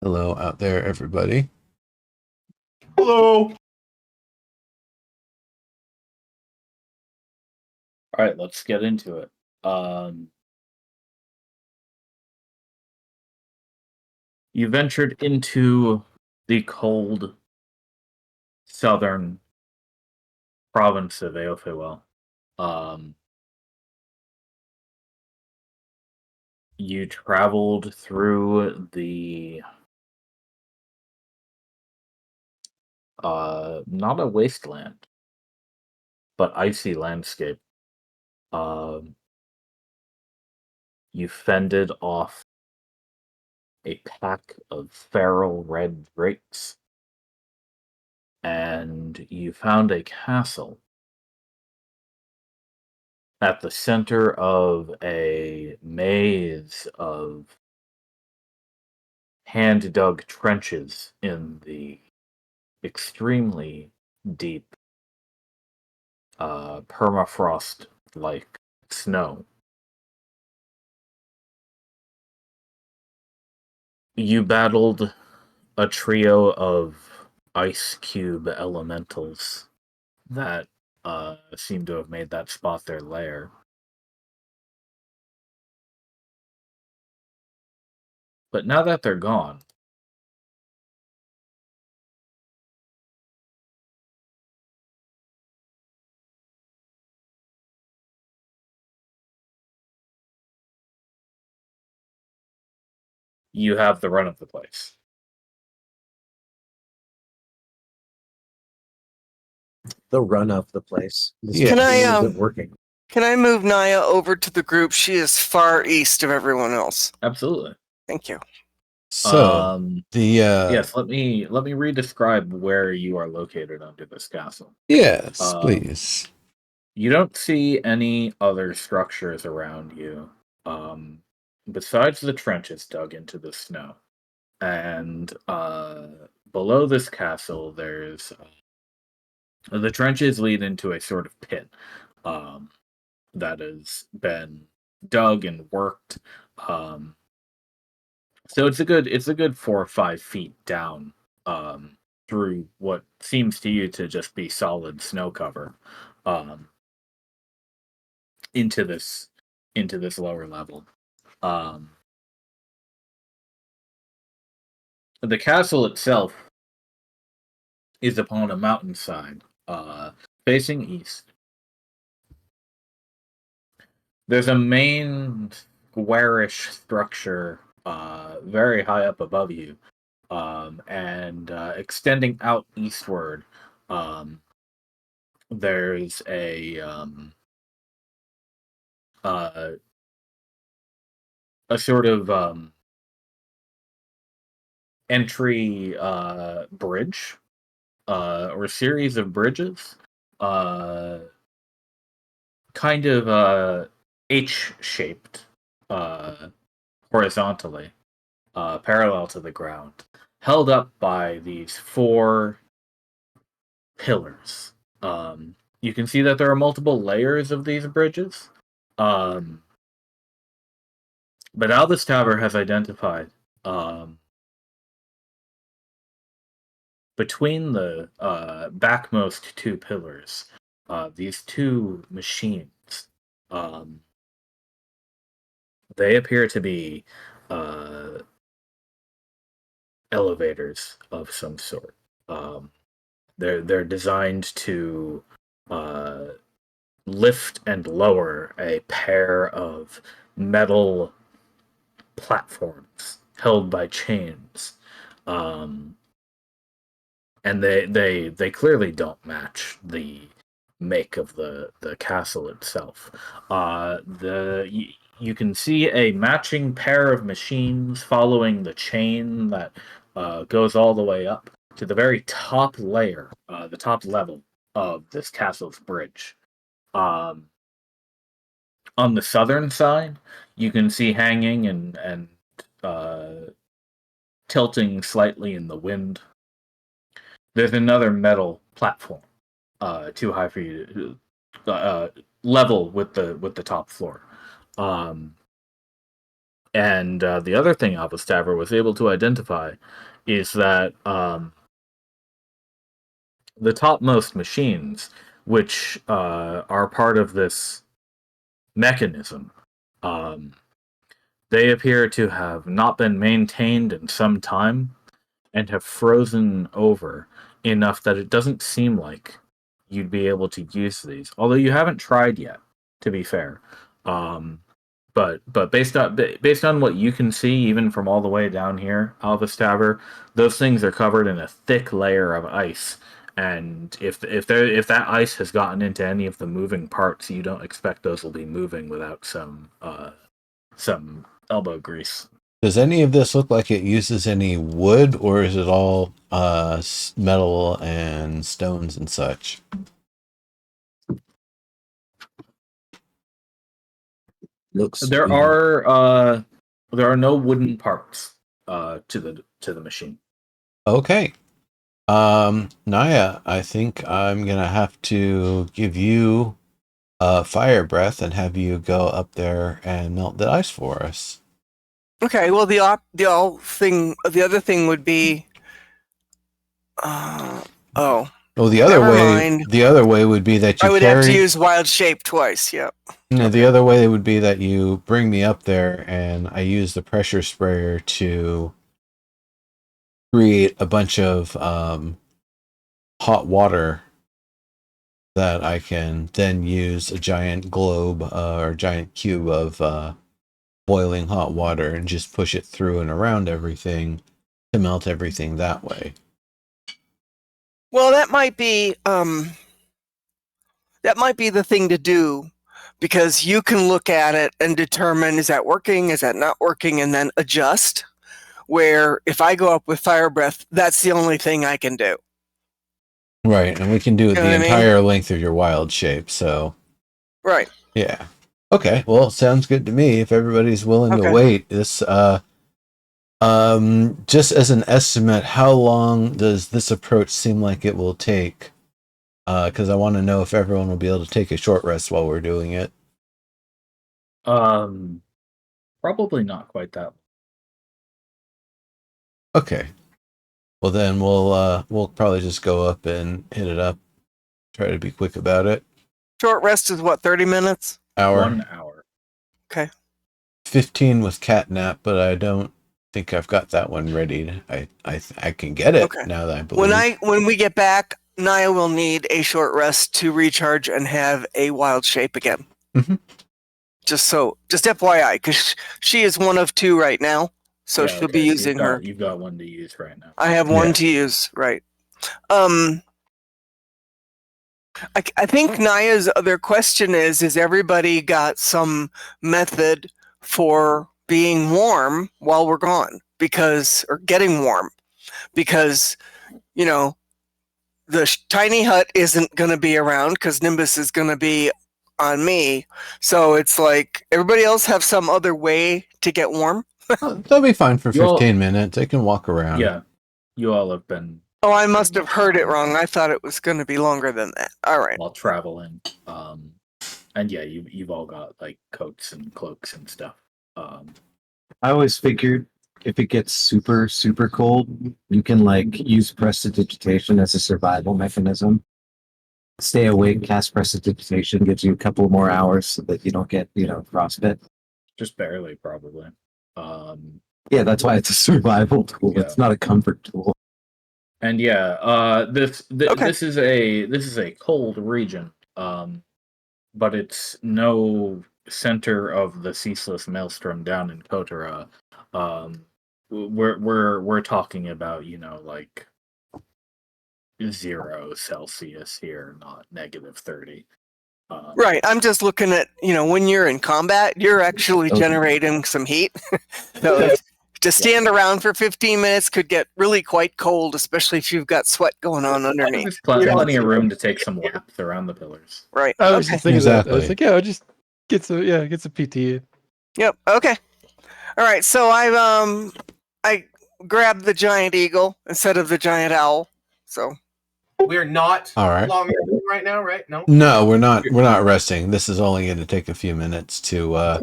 Hello out there, everybody. Hello. All right, let's get into it. You ventured into the cold southern province of Eothewell. Um, you traveled through the not a wasteland, but icy landscape. Um, you fended off a pack of feral red drakes, and you found a castle at the center of a maze of hand dug trenches in the extremely deep permafrost like snow. You battled a trio of ice cube elementals that seem to have made that spot their lair. But now that they're gone, you have the run of the place. The run of the place. Yeah. Can I Isn't working. can I move Naya over to the group? She is far east of everyone else. Absolutely. Thank you. So the Yes, let me re-describe where you are located under this castle. yes, please. You don't see any other structures around you, besides the trenches dug into the snow. And below this castle, there's the trenches lead into a sort of pit that has been dug and worked. So it's a good 4 or 5 feet down through what seems to you to just be solid snow cover um, into this lower level. Um, the castle itself is upon a mountainside facing east. There's a main squarish structure very high up above you, and extending out eastward. There's uh, a sort of entry bridge or series of bridges, uh, kind of H-shaped horizontally, parallel to the ground, held up by these four pillars. You can see that there are multiple layers of these bridges. But Albus Tower has identified between the backmost two pillars, these two machines, they appear to be elevators of some sort. They're designed to lift and lower a pair of metal platforms held by chains. And they clearly don't match the make of the castle itself. You can see a matching pair of machines following the chain that goes all the way up to the very top layer, the top level of this castle's bridge. On the southern side, you can see hanging and tilting slightly in the wind. There's another metal platform, too high for you to level with the top floor. And the other thing Alvastaver was able to identify is that the topmost machines, which are part of this mechanism, they appear to have not been maintained in some time and have frozen over enough that it doesn't seem like you'd be able to use these. Although you haven't tried yet, to be fair. But based on what you can see, even from all the way down here, Alvastaver, those things are covered in a thick layer of ice. And if that ice has gotten into any of the moving parts, you don't expect those will be moving without some elbow grease. Does any of this look like it uses any wood, or is it all metal and stones and such? There are no wooden parts to the machine. Okay. Naya, I think I'm gonna have to give you fire breath and have you go up there and melt the ice for us. Okay. Well, the other thing would be. Well, the other Never way, mind. the other way would be that you I would have to use wild shape twice. Yep. No, the other way would be that you bring me up there and I use the pressure sprayer to create a bunch of hot water that I can then use a giant globe or giant cube of boiling hot water and just push it through and around everything to melt everything that way. Well, that might be the thing to do, because you can look at it and determine, is that working, is that not working, and then adjust. Where if I go up with fire breath, that's the only thing I can do. Right, and we can do it the entire length of your wild shape, so... Right. Yeah. Okay, well, sounds good to me. If everybody's willing to wait, this... just as an estimate, how long does this approach seem like it will take? Because I want to know if everyone will be able to take a short rest while we're doing it. Probably not quite that. Okay. Well, then we'll probably just go up and hit it up. Try to be quick about it. Short rest is what, 30 minutes? Hour. 1 hour. Okay. 15 with cat nap, but I don't think I've got that one ready. I can get it now that I believe. When we get back, Naya will need a short rest to recharge and have a wild shape again. Mm-hmm. Just FYI, because she is one of 2 right now, so she'll be using her. You've got one to use right now. I have one to use, right? I think Naya's other question is everybody got some method for being warm while we're gone, or getting warm, because, the tiny hut isn't going to be around because Nimbus is going to be on me. So it's like, everybody else have some other way to get warm? They'll be fine for 15 minutes. They can walk around. Yeah. You all have been... Oh, I must have heard it wrong. I thought it was going to be longer than that. All right. While traveling. And yeah, you've all got like coats and cloaks and stuff. I always figured if it gets super, super cold, you can like use prestidigitation as a survival mechanism. Stay awake, cast prestidigitation, gives you a couple more hours so that you don't get, frostbite. Just barely, probably. Yeah, that's why it's a survival tool. Yeah. It's not a comfort tool. And yeah, this is a cold region, but it's no center of the ceaseless maelstrom down in Kotara. We're talking about, like 0 Celsius here, not -30. Right. I'm just looking at, when you're in combat, you're actually generating some heat. So to stand around for 15 minutes could get really quite cold, especially if you've got sweat going on underneath. There's plenty of room to take some laps around the pillars. Right. I was just thinking that. I was like, I'll just get some PT in. Yep. Okay. All right. So I grabbed the giant eagle instead of the giant owl. So we're not all right. Long right now, right? No, we're not resting. This is only going to take a few minutes to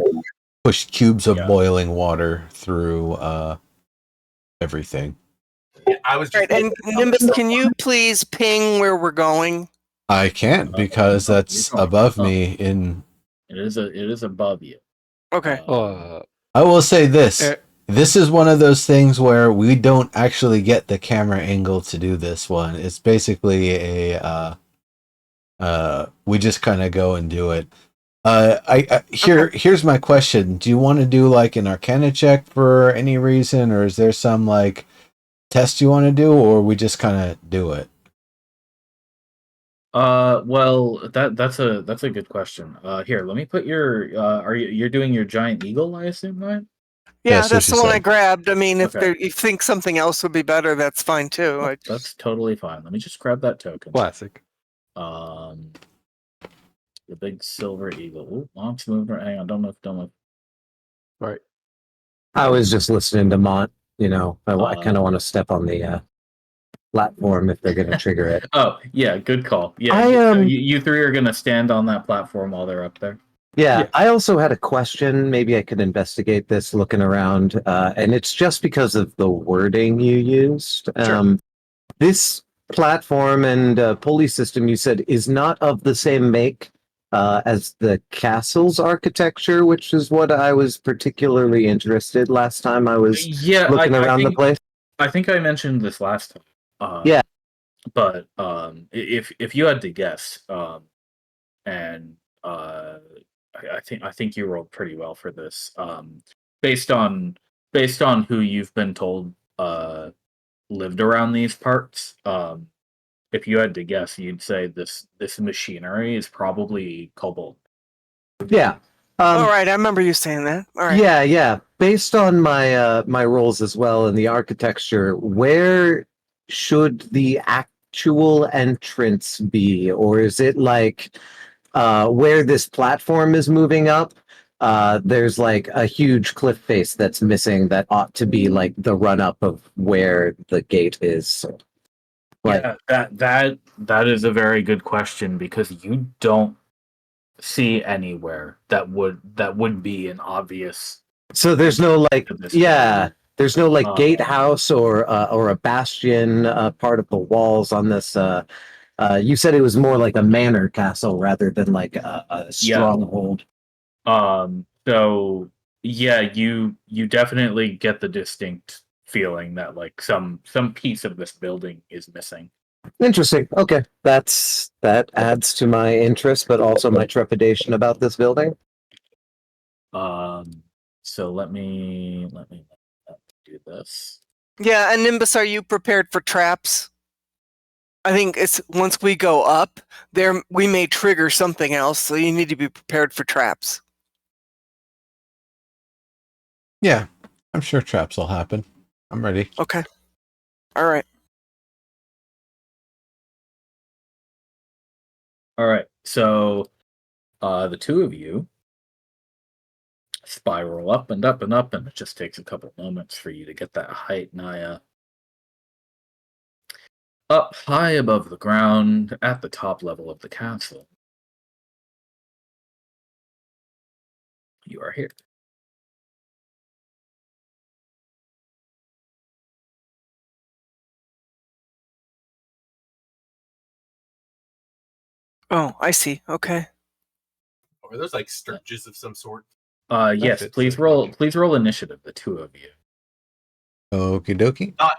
push cubes of Yeah. boiling water through everything. Yeah, I was All just right, and Nimbus, can you please ping where we're going? I can't because no, that's you're going. above Oh. me. In It is above you. Okay. I will say this. Eh. This is one of those things where we don't actually get the camera angle to do this one. It's basically a we just kind of go and do it. Here's my question. Do you want to do like an Arcana check for any reason, or is there some like test you want to do, or we just kind of do it? Well, that's a good question. Here, let me put your. You're doing your giant eagle? I assume, right? Yeah, That's what that's she the one I said. grabbed. I mean, if Okay. you think something else would be better, that's fine too. That's totally fine. Let me just grab that token. Classic. The big silver eagle. Ooh, launch movement. Hang on, don't move. All right. I was just listening to Mont. You know, I kind of Uh, want to step on the platform if they're going to trigger it. Oh, yeah, good call. Yeah, I, so you three are gonna stand on that platform while they're up there. Yeah, Yeah. I also had a question. Maybe I could investigate this looking around. And it's just because of the wording you used. Sure. This platform and pulley system you said is not of the same make as the castle's architecture, which is what I was particularly interested last time I was Yeah, looking I around the think place. I think I mentioned this last time. Yeah. But if you had to guess, and I think you rolled pretty well for this. Based on who you've been told lived around these parts. If you had to guess, you'd say this machinery is probably kobold. Yeah. All right, I remember you saying that. All right. Yeah, yeah. Based on my my roles as well in the architecture, where should the actual entrance be? Or is it like where this platform is moving up? There's like a huge cliff face that's missing that ought to be like the run up of where the gate is. Like, Yeah, that is a very good question because you don't see anywhere that would be an obvious so there's no like, to this yeah, building. there's no like Um, gatehouse or a bastion part of the walls on this. You said it was more like a manor castle rather than like a stronghold. So yeah, you definitely get the distinct feeling that like some piece of this building is missing. Interesting. Okay, that adds to my interest, but also my trepidation about this building. So let me do this. Yeah, and Nimbus, are you prepared for traps? I think it's once we go up there, we may trigger something else, so you need to be prepared for traps. Yeah, I'm sure traps will happen. I'm ready. Okay. All right. All right. So the two of you spiral up and up and up, and it just takes a couple moments for you to get that height, Naya. Up high above the ground at the top level of the castle. You are here. Oh, I see. Okay. Are those like sturges of some sort? Yes, fits please so roll much. please roll initiative, the two of you. Okie dokie. Not.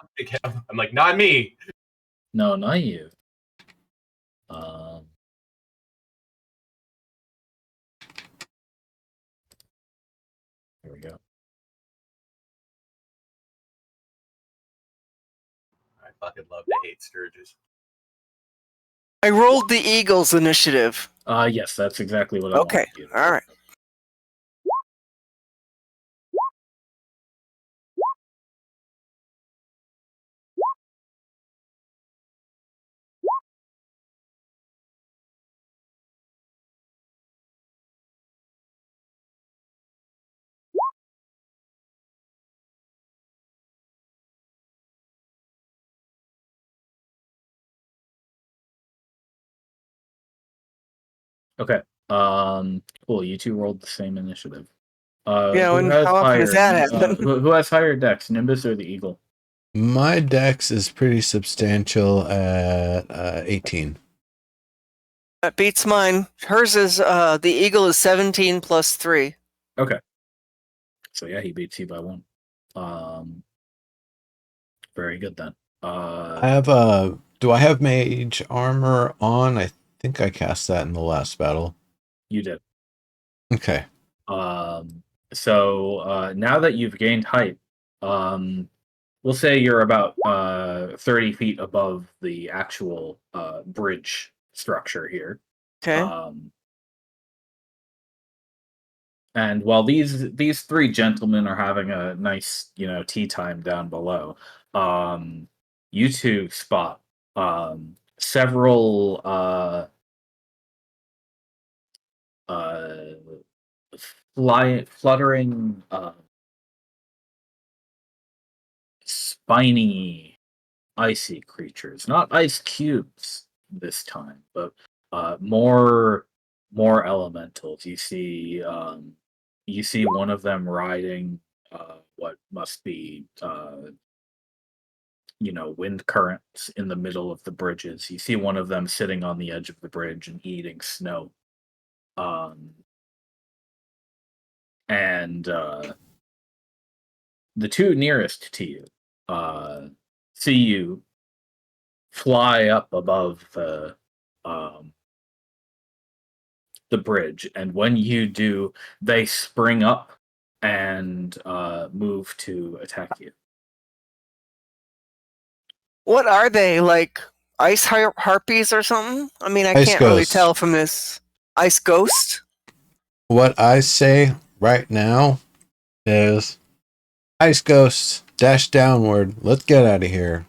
I'm like, not me. No, not you. Um Here we go. I fucking love to hate sturges. I rolled the Eagles initiative. Yes, that's exactly what I Okay. wanted you to do. All right. Okay. Cool. You two rolled the same initiative. Yeah, who and has how often does higher? that happen? Who has higher dex, Nimbus or the Eagle? My dex is pretty substantial at 18. That beats mine. Hers is the eagle is 17 plus 3. Okay. So yeah, he beats you by 1. Very good then. I have do I have mage armor on? I think I cast that in the last battle. You did. Okay. So now that you've gained height, we'll say you're about 30 feet above the actual bridge structure here. Okay. And while these 3 gentlemen are having a nice, tea time down below, you 2 spot several fluttering spiny icy creatures, not ice cubes this time, but more elementals. You see one of them riding what must be wind currents in the middle of the bridges. You see one of them sitting on the edge of the bridge and eating snow. And the 2 nearest to you see you fly up above the bridge, and when you do, they spring up and move to attack you. What are they, like ice harpies or something? I mean, I Ice can't really ghosts. tell from this. Ice ghost? What I say right now is ice ghosts dash downward. Let's get out of here.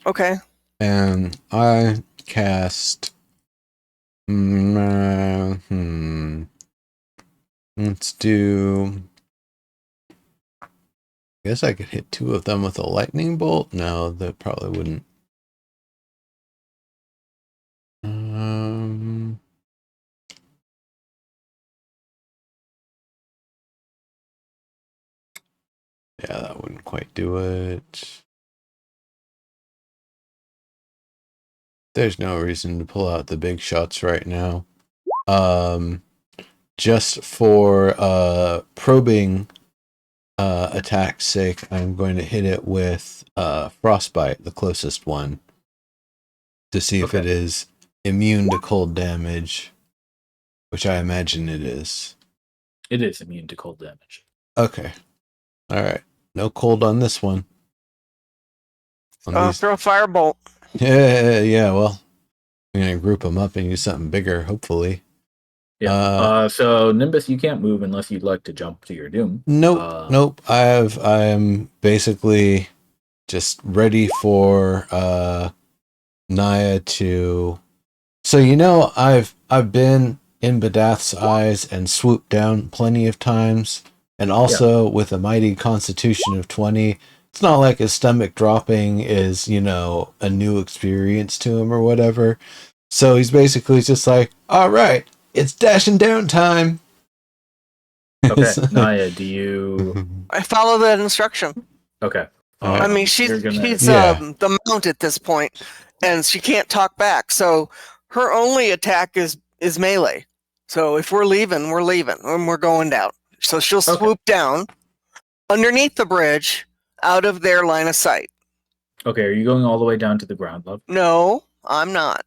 Okay. And I cast let's do I guess I could hit 2 of them with a lightning bolt. No, that probably wouldn't. Yeah, that wouldn't quite do it. There's no reason to pull out the big shots right now. Just for probing attack's sake, I'm going to hit it with frostbite, the closest one, to see if it is immune to cold damage, which I imagine it is. It is immune to cold damage. Okay. All right. No cold on this one. On Throw a firebolt. Yeah. Well, I'm gonna group them up and use something bigger, hopefully. Yeah. So Nimbus, you can't move unless you'd like to jump to your doom. Nope. I am basically just ready for Naya to. So I've been in Badath's eyes and swooped down plenty of times, and also with a mighty constitution of 20. It's not like his stomach dropping is, a new experience to him or whatever. So he's basically just like, all right, it's dashing down time. Okay, Naya, do you? I follow that instruction. Okay. I mean, she's Yeah. the mount at this point, and she can't talk back. So her only attack is melee. So if we're leaving, and we're going down. So she'll swoop down underneath the bridge, out of their line of sight. Okay, are you going all the way down to the ground level? No, I'm not.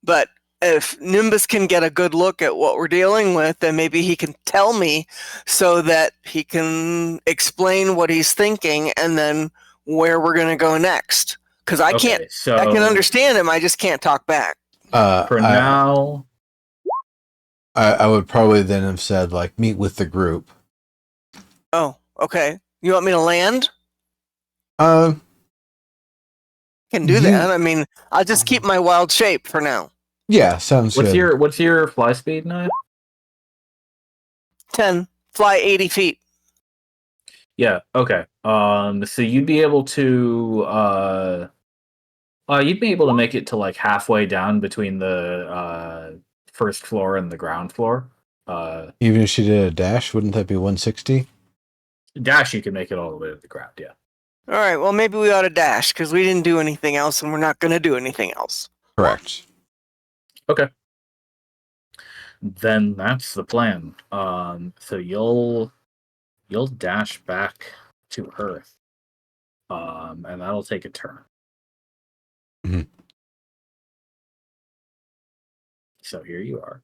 But if Nimbus can get a good look at what we're dealing with, then maybe he can tell me so that he can explain what he's thinking and then where we're going to go next. Because I can't, I can understand him, I just can't talk back. Now, I would probably then have said, like, meet with the group. Oh, okay. You want me to land? Can do that. I mean, I'll just keep my wild shape for now. Yeah, sounds good. What's your fly speed now? 10. Fly 80 feet. Yeah. Okay. So you'd be able to make it to like halfway down between the first floor and the ground floor. Even if she did a dash, wouldn't that be 160? Dash, you can make it all the way to the ground. Yeah. All right, well, maybe we ought to dash because we didn't do anything else and we're not going to do anything else. Correct. Okay. Then that's the plan. So you'll dash back to Earth. And that'll take a turn. Mhm. So here you are.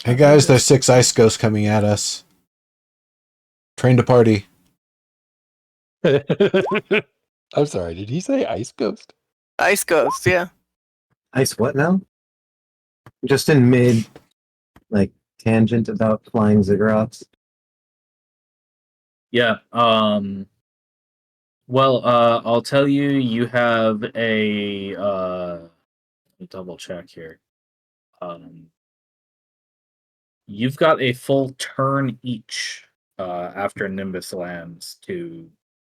Hey guys, there's 6 ice ghosts coming at us. Train to party. I'm sorry. Did he say ice ghost? Ice Ghost, yeah. Ice what now? Just in mid, like, tangent about flying ziggurats. Yeah. Well, I'll tell you. You have a. Let me double check here. You've got a full turn each after Nimbus lands to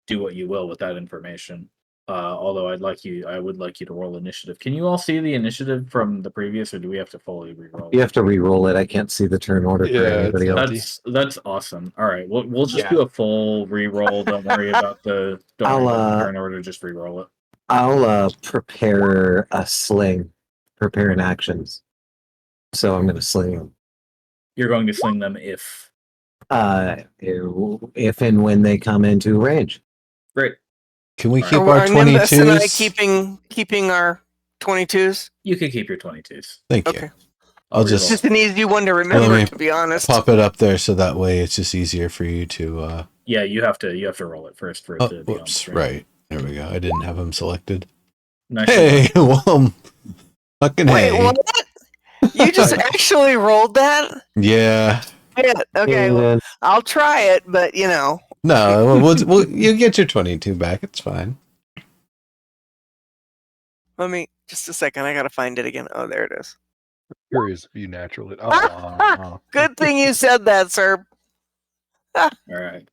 do what you will with that information. Although I would like you to roll initiative. Can you all see the initiative from the previous, or do we have to fully re-roll? You have to re-roll it. I can't see the turn order for Yeah, anybody it's else. empty. That's awesome. All right, we'll just Yeah. do a full re-roll. Don't worry about the turn order. Just re-roll it. I'll prepare a sling, prepare an actions. So I'm going to sling them. You're going to sling them if. If and when they come into range. Great. Can we All keep right. our Are Nimbus and I 22s? keeping our 22s? You can keep your 22s. Thank you. Okay. I'll re-roll. just Just an easy one to remember, me to be honest. pop it up there so that way it's just easier for you to. Yeah, you have to roll it first for it Oh, to be on the whoops! screen. Right there we go. I didn't have them selected. Nice. Hey, well, fucking Wait, hey. what? You just actually rolled that? Yeah. Yeah, okay, well, I'll try it, but you know. No, you get your 22 back. It's fine. Let me, just a second, I gotta find it again. Oh, there it is. Curious if you naturally. Good thing you said that, sir. All right.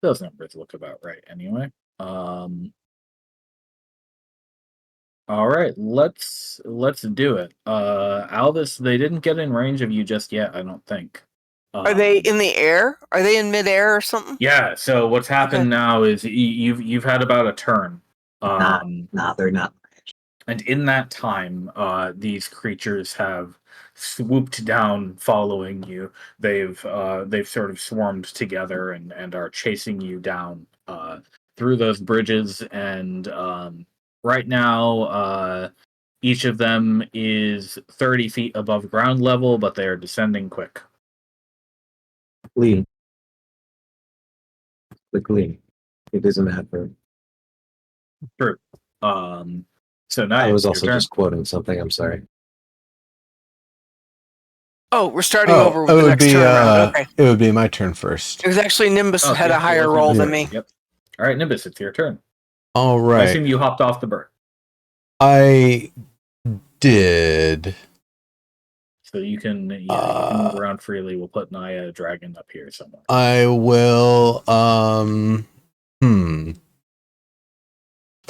Those numbers look about right anyway. All right, let's do it. Albus, they didn't get in range of you just yet, I don't think. Are they in the air? Are they in midair or something? Yeah, so what's happened Okay. now is you've had about a turn. Nah, they're not. And in that time, these creatures have swooped down, following you. They've sort of swarmed together and are chasing you down through those bridges. And right now, each of them is 30 feet above ground level, but they are descending Quickly. It isn't adverb. True. So now I was your also turn. just quoting something. I'm sorry. Oh, we're starting over with it the would next be turnaround. Okay. it would be my turn first. It was actually Nimbus Oh, had yeah, a higher it was roll than Nimbus. me. Yep. All right, Nimbus, it's your turn. All I right. assume you hopped off the bird. I did. So you can move around freely. We'll put Naya Dragon up here somewhere. I will I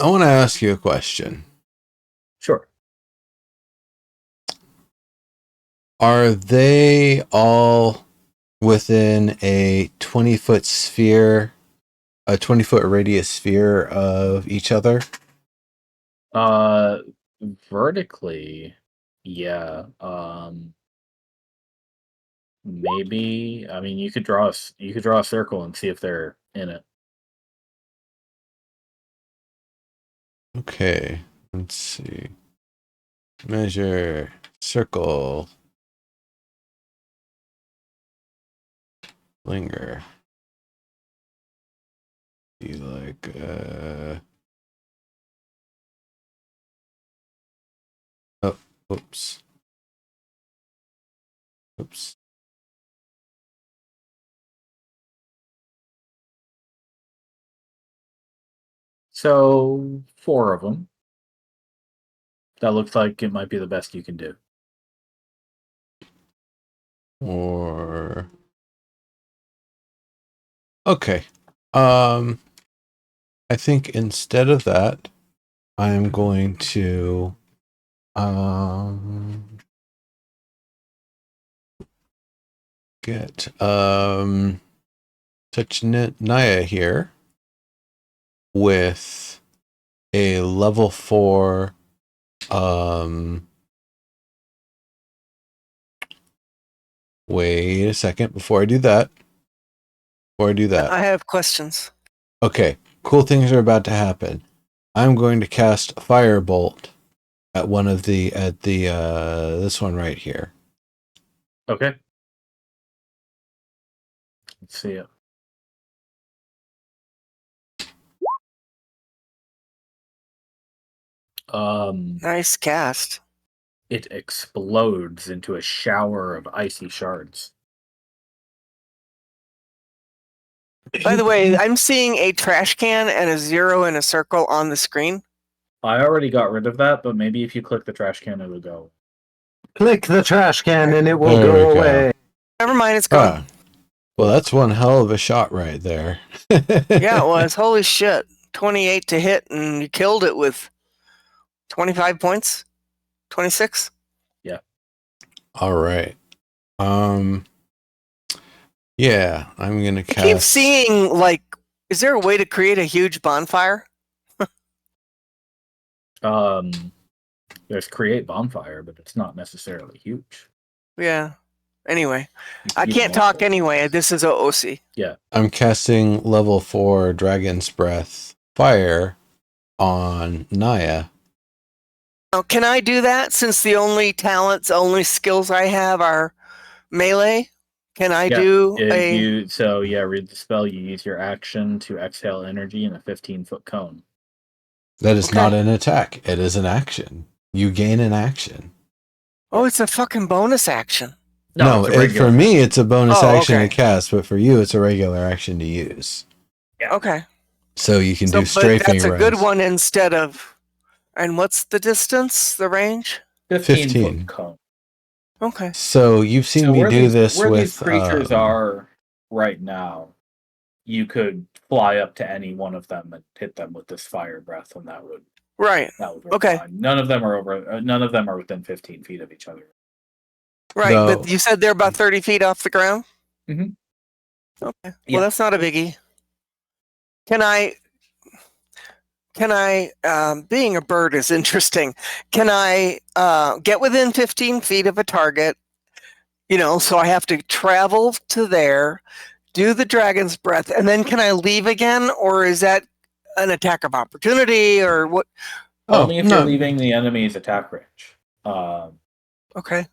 want to ask you a question. Sure. Are they all within a 20-foot sphere, a 20-foot radius sphere of each other? Vertically, yeah. Maybe. I mean, you could draw a circle and see if they're in it. Okay. Let's see. Measure circle. Linger. Be like oh, oops. Oops. So 4 of them. That looks like it might be the best you can do. Or okay. I think instead of that, I'm going to get touch Naya here with a level 4 wait a second before I do that. I have questions. Okay, cool things are about to happen. I'm going to cast Firebolt at this one right here. Okay. Let's see it. Nice cast. It explodes into a shower of icy shards. By the way, I'm seeing a trash can and a 0 and a circle on the screen. I already got rid of that, but maybe if you click the trash can, it'll go. Click the trash can and it will There we go go. away. Never mind, it's gone. Well, that's one hell of a shot right there. Yeah, it was. Holy shit. 28 to hit, and you killed it with 25 points? 26? All right. Yeah, I'm gonna I cast. keep seeing, like, is there a way to create a huge bonfire? There's create bonfire, but it's not necessarily huge. Yeah. Anyway, You can I use can't talk multiple anyway. things. This is OC. I'm casting level 4 Dragon's Breath Fire on Naya. Now, can I do that since the only skills I have are melee? Can I do read the spell. You use your action to exhale energy in a 15-foot cone. That is Okay. not an attack. It is an action. You gain an action. Oh, it's a fucking bonus action. No, it's a regular for me, it's a bonus Oh, action okay. to cast, but for you, it's a regular action to use. Yeah. Okay. So you can So, do strafing but that's a good runs. one instead of. And what's the distance, the range? 15-foot cone. Okay. So you've seen So me where do these, this where with these creatures are right now, you could fly up to any one of them and hit them with this fire breath, and that would Right. work Okay. fine. None of them are within 15 feet of each other. Right. No. But you said they're about 30 feet off the ground? Mhm. Okay. Well, Yeah. that's not a biggie. Can I, being a bird is interesting. Can I get within 15 feet of a target? So I have to travel to there, do the dragon's breath, and then can I leave again? Or is that an attack of opportunity or what? Only if you're no. leaving the enemy's attack range. Okay.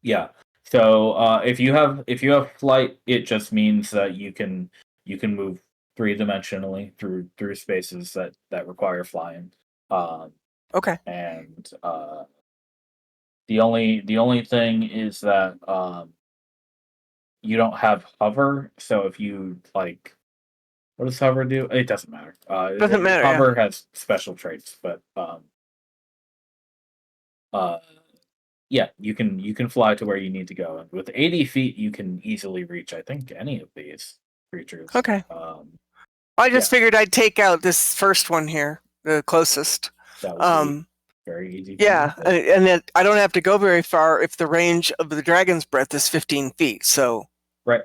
Yeah. So if you have flight, it just means that you can move 3-dimensionally through spaces that require flying. Okay. And the only thing is that you don't have hover. So if you what does hover do? It doesn't matter. Doesn't matter. Hover has special traits, but yeah, you can fly to where you need to go. And with 80 feet, you can easily reach, I think, any of these creatures. Okay. I just figured I'd take out this first one here, the closest. That would be very easy. Yeah, and then I don't have to go very far if the range of the dragon's breath is 15 feet. So right.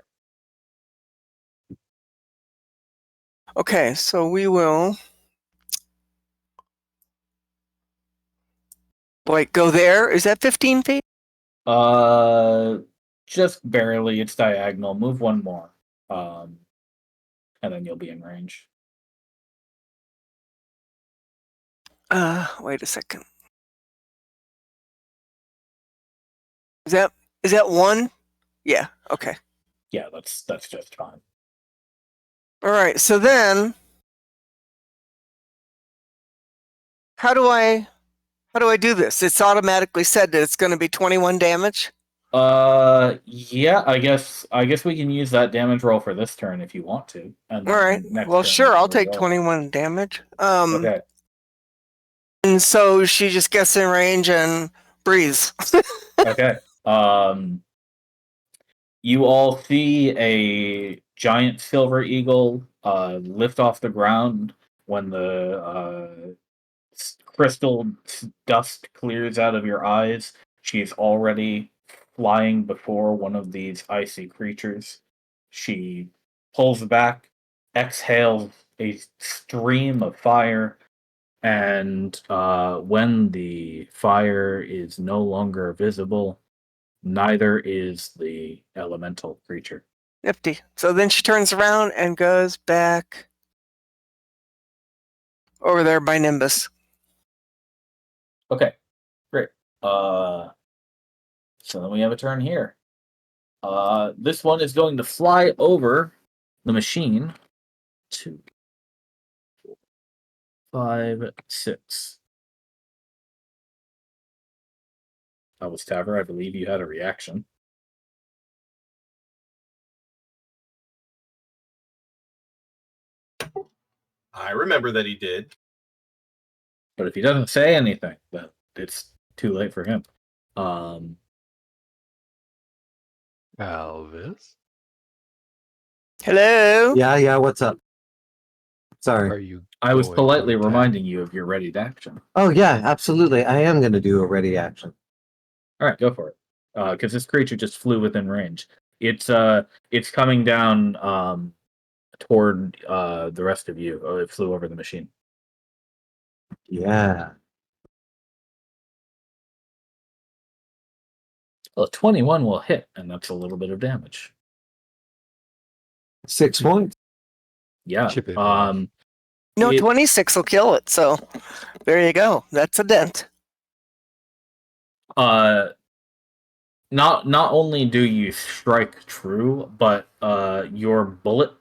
Okay, so we will go there. Is that 15 feet? Just barely. It's diagonal. Move one more, and then you'll be in range. Wait a second. Is that one? Yeah. Okay. Yeah, that's just fine. All right. So then, how do I do this? It's automatically said that it's going to be 21 damage. Yeah. I guess we can use that damage roll for this turn if you want to. And All right. Well, sure. I'll take 21 damage. Okay. And so she just gets in range and breathes. Okay. You all see a giant silver eagle lift off the ground when the crystal dust clears out of your eyes. She's already flying before one of these icy creatures. She pulls back, exhales a stream of fire, and when the fire is no longer visible, neither is the elemental creature. Nifty. So then she turns around and goes back over there by Nimbus. Okay, great. So then we have a turn here. This one is going to fly over the machine. 2, 4, 5, 6. That was Taver. I believe you had a reaction. I remember that he did. But if he doesn't say anything, then it's too late for him. Alvis, Hello? Yeah, what's up? Sorry. are you? I was going to politely attack? reminding you of your ready to action. Oh, yeah, absolutely. I am going to do a ready action. All right, go for it. Because this creature just flew within range. It's coming down toward the rest of you. Oh, it flew over the machine. Yeah. Well, 21 will hit, and that's a little bit of damage. 6 points. Yeah. Chip it off. No, It- 26 will kill it. So there you go. That's a dent. Not only do you strike true, but your bullet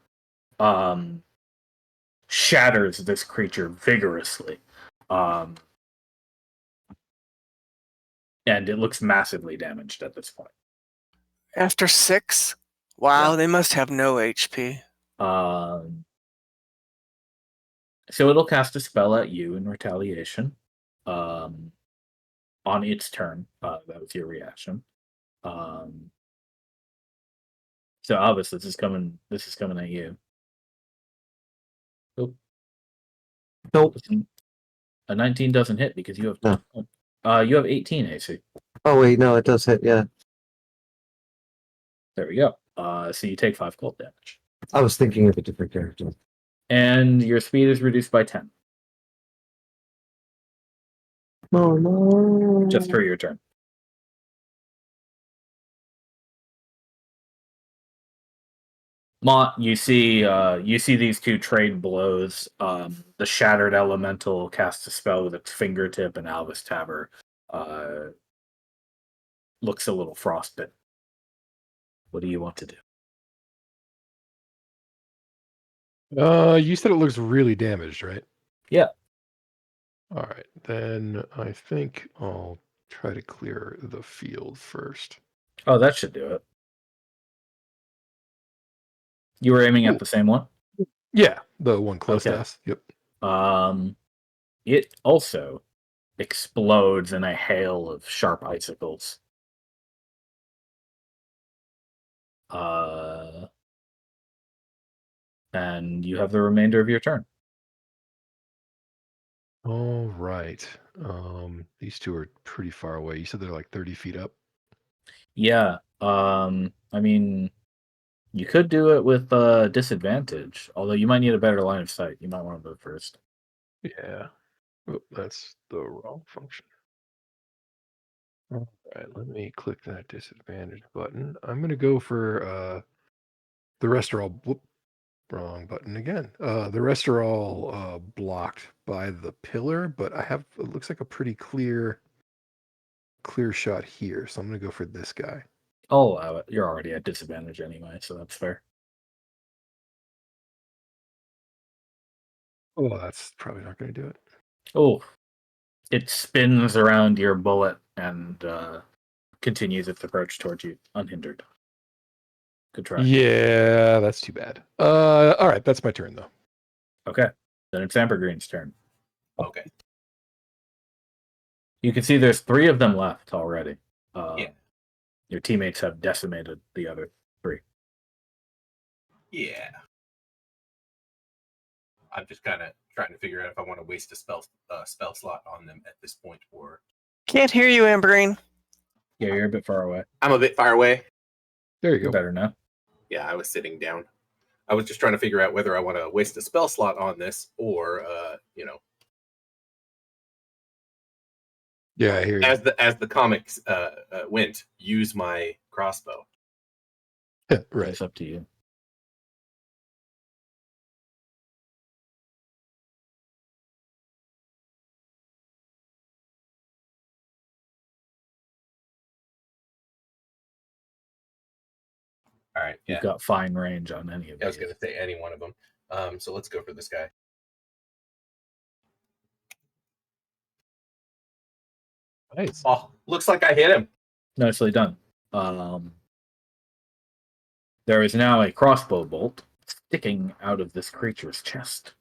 shatters this creature vigorously. And it looks massively damaged at this point. After 6? Wow, Yeah. they must have no HP. So it'll cast a spell at you in retaliation. On its turn. That was your reaction. So Albus, this is coming at you. Oh. Nope. A 19 doesn't hit because you have No. you have 18 AC. Oh, wait, no, it does hit, yeah. There we go. So you take 5 cold damage. I was thinking of a different character. And your speed is reduced by 10. Oh, no. Just for your turn. Mont, you see these two trade blows. The shattered elemental casts a spell with its fingertip, and Albus Taver looks a little frostbitten. What do you want to do? You said it looks really damaged, right? Yeah. All right, then I think I'll try to clear the field first. Oh, that should do it. You were aiming at the same one? Yeah, the one close Okay. to us. Yep. It also explodes in a hail of sharp icicles. And you have the remainder of your turn. All right. These two are pretty far away. You said they're like 30 feet up. Yeah. I mean, you could do it with disadvantage, although you might need a better line of sight. You might want to move first. Yeah. Oh, that's the wrong function. All right, let me click that disadvantage button. I'm going to go for the rest are all wrong button again. The rest are all blocked by the pillar, but I have it looks like a pretty clear shot here. So I'm going to go for this guy. I'll allow it. You're already at disadvantage anyway, so that's fair. Oh, that's probably not going to do it. Oh, it spins around your bullet and continues its approach towards you unhindered. Good try. Yeah, that's too bad. All right, that's my turn though. Okay, then it's Ambergreen's turn. Okay. You can see there's 3 of them left already. Yeah. Your teammates have decimated the other Yeah. I'm just kind of trying to figure out if I want to waste a spell slot on them at this point, or Can't hear you, Amberine. Yeah, you're a bit far away. I'm a bit far away. There you You're go. better now. Yeah, I was sitting down. I was just trying to figure out whether I want to waste a spell slot on this, or Yeah, I hear you. as the comics went, use my crossbow. Right. It's up to you. All right. Yeah, You've got fine range on any of I was these. going to say any one of them. So let's go for this guy. Nice. Oh, looks like I hit him. Nicely done. There is now a crossbow bolt sticking out of this creature's chest.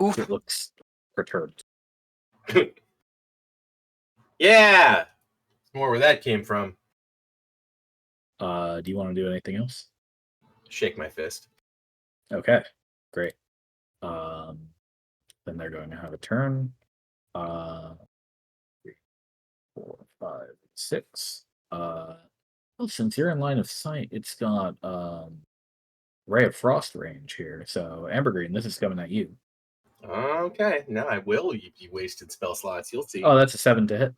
Oof. It looks perturbed. Yeah, it's more where that came from. Do you want to do anything else? Shake my fist. Okay, great. Then they're going to have a turn. 3, 4, 5, 6. Well, since you're in line of sight, it's got Ray of Frost range here. So Ambergreen, this is coming at you. Okay, now I will use wasted spell slots. You'll see. Oh, that's a 7 to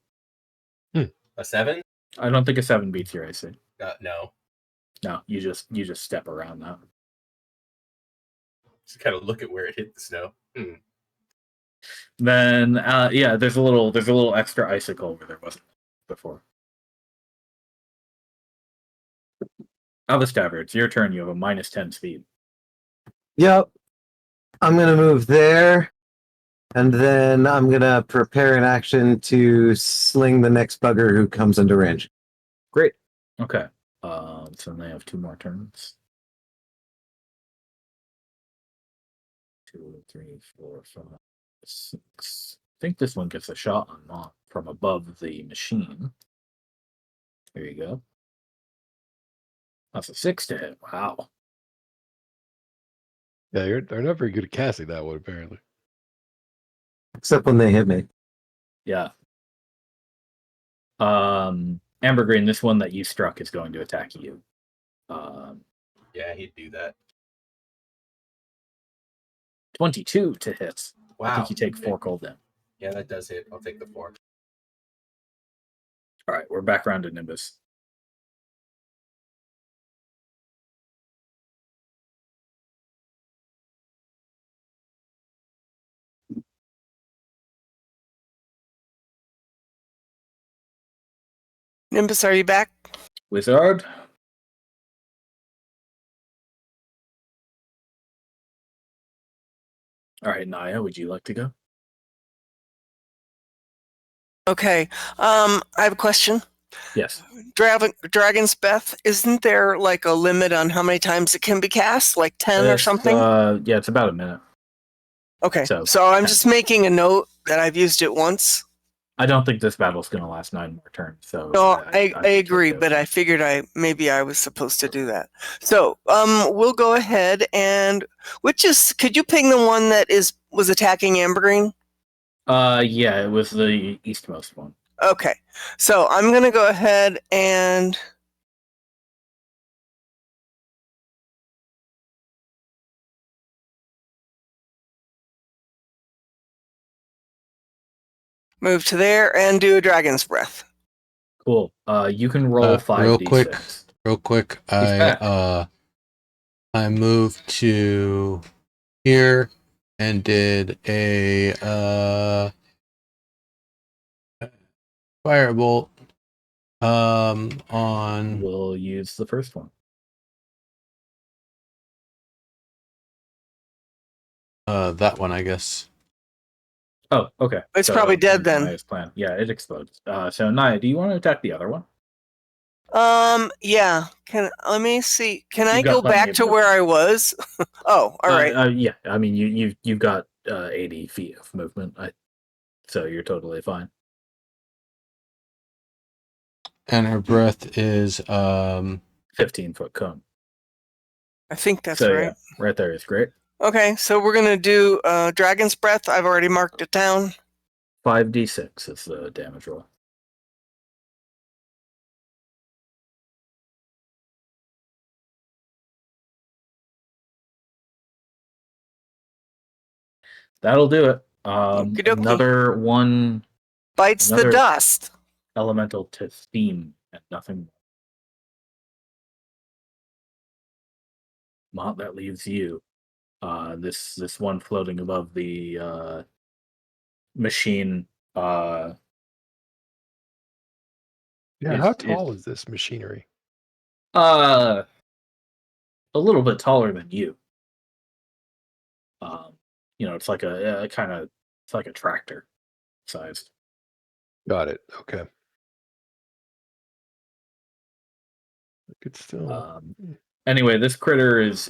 hit. A 7? I don't think a 7 beats your AC. No. No, you just step around that. Just kind of look at where it hit the snow. Then yeah, there's a little extra icicle where there wasn't before. Alistair, it's your turn. You have a -10 speed. Yep. I'm gonna move there, and then I'm gonna prepare an action to sling the next bugger who comes into range. Great. Okay. So they have 2 more turns. 2, 3, 4, 5, 6. I think this one gets a shot on Mont from above the machine. There you go. That's a 6 to hit. Wow. Yeah, they're not very good at casting that one, apparently. Except when they hit me. Yeah. Ambergreen, this one that you struck is going to attack you. Yeah, he'd do that. 22 to hit. Wow. I think you take 4 cold damage. Yeah, that does hit. I'll take the 4. All right, we're back around to Nimbus. Nimbus, are you back? Wizard. All right, Naya, would you like to go? Okay. I have a question. Yes. Dragon's Breath, isn't there like a limit on how many times it can be cast? Like 10 or something? Yeah, it's about a minute. Okay. so So I'm 10. just making a note that I've used it once. I don't think this battle's going to last 9 more turns. So No, I think agree, you'll but go. I figured maybe I was supposed to do that. So we'll go ahead and could you ping the one that was attacking Ambergreen? Yeah, it was the eastmost one. Okay. So I'm gonna go ahead and move to there and do a Dragon's Breath. Cool. You can roll 5d6. Real quick, back. I moved to here and did a firebolt on We'll use the first one. that one, I guess. Oh, okay. It's probably dead here's then. Naya's plan. Yeah, it explodes. So Naya, do you want to attack the other one? Yeah. Let me see. Can I You've got go plenty back of to where I was? Oh, all right. Yeah, I mean you've got 80 feet of movement, so you're totally fine. And her breath is 15-foot cone. I think that's So right. yeah, right there is great. Okay, so we're gonna do Dragon's Breath. I've already marked it down. 5d6 is the damage roll. That'll do it. Okie dokie. Another one Bites the another- dust. elemental to steam and nothing more. Mott, that leaves you. This one floating above the machine. Yeah, how tall is this machinery? A little bit taller than you. It's like a kind of it's like a tractor sized. Got it. Okay. I could still. Anyway, this critter is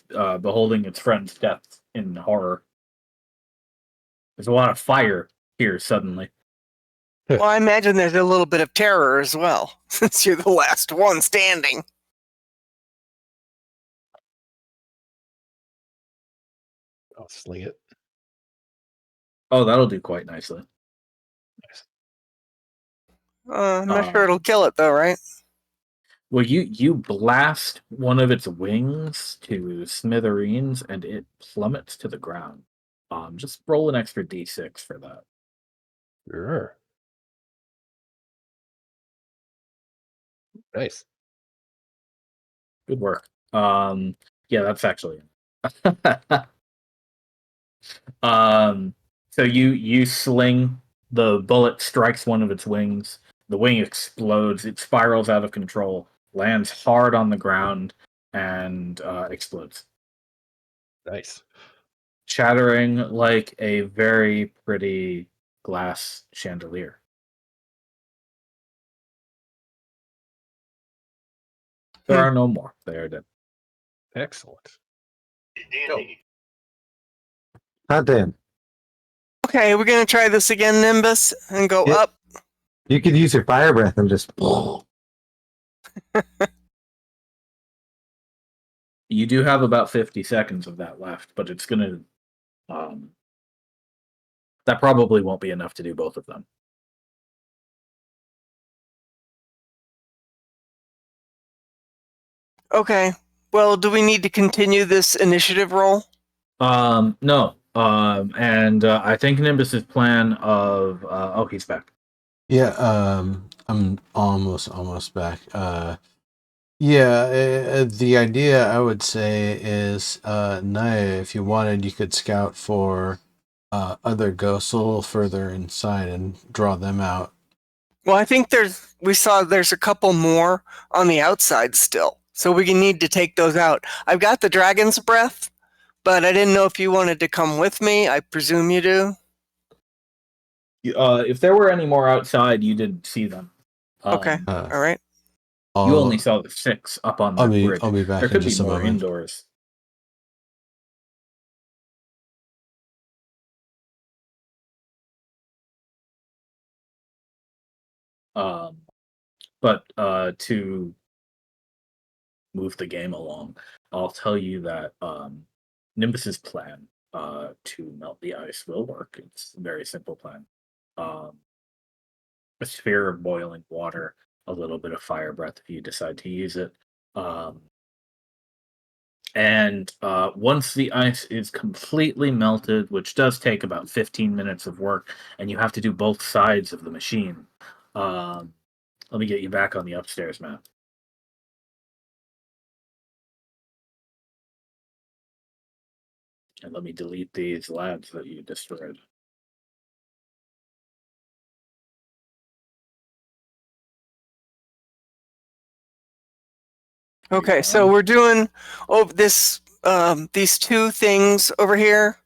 beholding its friend's death in horror. There's a lot of fire here suddenly. Well, I imagine there's a little bit of terror as well, since you're the last one standing. I'll sling it. Oh, that'll do quite nicely. Nice. I'm not sure it'll kill it though, right? Well, you blast one of its wings to smithereens, and it plummets to the ground. Just roll an extra d6 for that. Sure. Nice. Good work. Yeah, that's actually. So you sling, the bullet strikes one of its wings. The wing explodes. It spirals out of control, lands hard on the ground, and explodes, Nice. shattering like a very pretty glass chandelier. There are no more. They are dead. Excellent. Go. God damn. Okay, we're gonna try this again, Nimbus, and go Yeah. up. You could use your fire breath and just. You do have about 50 seconds of that left, but it's gonna. That probably won't be enough to do both of them. Okay. Well, do we need to continue this initiative roll? No. And I think Nimbus's plan of he's back. Yeah, I'm almost back. Yeah, the idea I would say is, Naya, if you wanted, you could scout for other ghosts a little further inside and draw them out. Well, I think there's a couple more on the outside still, so we need to take those out. I've got the Dragon's Breath, but I didn't know if you wanted to come with me. I presume you do. If there were any more outside, you didn't see them. Okay. All right. You only saw the 6 up on the bridge. I'll be back There in could be just a more moment. indoors. But to move the game along, I'll tell you that Nimbus's plan to melt the ice will work. It's a very simple plan. A sphere of boiling water, a little bit of fire breath if you decide to use it. And once the ice is completely melted, which does take about 15 minutes of work, and you have to do both sides of the machine. Let me get you back on the upstairs map. And let me delete these labs that you destroyed. Okay, so we're doing these two things over here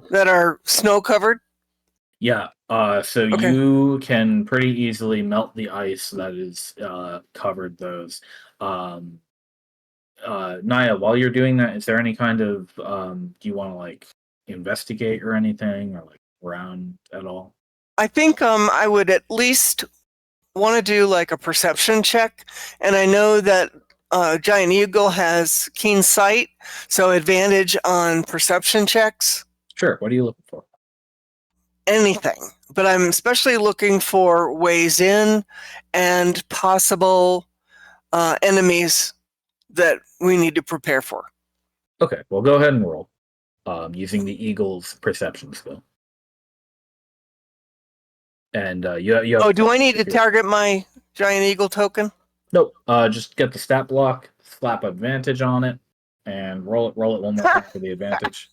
that are snow covered. Yeah, so Okay. you can pretty easily melt the ice that is covered those. Naya, while you're doing that, is there any kind of do you want to like investigate or anything, or like around at all? I think I would at least want to do like a perception check, and I know that Giant Eagle has keen sight, so advantage on perception checks. Sure. What are you looking for? Anything, but I'm especially looking for ways in and possible enemies that we need to prepare for. Okay, well, go ahead and roll using the eagle's perception skill. And you have. Oh, do I need to target my Giant Eagle token? Nope. Just get the stat block, slap advantage on it, and roll it one more time for the advantage.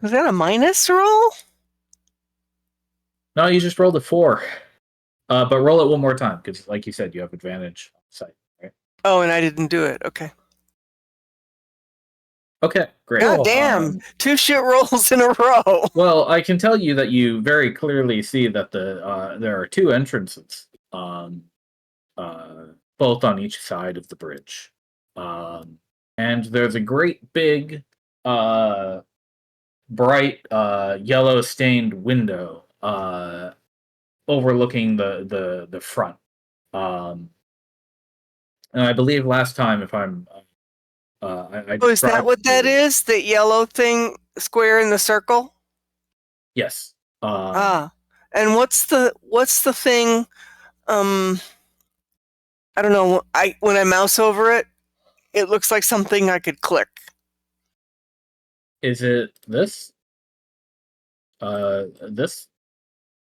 Is that a minus roll? No, you just rolled a 4. But roll it one more time because, like you said, you have advantage on sight. Right? Oh, and I didn't do it. Okay. Okay, great. God damn! 2 shit rolls in a row. Well, I can tell you that you very clearly see that there are 2 entrances, both on each side of the bridge, and there's a great big, bright yellow stained window overlooking the front. And I believe last time, if I'm I Oh, is that what that described is? The yellow thing, square in the circle? Yes. And what's the thing? I don't know. When I mouse over it, it looks like something I could click. Is it this? This?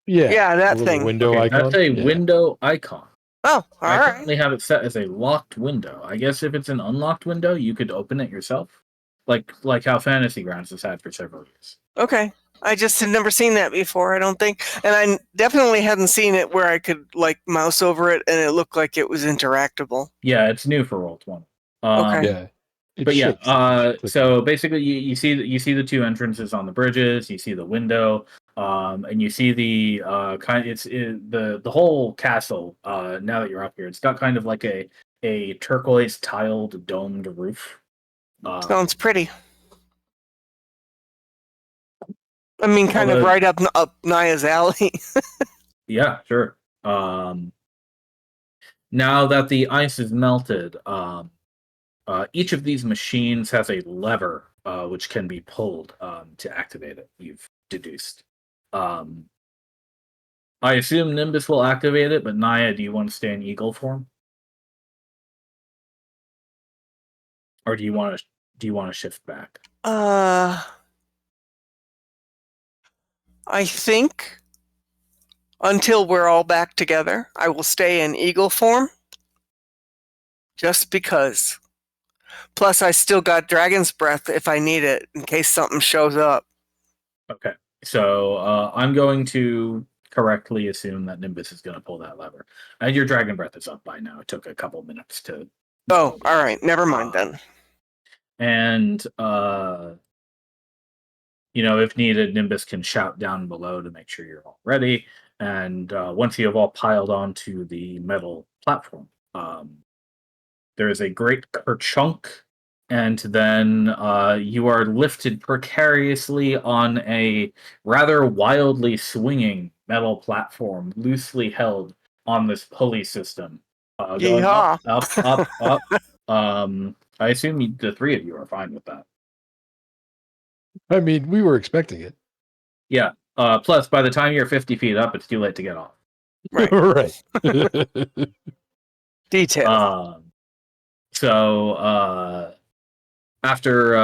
Yeah, that the little thing. window Okay, icon. that's a Yeah. window icon. Oh, all I right. currently have it set as a locked window. I guess if it's an unlocked window, you could open it yourself, like how Fantasy Grounds has had for several years. Okay. I just had never seen that before, I don't think. And I definitely hadn't seen it where I could like mouse over it and it looked like it was interactable. Yeah, it's new for Roll20. Okay. Yeah. It But yeah, shakes. so basically, you see the 2 entrances on the bridges. You see the window, and you see the the whole castle. Now that you're up here, it's got kind of like a turquoise tiled domed roof. Sounds pretty. I mean, kind of right up Naya's alley. Yeah, sure. Now that the ice is melted, each of these machines has a lever which can be pulled to activate it. You've deduced. I assume Nimbus will activate it, but Naya, do you want to stay in eagle form, or do you want to shift back? I think until we're all back together, I will stay in eagle form. Just because. Plus, I still got Dragon's Breath if I need it in case something shows up. Okay, so I'm going to correctly assume that Nimbus is going to pull that lever, and your Dragon Breath is up by now. It took a couple minutes to. Oh, all right. Never mind then. And if needed, Nimbus can shout down below to make sure you're all ready. And once you have all piled onto the metal platform, there is a great kerchunk, and then you are lifted precariously on a rather wildly swinging metal platform, loosely held on this pulley system, going up, up, up. I assume the 3 of you are fine with that. I mean, we were expecting it. Yeah. Plus, by the time you're 50 feet up, it's too late to get off. Right. Right. Detail. So after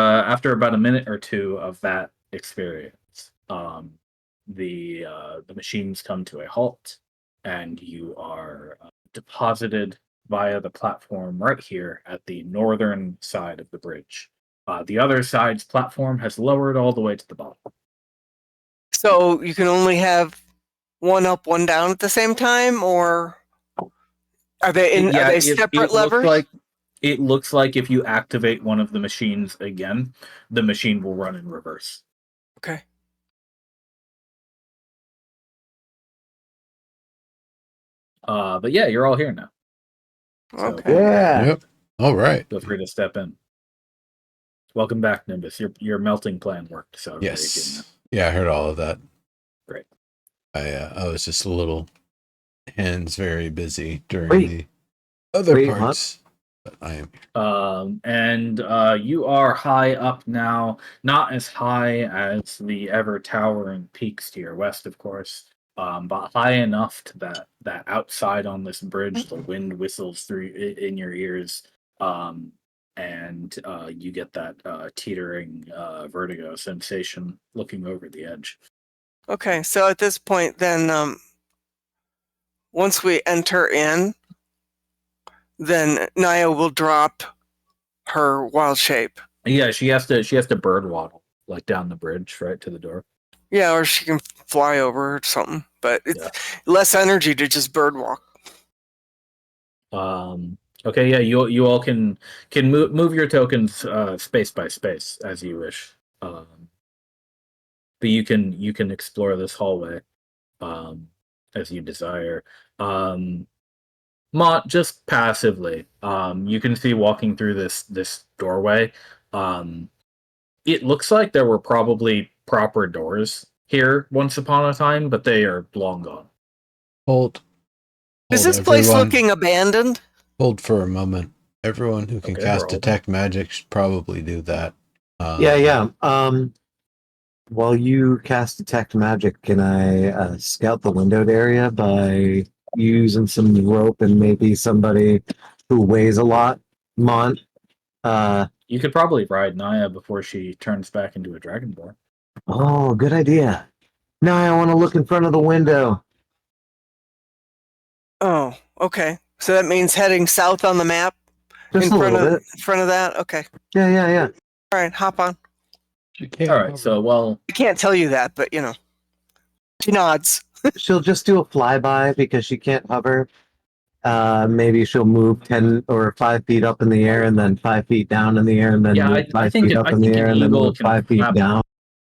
about a minute or 2 of that experience, the machines come to a halt, and you are deposited via the platform right here at the northern side of the bridge. The other side's platform has lowered all the way to the bottom. So you can only have one up, one down at the same time, or are they separate levers? It looks like if you activate one of the machines again, the machine will run in reverse. Okay. But yeah, you're all here now. Okay. So, Yeah. Yep. All right. feel free to step in. Welcome back, Nimbus. Your melting plan worked. So Yes. Yeah, I heard all of that. Great. I was just a little hands very busy during Wait. the other Wait, parts but I am here. And you are high up now, not as high as the ever towering peaks to your west, of course, but high enough to that outside on this bridge, the wind whistles through in your ears, and you get that teetering vertigo sensation looking over the edge. Okay, so at this point, then once we enter in, then Naya will drop her wild shape. Yeah, she has to bird waddle like down the bridge right to the door. Yeah, or she can fly over or something. But it's Yeah. less energy to just bird walk. Okay, yeah, you all can move your tokens space by space as you wish. But you can explore this hallway as you desire. Mont, just passively. You can see walking through this doorway. It looks like there were probably proper doors here once upon a time, but they are long gone. Hold. Is Hold, this place everyone. looking abandoned? Hold for a moment. Everyone who can Okay, cast we're holding. detect magic should probably do that. Yeah. While you cast detect magic, can I scout the windowed area by using some rope and maybe somebody who weighs a lot? Mont. You could probably ride Naya before she turns back into a dragonborn. Oh, good idea. Now I want to look in front of the window. Oh, okay. So that means heading south on the map Just a little bit. in front of that? Okay. Yeah. All right, hop on. She can't All right, hover. so well, I can't tell you that, but she nods. She'll just do a flyby because she can't hover. Maybe she'll move 10 or 5 feet up in the air and then 5 feet down in the air and then yeah, move I 5 think feet up I in the think an air and then eagle move can 5 feet down.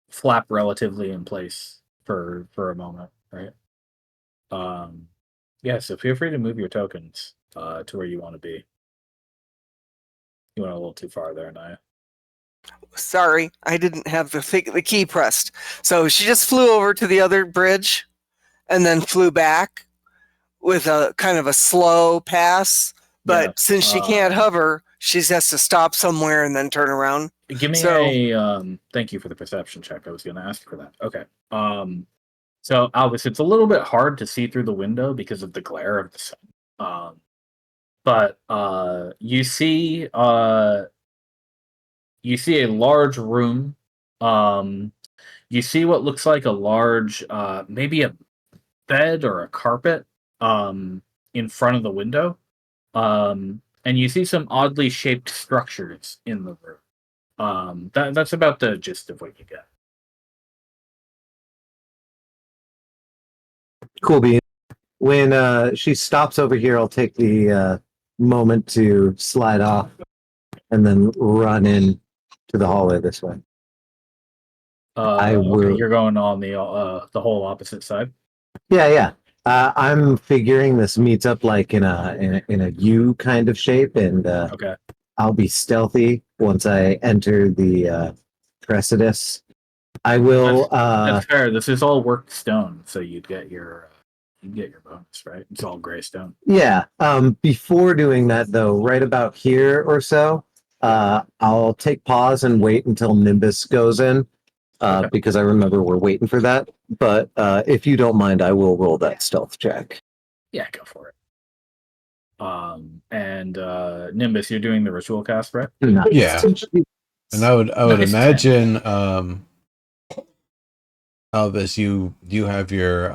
flap relatively in place for a moment, right? Yeah, so feel free to move your tokens to where you want to be. You went a little too far there, Naya. Sorry, I didn't have the key pressed. So she just flew over to the other bridge and then flew back with a kind of a slow pass. But Yeah, since she can't hover, she has to stop somewhere and then turn around. give me a thank you for the perception check. I was going to ask for that. Okay. So Albus, it's a little bit hard to see through the window because of the glare of the sun. But you see a large room. You see what looks like a large maybe a bed or a carpet in front of the window. And you see some oddly shaped structures in the room. That's about the gist of what you get. Cool bean. When she stops over here, I'll take the moment to slide off and then run in to the hallway this way. I Okay, will. you're going on the whole opposite side. Yeah. I'm figuring this meets up like in a U kind of shape, and Okay. I'll be stealthy once I enter the precipice. I will. That's fair. This is all worked stone, so you'd get your bonus, right? It's all gray stone. Yeah. Before doing that, though, right about here or so, I'll take pause and wait until Nimbus goes in, Okay. because I remember we're waiting for that. But if you don't mind, I will roll that stealth check. Yeah, go for it. And Nimbus, you're doing the ritual cast, right? Nice. Yeah. And I would Nice imagine, Albus, you have your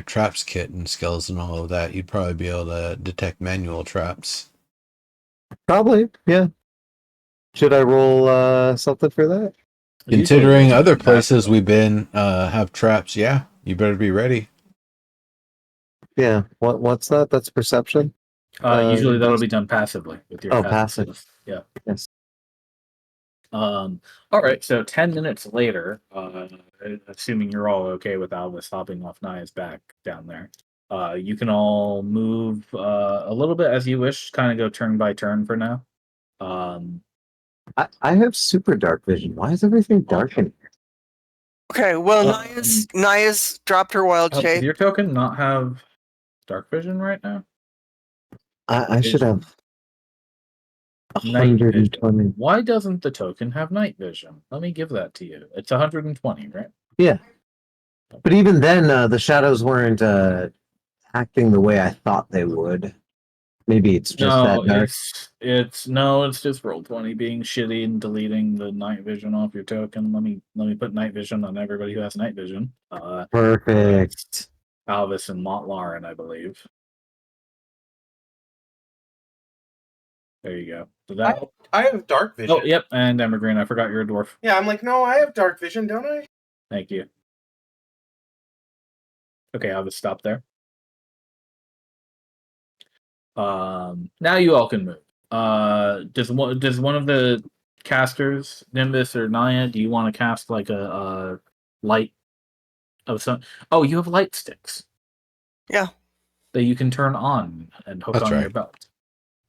traps kit and skills and all of that. You'd probably be able to detect manual traps. Probably, yeah. Should I roll something for that? Considering other places we've been have traps, yeah, you better be ready. Yeah. What's that? That's perception. Usually that'll be done passively with your passive. skills. Yeah. Yes. All right. So 10 minutes later, assuming you're all okay with Albus hopping off Naya's back down there, you can all move a little bit as you wish. Kind of go turn by turn for now. I have super dark vision. Why is everything dark in here? Okay, well, Naya's dropped her wild Does shape. your token not have dark vision right now? I should have. Night 120. vision. Why doesn't the token have night vision? Let me give that to you. It's 120, right? Yeah. But even then, the shadows weren't acting the way I thought they would. Maybe it's just No, that dark. it's just Roll20 being shitty and deleting the night vision off your token. Let me put night vision on everybody who has night vision. Perfect. Alvis and Montlarin, I believe. There you go. So that. I have dark vision. Oh, yep, and Evergreen. I forgot you're a dwarf. Yeah, I'm like, no, I have dark vision, don't I? Thank you. Okay, I'll just stop there. Now you all can move. Does one of the casters, Nimbus or Naya, do you want to cast like a light of some? Oh, you have light sticks. Yeah. That you can turn on and hook That's on your right.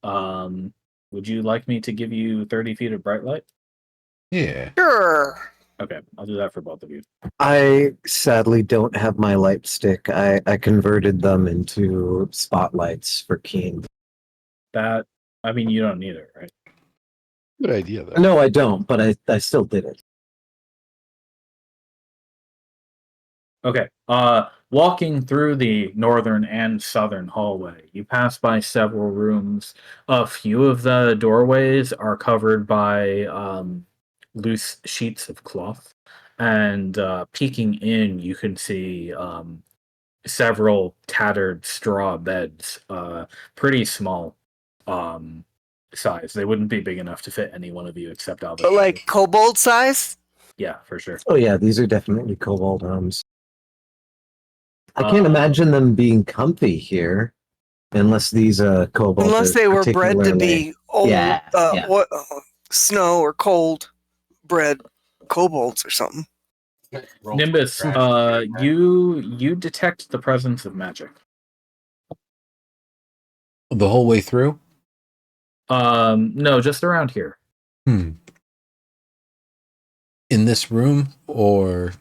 belt. Would you like me to give you 30 feet of bright light? Yeah. Sure. Okay, I'll do that for both of you. I sadly don't have my light stick. I converted them into spotlights for Keen. That, I mean, you don't need it, right? Good idea, though. No, I don't, but I still did it. Okay. Walking through the northern and southern hallway, you pass by several rooms. A few of the doorways are covered by loose sheets of cloth, and peeking in, you can see several tattered straw beds, pretty small size. They wouldn't be big enough to fit any one of you except Albus. But like kobold size? Yeah, for sure. Oh yeah, these are definitely kobold homes. I can't imagine them being comfy here, unless these kobolds. Unless they were bred to be old, Yeah, yeah. snow or cold bred kobolds or something. Nimbus, you detect the presence of magic. The whole way through? No, just around here. In this room or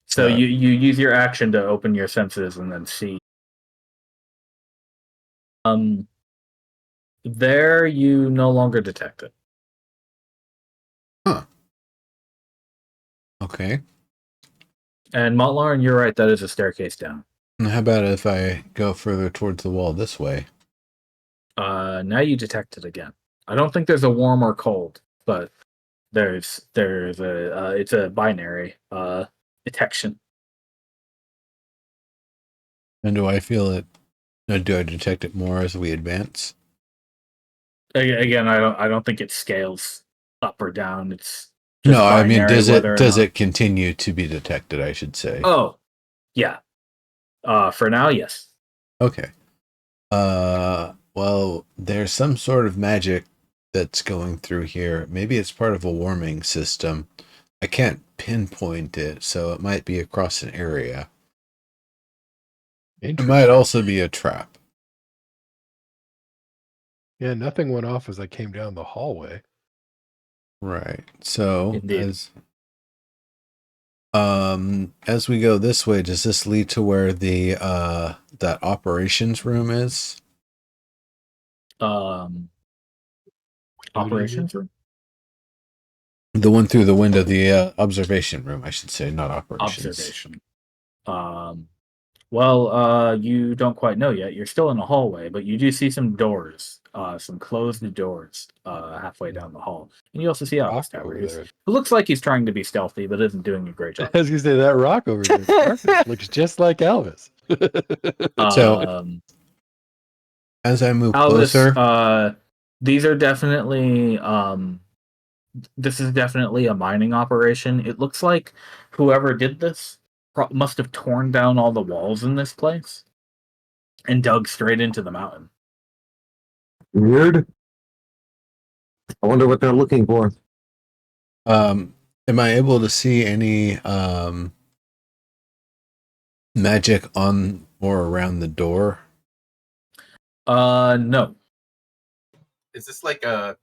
So you use your action to open your senses and then see. There you no longer detect it. Huh. Okay. And Montlarin, you're right, that is a staircase down. And how about if I go further towards the wall this way? Now you detect it again. I don't think there's a warm or cold, but there's a it's a binary detection. And do I feel it? Do I detect it more as we advance? Again, I don't think it scales up or down. It's just No, I mean, binary, does it continue to be detected, I should say? Oh, yeah. For now, yes. Okay. Well, there's some sort of magic that's going through here. Maybe it's part of a warming system. I can't pinpoint it, so it might be across an area. It might also be a trap. Yeah, nothing went off as I came down the hallway. Right. So Indeed. as we go this way, does this lead to where the that operations room is? Operations room? The one through the window, the observation room, I should say, not operations. Observation. Well, you don't quite know yet. You're still in a hallway, but you do see some doors, some closed doors, halfway down the hall. And you also see Albus Rock Tower. over there. It looks like he's trying to be stealthy, but isn't doing a great job. I was gonna say that rock over there looks just like Elvis. So as I move Albus, closer, these are definitely this is definitely a mining operation. It looks like whoever did this must have torn down all the walls in this place and dug straight into the mountain. Weird. I wonder what they're looking for. am I able to see any magic on or around the door? No. Is this like a?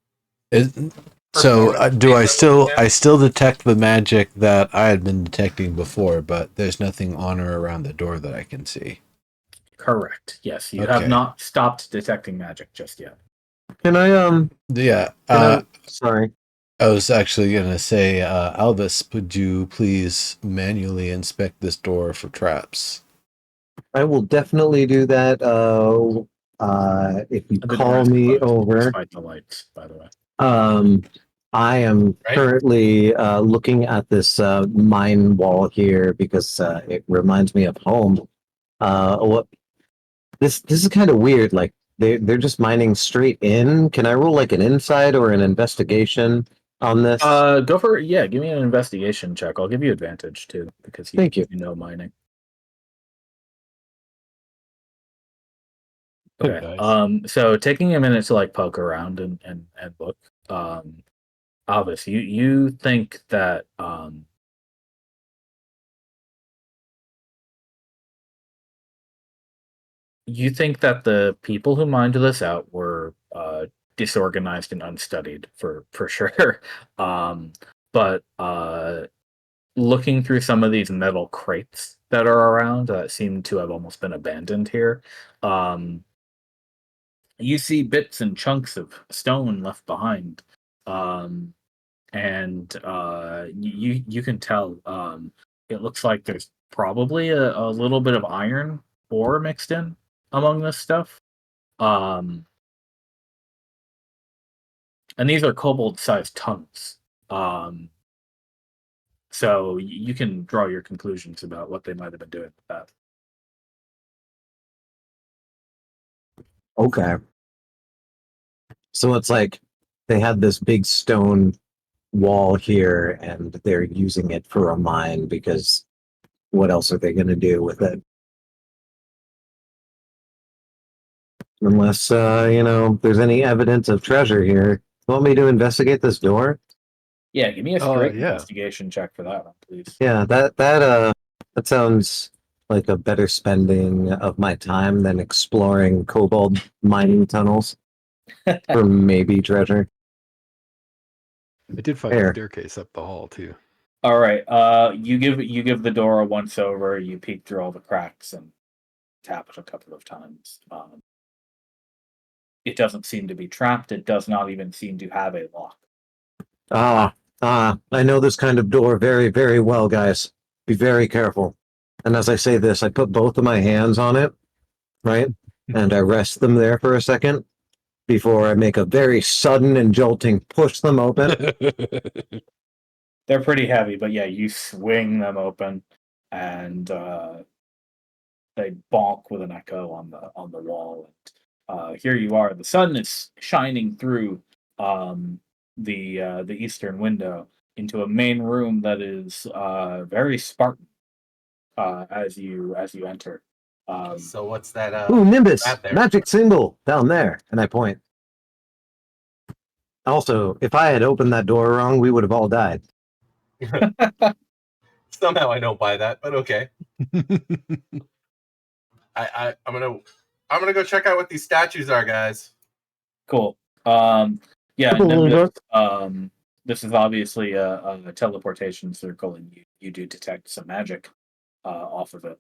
So do I still detect the magic that I had been detecting before, but there's nothing on or around the door that I can see. Correct. Yes, you Okay. have not stopped detecting magic just yet. Can I Yeah. sorry. I was actually gonna say, Albus, would you please manually inspect this door for traps? I will definitely do that. If you The door call is me closed, over, despite the lights, by the way. I am Right? currently looking at this mine wall here because it reminds me of home. What this is kind of weird. Like they're just mining straight in. Can I roll like an inside or an investigation on this? Go for it. Yeah, give me an investigation check. I'll give you advantage too because Thank you. know mining. Oh, Okay. nice. So taking a minute to like poke around and look. Alvis, you think that the people who mined this out were disorganized and unstudied for sure. But looking through some of these metal crates that are around that seem to have almost been abandoned here, you see bits and chunks of stone left behind, and you can tell it looks like there's probably a little bit of iron ore mixed in among this stuff. Um, and these are cobalt-sized tons. Um, so you can draw your conclusions about what they might have been doing with that. Okay. So it's like they had this big stone wall here and they're using it for a mine because what else are they going to do with it? Unless, there's any evidence of treasure here. Want me to investigate this door? Yeah, give me a straight Yeah. investigation check for that one, please. Yeah, that sounds like a better spending of my time than exploring cobalt mining tunnels for maybe treasure. I did find a There. staircase up the hall too. All right. You give the door a once over. You peek through all the cracks and tap it a couple of times. It doesn't seem to be trapped. It does not even seem to have a lock. I know this kind of door very, very well, guys. Be very careful. And as I say this, I put both of my hands on it, right? And I rest them there for a second before I make a very sudden and jolting push them open. They're pretty heavy, but yeah, you swing them open, and they bonk with an echo on the wall. And here you are. The sun is shining through the eastern window into a main room that is very Spartan as you enter. So what's that? Ooh, Nimbus! That there. Magic symbol down there. And I point. Also, if I had opened that door wrong, we would have all died. Somehow I don't buy that, but okay. I'm gonna go check out what these statues are, guys. Cool. Yeah, Nimbus, this is obviously a teleportation circle, and you do detect some magic off of it.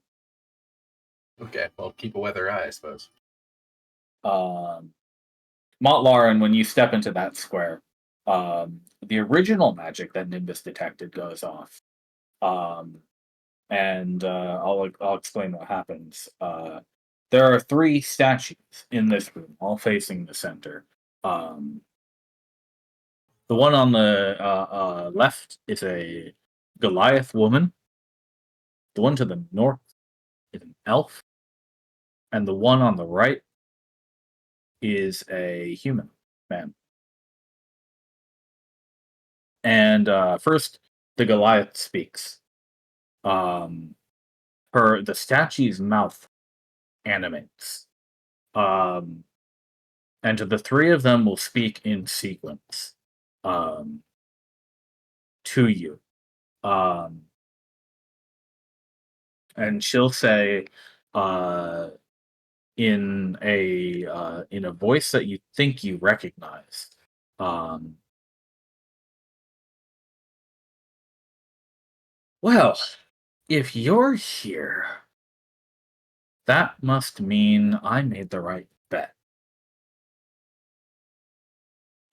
Okay, well, keep a weather eye, I suppose. Mont Lauren, when you step into that square, the original magic that Nimbus detected goes off. And I'll explain what happens. There are 3 statues in this room, all facing the center. The one on the left is a Goliath woman. The one to the north is an elf, and the one on the right is a human man. And first, the Goliath speaks. The statue's mouth animates, and the 3 of them will speak in sequence to you. And she'll say, in a voice that you think you recognize, well, if you're here, that must mean I made the right bet.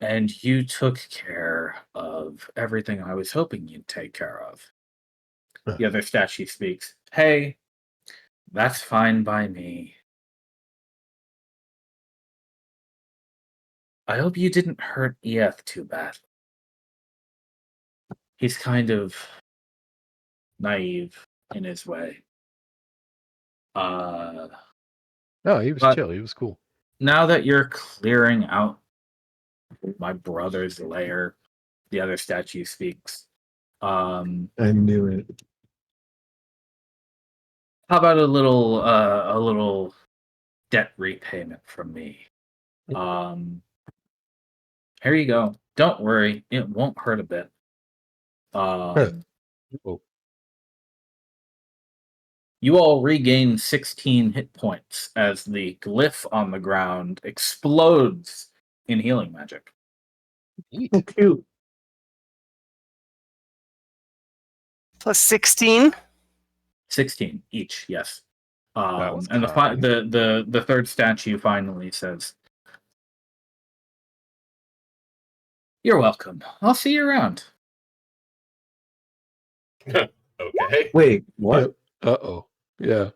And you took care of everything I was hoping you'd take care of. The other statue speaks. Hey, that's fine by me. I hope you didn't hurt Eth too badly. He's kind of naive in his way. No, he was But- chill. He was cool. Now that you're clearing out my brother's lair, the other statue speaks. I knew it. How about a little debt repayment from me? Here you go. Don't worry, it won't hurt a bit. Oh. You all regain 16 hit points as the glyph on the ground explodes in healing magic. Cute. Plus 16. 16 each, yes. That was And kind. the third statue finally says, "You're welcome. I'll see you around." Okay. Wait, what? Uh-oh. Yeah.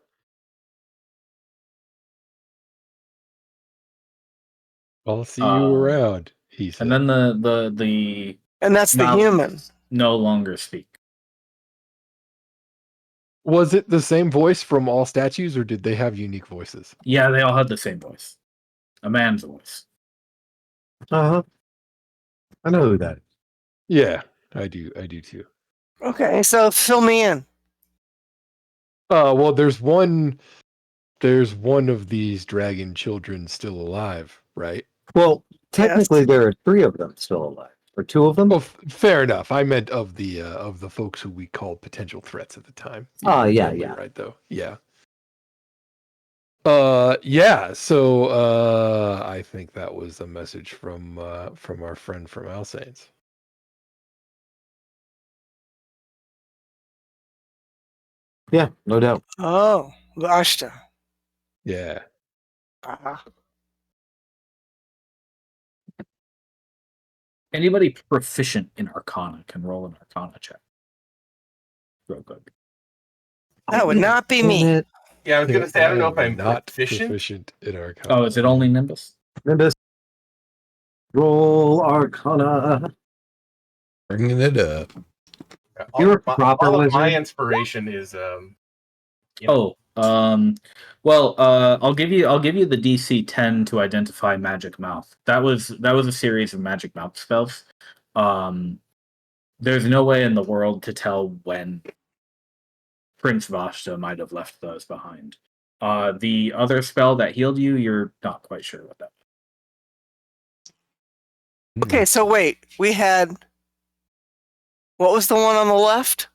I'll see you around, he said. And then the And that's the mouth human. no longer speak. Was it the same voice from all statues, or did they have unique voices? Yeah, they all had the same voice. A man's voice. Uh-huh. I know who that is. Yeah, I do too. Okay, so fill me in. Well, there's one of these dragon children still alive, right? Well, technically there are 3 of them still alive. Or 2 of them? Well, fair enough. I meant of the folks who we called potential threats at the time. Yeah, Totally yeah. right though. Yeah. Yeah. So, I think that was a message from our friend from Alsain's. Yeah, no doubt. Oh, Vashta. Yeah. Ah. Anybody proficient in Arcana can roll an Arcana check. Real quick. That would not be me. Damn it. Yeah, I was gonna say I don't know if am I'm not proficient. in Arcana. Oh, is it only Nimbus? Nimbus. Roll Arcana. Bringing it up. You're a All proper of my wizard. inspiration is Well, I'll give you the DC 10 to identify Magic Mouth. That was a series of Magic Mouth spells. There's no way in the world to tell when Prince Vashta might have left those behind. The other spell that healed you, you're not quite sure what that was. Okay, so wait. We had. What was the one on the left?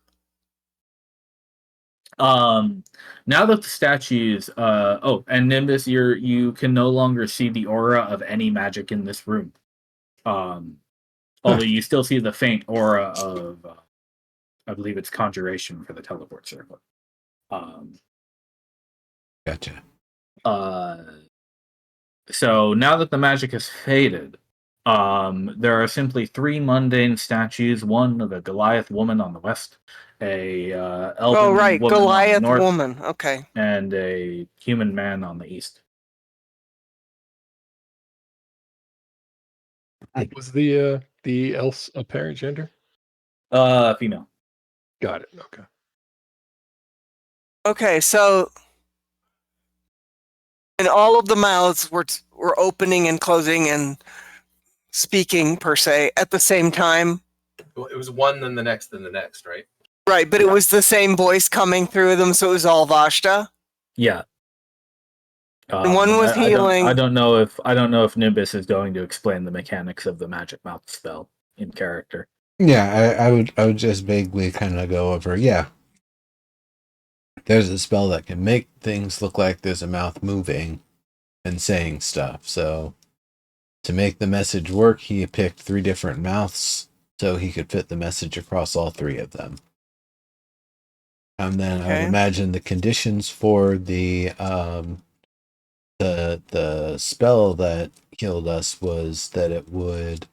Now that the statues, and Nimbus, you can no longer see the aura of any magic in this room. Although you still see the faint aura of, I believe it's conjuration for the teleport circle. Gotcha. So now that the magic has faded, there are simply 3 mundane statues: one of a Goliath woman on the west, a elven woman Goliath on the north, woman. Okay. and a human man on the east. Was the else apparent gender? Female. Got it. Okay. Okay, so. And all of the mouths were opening and closing and speaking, per se, at the same time. it was one, then the next, right? Right, but it was the same voice coming through them, so it was all Vashta. Yeah. And one was healing. I don't know if Nimbus is going to explain the mechanics of the Magic Mouth spell in character. Yeah, I would just vaguely kind of go over. Yeah, there's a spell that can make things look like there's a mouth moving and saying stuff. So to make the message work, he picked 3 different mouths so he could fit the message across all 3 of them. And then I would imagine the conditions for the spell that healed us was that it would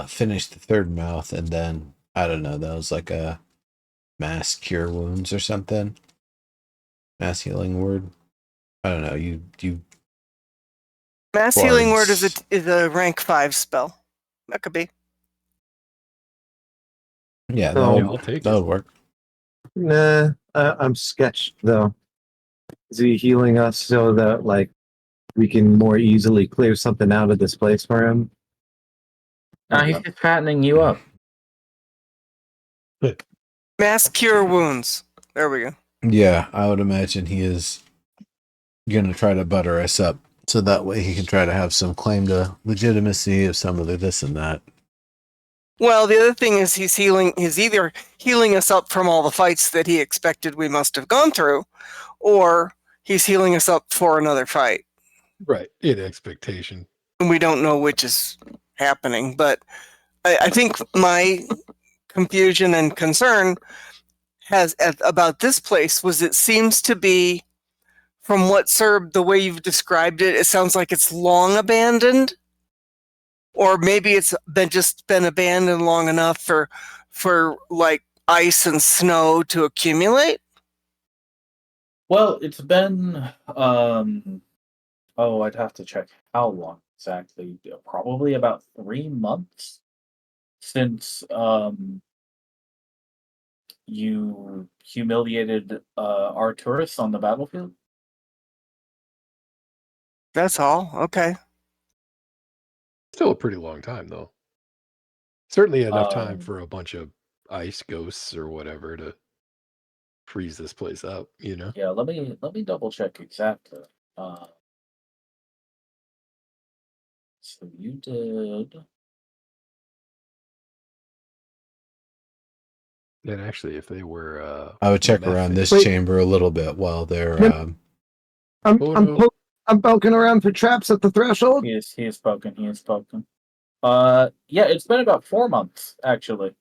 finish the third mouth, and then I don't know. That was like a mass cure wounds or something. Mass healing word. I don't know. You Mass healing word is Bards. is a rank 5 spell. That could be. yeah, So- Yeah, I'll take that it. would work. Nah, I'm sketched though. Is he healing us so that like we can more easily clear something out of this place for him? He's just fattening you up. Mass cure wounds. There we go. Yeah, I would imagine he is gonna try to butter us up so that way he can try to have some claim to legitimacy of some of the this and that. Well, the other thing is he's either healing us up from all the fights that he expected we must have gone through, or he's healing us up for another fight. Right. In expectation. And we don't know which is happening. But I think my confusion and concern about this place was it seems to be, from what Serb, the way you've described it, it sounds like it's long abandoned. Or maybe it's been abandoned long enough for like ice and snow to accumulate. Well, it's been I'd have to check how long exactly. Probably about 3 months since you humiliated our tourists on the battlefield. That's all. Okay. Still a pretty long time, though. Certainly enough time Um, for a bunch of ice ghosts or whatever to freeze this place up, you know? Yeah, let me double check exactly. So you did. And actually, if they were, I would check around this Wait. chamber a little bit while they're. Yep. Oh, no. I'm poking around for traps at the threshold. He is spoken. He is spoken. Yeah, it's been about 4 months actually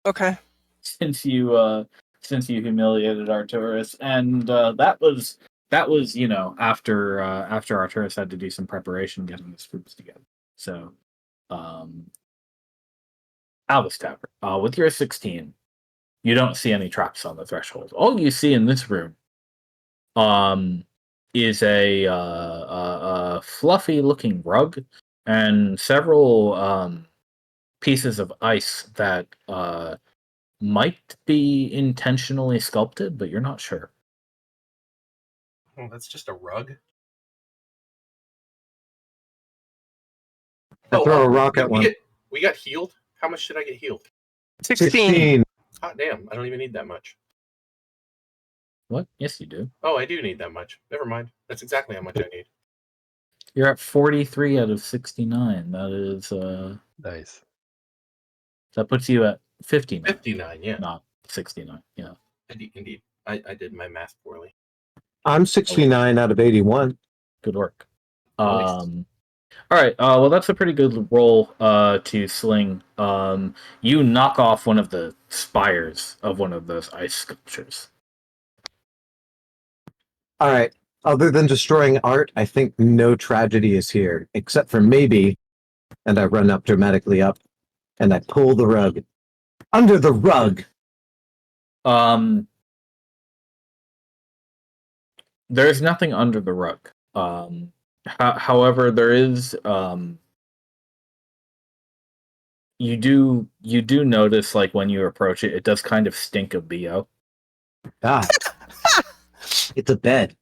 Okay. since you humiliated our tourists, and that was after our tourists had to do some preparation getting his troops together. So, Albus Tavern, with your 16, you don't see any traps on the threshold. All you see in this room, is a fluffy-looking rug and several pieces of ice that might be intentionally sculpted, but you're not sure. Oh, that's just a rug. I throw a rock at one. We got healed. How much should I get healed? 16. Hot damn! I don't even need that much. What? Yes, you do. Oh, I do need that much. Never mind. That's exactly how much I need. You're at 43 out of 69. That is Nice. that puts you at 59, 59. Yeah, not 69. Yeah. indeed. I did my math poorly. I'm 69 out of 81. Good work. Nice. All right. Well, that's a pretty good roll to sling. You knock off one of the spires of one of those ice sculptures. All right. Other than destroying art, I think no tragedy is here, except for maybe. And I run up dramatically up, and I pull the rug. Under the rug. There's nothing under the rug. However, there is. You do notice, like when you approach it, it does kind of stink of BO. Ah. It's a bed.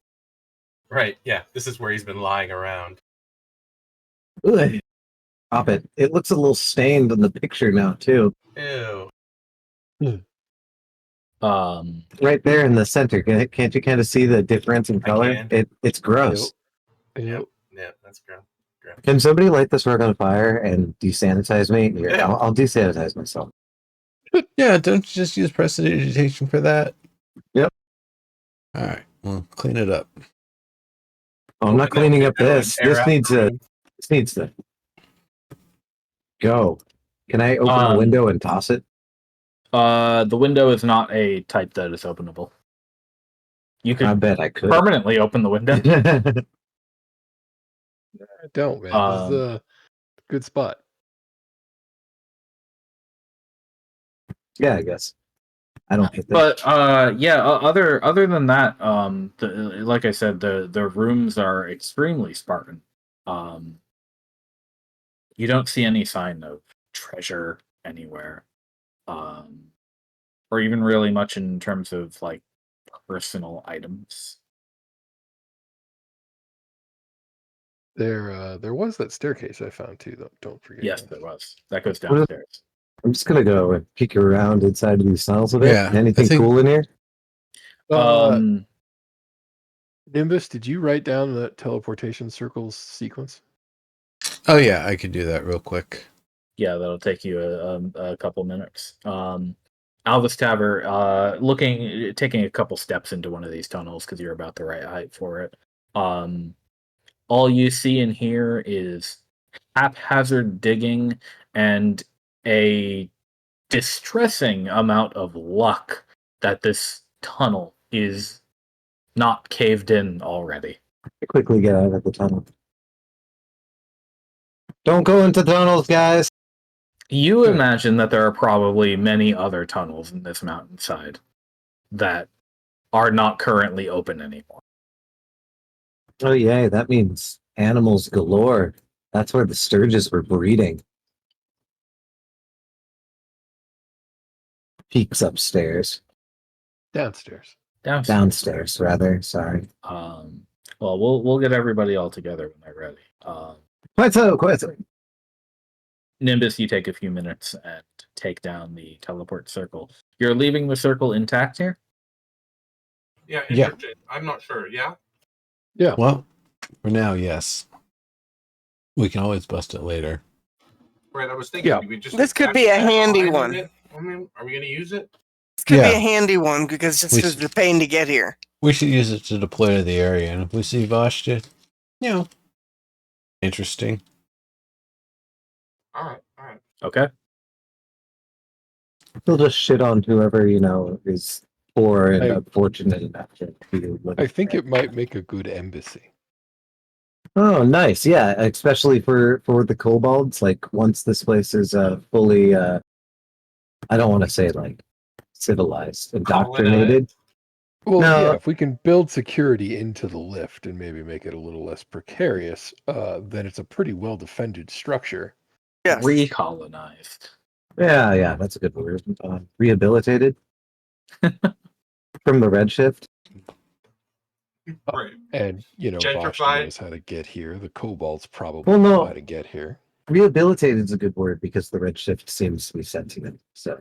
Right. Yeah. This is where he's been lying around. Ugh. Stop it. It looks a little stained in the picture now, too. Ew. Right there in the center. Can't you kind of see the difference in color? can. It's gross. Yep. Yeah, that's gross. Can somebody light this rug on fire and desanitize me? Here, Yeah. I'll desanitize myself. Yeah, don't you just use prestidigitation for that? Yep. All right, well, clean it up. Oh, I'm not cleaning up this. This needs to go. Can I open a window and toss it? The window is not a type that is openable. You I could bet I could. permanently open the window. Don't, man. This is a good spot. Yeah, I guess. I don't get that. But yeah, other than that, like I said, the rooms are extremely Spartan. You don't see any sign of treasure anywhere, or even really much in terms of like personal items. There was that staircase I found too, though. Don't forget. Yes, guys. there was. That goes What is- downstairs. I'm just gonna go and peek around inside of these tunnels a bit. Yeah, I Anything think- cool in here? Nimbus, did you write down the teleportation circles sequence? Oh yeah, I could do that real quick. Yeah, that'll take you a couple minutes. Alvis Taver, taking a couple steps into one of these tunnels because you're about the right height for it. All you see in here is haphazard digging and a distressing amount of luck that this tunnel is not caved in already. I quickly get out of the tunnel. Don't go into tunnels, guys. You imagine that there are probably many other tunnels in this mountainside that are not currently open anymore. Oh yeah, that means animals galore. That's where the sturges were breeding. Peeks upstairs. Downstairs. Downstairs, rather. Sorry. Well, we'll get everybody all together when they're ready. Quite so, quite so. Nimbus, you take a few minutes and take down the teleport circle. You're leaving the circle intact here? Yeah, Yeah. interesting. I'm not sure. Yeah. Yeah. Well, for now, yes. We can always bust it later. Right. I was thinking. Yeah. do we just This could be a attach that handy line one. in it? I mean, are we going to use it? This could be Yeah. a handy one because this We is should- the pain to get here. We should use it to deploy to the area, and if we see Vashta, interesting. All right. All right. Okay. We'll just shit on whoever, is poor and I- unfortunate enough to be looking I think for it might make a good embassy. Oh, nice. Yeah, especially for the kobolds. Like once this place is fully I don't want to say like civilized, indoctrinated. Well, No. yeah, if we can build security into the lift and maybe make it a little less precarious, then it's a pretty well defended structure. Yes. Recolonized. Yeah, that's a good word. Rehabilitated from the Redshift. Right. And, Gentrified. Vashta knows how to get here. The kobolds probably Well, no. know how to get here. Rehabilitated is a good word because the Redshift seems to be sentient. So,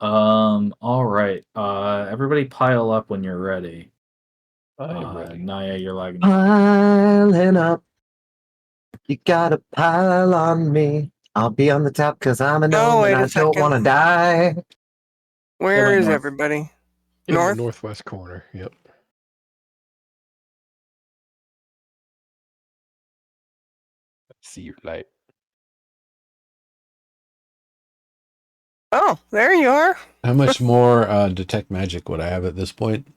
All right. Everybody pile up when you're ready. I am ready. Naya, you're lagging. piling up. You gotta pile on me. I'll be on the top because I'm a gnome wait and a I don't second. want to die. Where went is north. everybody? In North? the northwest corner. Yep. I see your light. Oh, there you are. How much more detect magic would I have at this point?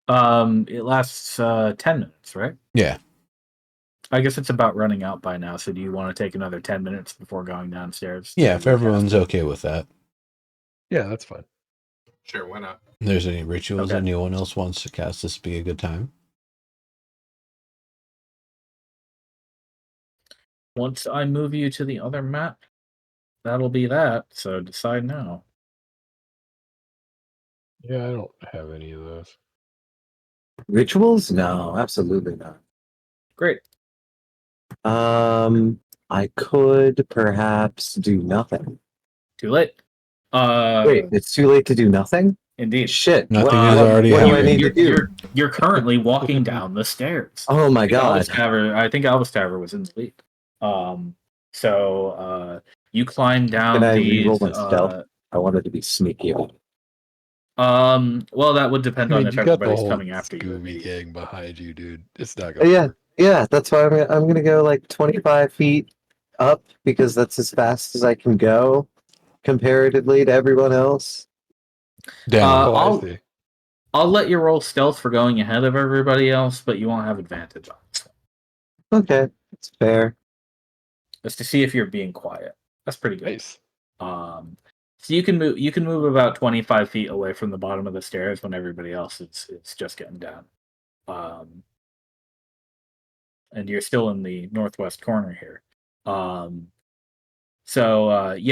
It lasts 10 minutes, right? Yeah. I guess it's about running out by now. So do you want to take another 10 minutes before going downstairs? Yeah, if everyone's okay with that. Yeah, that's fine. Sure. Why not? If there's any rituals Okay. anyone else wants to cast, this would be a good time. Once I move you to the other map, that'll be that. So decide now. Yeah, I don't have any of those. Rituals? No, absolutely not. Great. I could perhaps do nothing. Too late. Wait, it's too late to do nothing? Indeed. Shit. Nothing what, is what- already what do I happening. need to do? You're currently walking down the stairs. Oh my god. I think Albus Taver was in the lead. So you climb down Can I these. reroll my stealth? I wanted to be sneaky. Well, that would depend I mean, on if you got the everybody's whole coming after you. Scooby immediately. gang behind you, dude. It's not gonna Yeah, work. yeah, that's why I'm gonna go like 25 feet up because that's as fast as I can go comparatively to everyone else. Down. Oh, I'll- I see. I'll let you roll stealth for going ahead of everybody else, but you won't have advantage on it. Okay, it's fair. Just to see if you're being quiet. That's pretty good. Nice. So you can move. You can move about 25 feet away from the bottom of the stairs when everybody else is just getting down. And you're still in the northwest corner here. Yeah,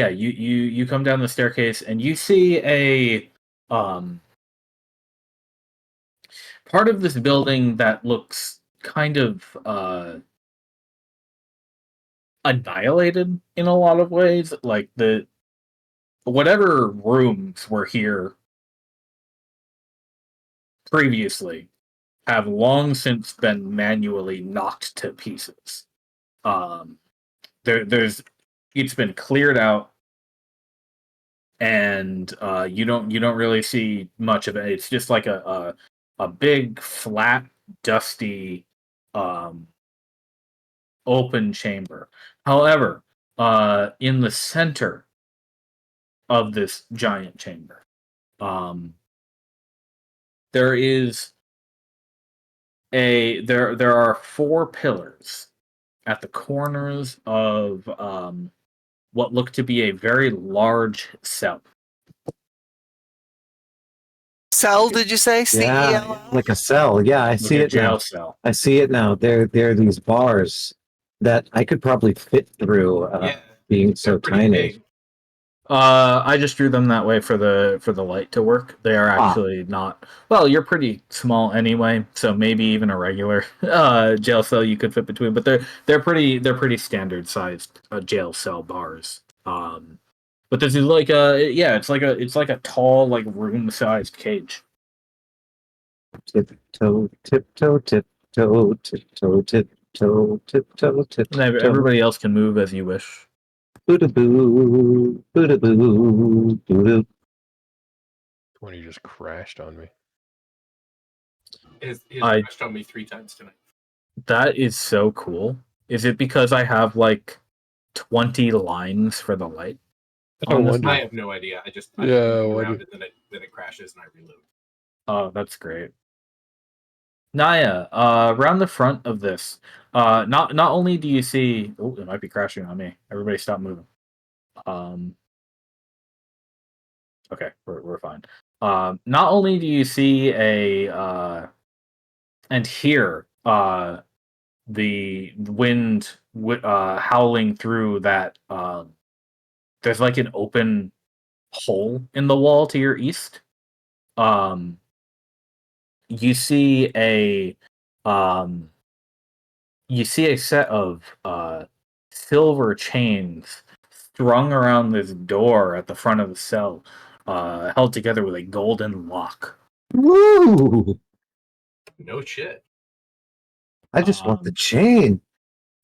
you come down the staircase and you see a part of this building that looks kind of annihilated in a lot of ways. Like the whatever rooms were here previously have long since been manually knocked to pieces. There's it's been cleared out, and you don't really see much of it. It's just like a big flat, dusty, open chamber. However, in the center of this giant chamber, there is there are 4 pillars at the corners of what look to be a very large cell. Cell, did you say? Yeah, CEL? like a cell. Yeah, I see Like a it now. jail cell. I see it now. There are these bars that I could probably fit through, being so They're pretty tiny. big. I just drew them that way for the light to work. They are actually not. Well, you're pretty small anyway, so maybe even a regular jail cell you could fit between. But they're pretty standard sized jail cell bars. But this is like it's like a tall, like room sized cage. Tiptoe, tiptoe, tiptoe, tiptoe, tiptoe, tiptoe, And tiptoe. everybody else can move as you wish. Boo-da-boo, boo-da-boo, boo-da. 20 just crashed on me. His I- crashed on me 3 times tonight. That is so cool. Is it because I have like 20 lines for the light? I wonder. I have no idea. I Yeah, move why around do- it, then it crashes and I reload. Oh, that's great. Naya, around the front of this, not only do you see, oh, it might be crashing on me. Everybody, stop moving. Okay, we're fine. Not only do you see and hear the wind howling through that. There's like an open hole in the wall to your east. You see a set of silver chains strung around this door at the front of the cell, held together with a golden lock. Woo! No shit. I just want the chain.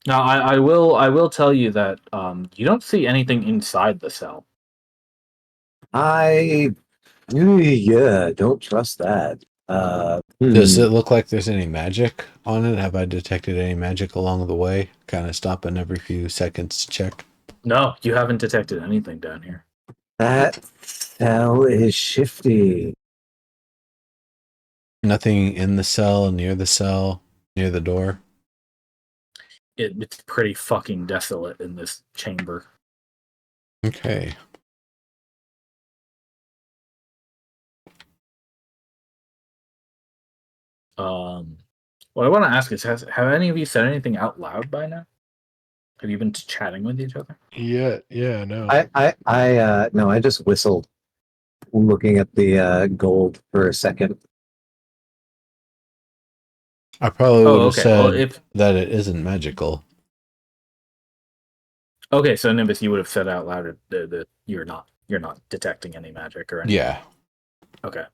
Now, I will tell you that you don't see anything inside the cell. Yeah, don't trust that. Does it look like there's any magic on it? Have I detected any magic along the way? Kind of stopping every few seconds to check. No, you haven't detected anything down here. That cell is shifty. Nothing in the cell, near the door. It's pretty fucking desolate in this chamber. Okay. What I want to ask is, have any of you said anything out loud by now? Have you been chatting with each other? Yeah, no. No, I just whistled, looking at the gold for a second. I probably would have okay. said Well, that it isn't magical. Okay, so Nimbus, you would have said out loud that you're not detecting any magic or anything. Yeah. Okay.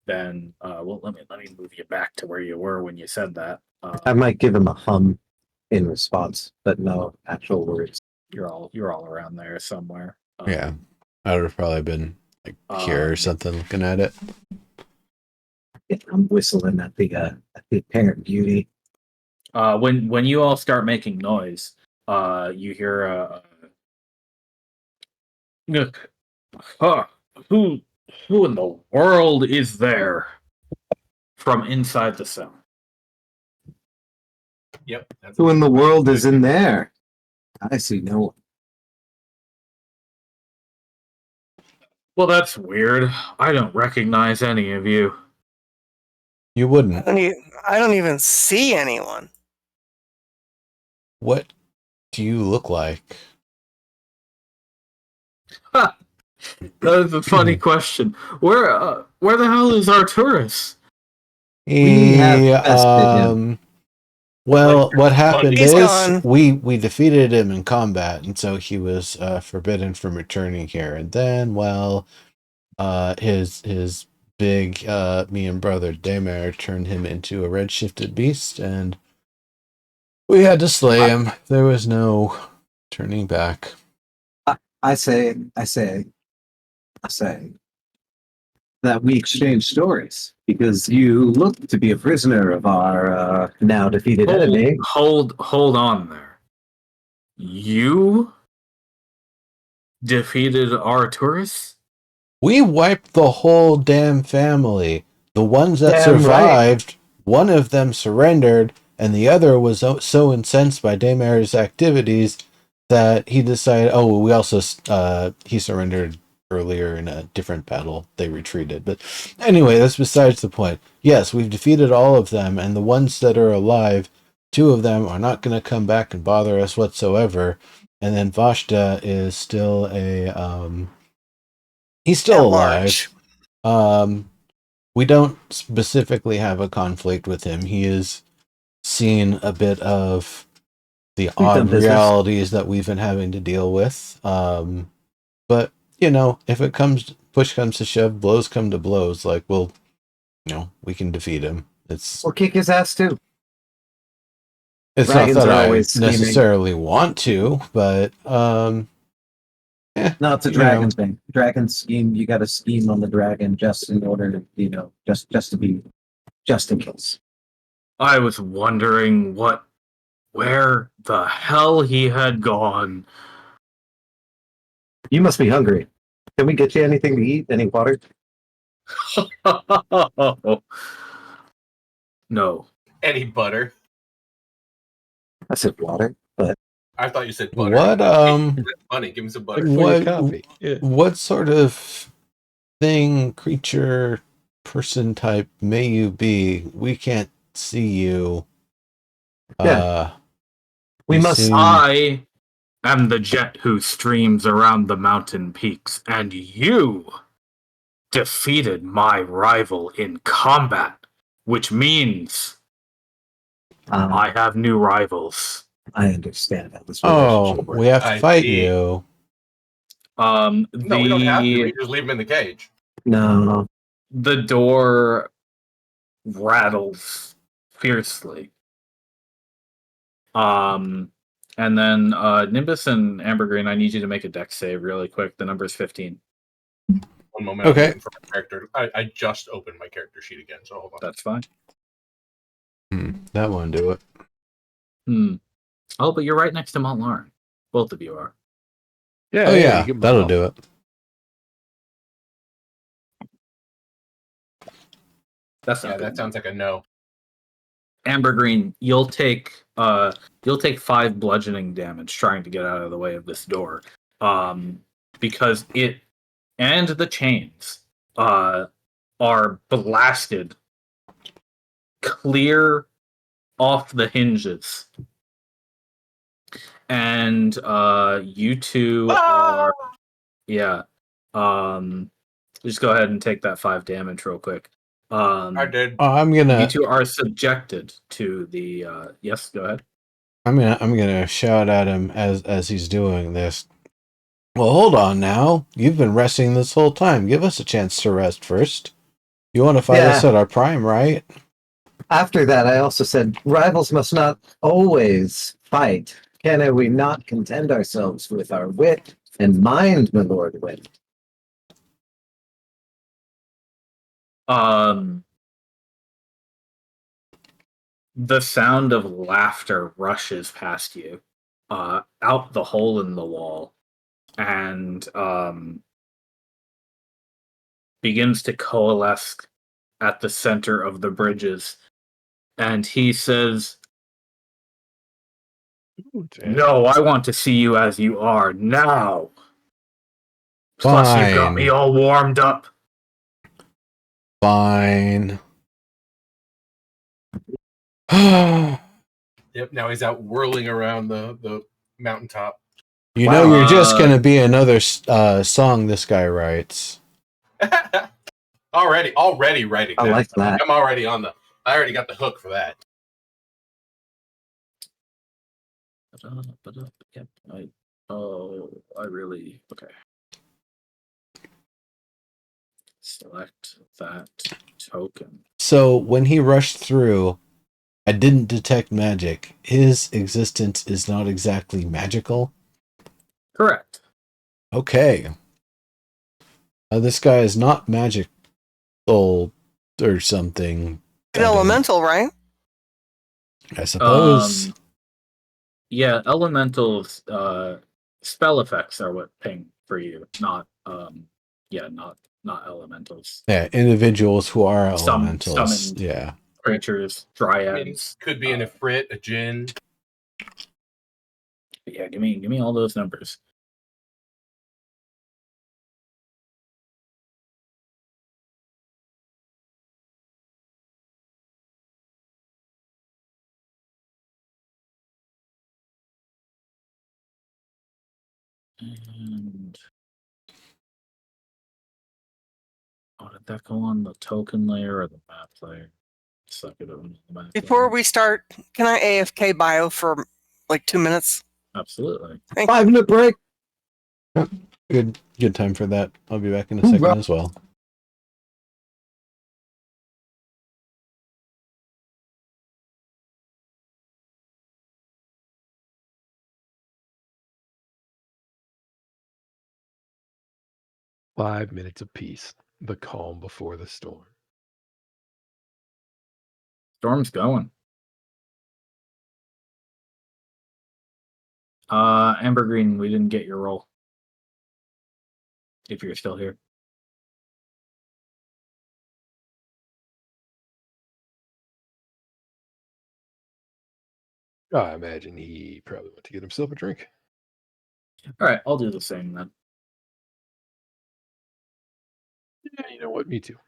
Then well, let me move you back to where you were when you said that. I might give him a hum in response, but no actual words. You're all around there somewhere. Yeah. I would have probably been like here or something looking at it. I'm whistling at the apparent beauty. When you all start making noise, you hear who in the world is there from inside the cell? Yep. Who in the world is in there? I see no one. Well, that's weird. I don't recognize any of you. You I wouldn't. don't even see anyone. What do you look like? Ha! That is a funny question. Where the hell is Arturus? We have He, bested him. well, Like, what happened He's is gone. we defeated him in combat, and so he was forbidden from returning here. And then, well, his big me and brother Damer turned him into a redshifted beast, and we had to slay him. There was no turning back. I say that we exchange stories because you look to be a prisoner of our now defeated enemy. Hold on there. You defeated Arturus? We wiped the whole damn family. The ones that Damn survived, one of them surrendered, and the other was so incensed by Daemer's activities that he decided, oh, we also, he surrendered earlier in a different battle. They retreated. But anyway, that's besides the point. Yes, we've defeated all of them, and the ones that are alive, 2 of them are not going to come back and bother us whatsoever. And then Vashta is still he's still At alive. large. We don't specifically have a conflict with him. He has seen a bit of the We've done odd business. realities that we've been having to deal with. But if it push comes to shove, blows come to blows. Like, well, we can defeat him. We'll kick his ass too. It's Dragons not that are I always scheming. necessarily want to, but No, it's a dragon thing. Dragon scheme. You got to scheme on the dragon just in order to, just in case. I was wondering where the hell he had gone. You must be hungry. Can we get you anything to eat? Any water? No. Any butter? I said water, but I thought you said butter. what That's funny. Give me some butter. For your coffee. Yeah. what sort of thing, creature, person type may you be? We can't see you. we you must. seem- I am the jet who streams around the mountain peaks, and you defeated my rival in combat, which means I have new rivals. I understand how this Oh, relationship works. we have to I fight see. you. No, we don't have to. We just leave him in the cage. No, The door rattles fiercely. And then Nimbus and Ambergreen, I need you to make a dex save really quick. The number is 15. One moment. Okay. I'm looking for my character. I just opened my character sheet again, so hold on. That's fine. That won't do it. Oh, but you're right next to Mont Lauren. Both of you are. Yeah. Oh you yeah, give 'em a that'll bump. do it. That's Yeah, not that good. sounds like a no. Ambergreen, you'll take 5 bludgeoning damage trying to get out of the way of this door. Because it and the chains are blasted clear off the hinges. And you two are just go ahead and take that 5 damage real quick. I did. I'm You gonna two are subjected to the yes, go ahead. I'm gonna shout at him as he's doing this. Well, hold on now. You've been resting this whole time. Give us a chance to rest first. You want to fight us at our prime, right? After that, I also said rivals must not always fight. Can we not contend ourselves with our wit and mind, my lord wit? The sound of laughter rushes past you, out the hole in the wall, and begins to coalesce at the center of the bridges. And he says, Ooh, damn. "No, I want to see you as you are now. Plus, you got me Fine. all warmed up. Fine. You Yep. Now he's out whirling around the mountaintop. know, Wow. you're just gonna be another song this guy writes. already writing. I that. like that. I'm already on the. I already got the hook for that. Yep. I really okay. Select that token. So when he rushed through, I didn't detect magic. His existence is not exactly magical. Correct. Okay. This guy is not magical or something. An elemental, right? I suppose. Yeah, elementals spell effects are what ping for you, not not elementals. Yeah, individuals who are Summoned elementals. Yeah. creatures, I mean, dryads. could be an Ifrit, a Jinn. Yeah, give me all those numbers. And did that go on the token layer or the map layer? Suck it on the map Before layer. we start, can I AFK bio for like 2 minutes? Absolutely. 5-minute break. Good time for that. I'll be back in a second as well. Five minutes apiece. The calm before the storm. Storm's going. Amber Green, we didn't get your roll. If you're still here. I imagine he probably went to get himself a drink. All right, I'll do the same then. Yeah, you know what? Me too.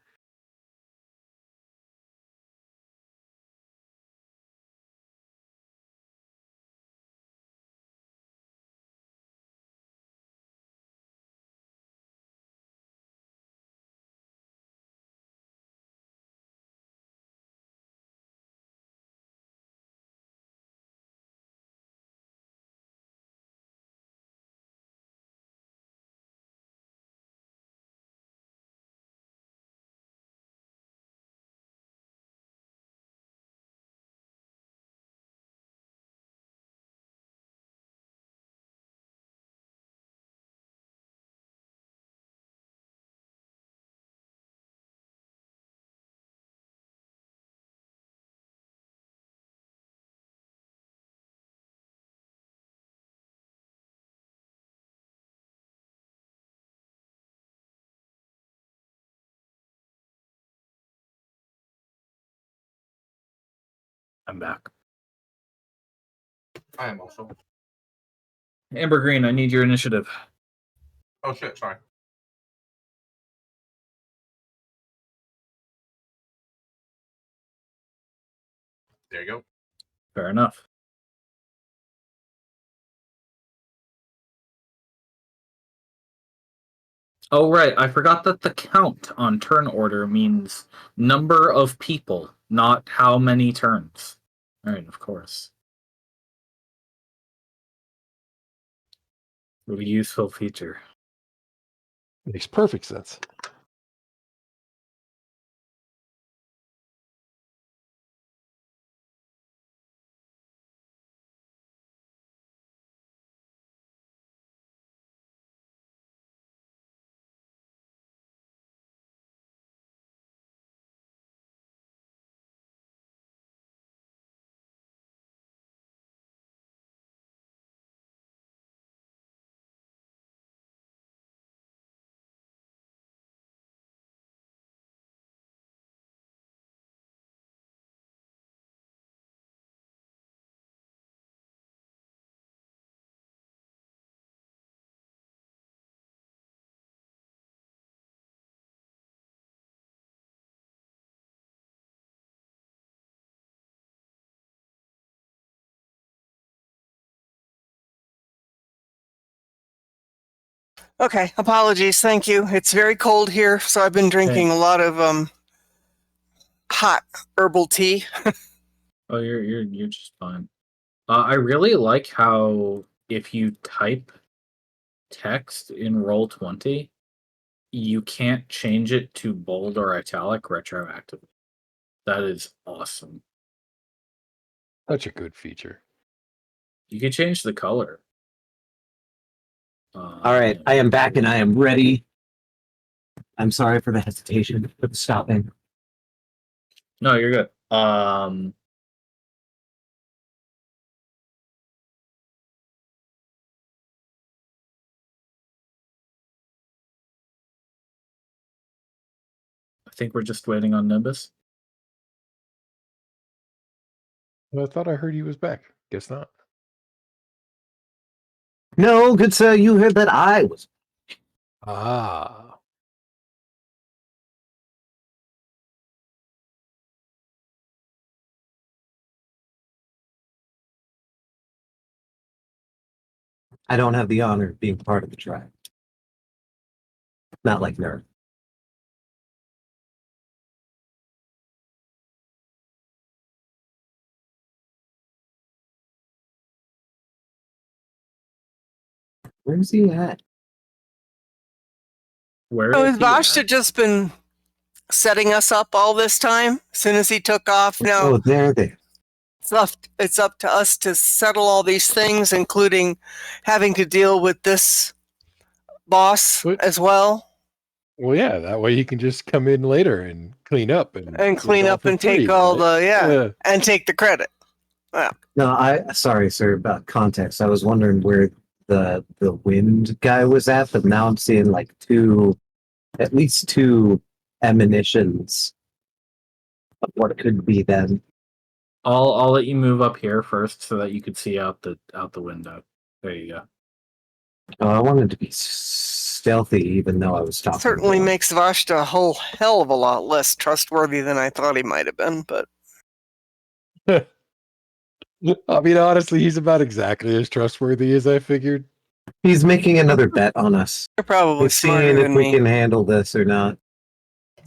I'm back. I am also. Amber Green, I need your initiative. Oh shit! Sorry. There you go. Fair enough. Oh, right. I forgot that the count on turn order means number of people, not how many turns. All right, of course. Really useful feature. Makes perfect sense. Okay, apologies. Thank you. It's very cold here, so I've been drinking a lot of hot herbal tea. Oh, you're just fine. I really like how if you type text in Roll20, you can't change it to bold or italic retroactively. That is awesome. Such a good feature. You can change the color. All right, I am back and I am ready. I'm sorry for the hesitation, for the stopping. No, you're good. I think we're just waiting on Nimbus. Well, I thought I heard he was back. Guess not. No, good sir, you heard that I was. Ah. I don't have the honor of being part of the tribe. Not like Nerd. Where's he at? Where So is has he Vashta at? just been setting us up all this time? As soon as he took off, now Oh, there. it's up to us to settle all these things, including having to deal with this boss What? as well, Well, yeah, that way you can just come in later and clean up and and get it clean all up for and take free, all right? the and take the credit. No, sorry, sir, about context. I was wondering where the wind guy was at, but now I'm seeing like at least two emanations of what could be them. I'll let you move up here first so that you could see out the window. There you go. Oh, I wanted to be stealthy, even though I was talking. Certainly makes Vashta a whole hell of a lot less trustworthy than I thought he might have been, but I mean, honestly, he's about exactly as trustworthy as I figured. He's making another bet on us. you're probably He's smarter seeing if than we me. can handle this or not.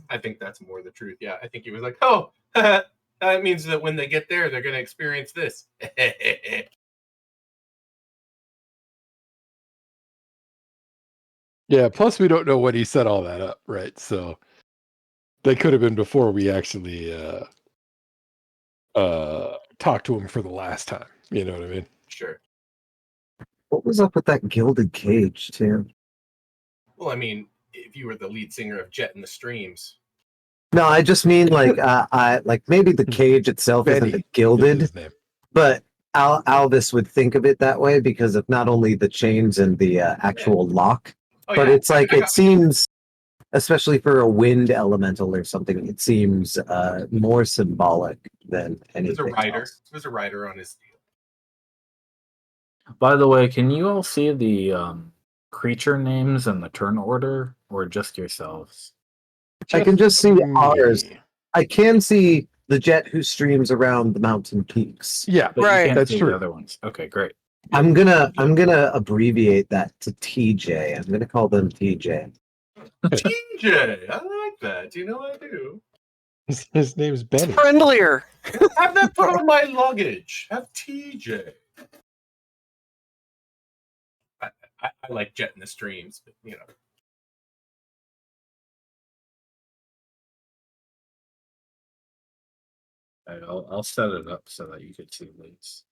I think that's more the truth. Yeah, I think he was like, oh, that means that when they get there, they're going to experience this. Yeah, plus we don't know when he set all that up, right? So they could have been before we actually talked to him for the last time. You know what I mean? Sure. What was up with that gilded cage, Tim? Well, I mean, if you were the lead singer of Jet in the Streams. No, I just mean like maybe the cage itself Benny isn't is gilded, his name. but Alvis would think of it that way because of not only the chains and the actual lock, Oh, but yeah. it's like it seems, especially for a wind elemental or something, it seems more symbolic than anything There's a rider. else. There's a rider on his deal. By the way, can you all see the creature names and the turn order, or just yourselves? I can just see me. ours. I can see the jet who streams around the mountain peaks. Yeah, But Right. you can't That's see true. the other ones. Okay, great. I'm gonna abbreviate that to TJ. I'm gonna call them TJ. TJ, I like that. You know I do. His name's Benny. Friendlier. Have that put on my luggage. Have TJ. I like Jet in the Streams, but you know. I'll set it up so that you can see links.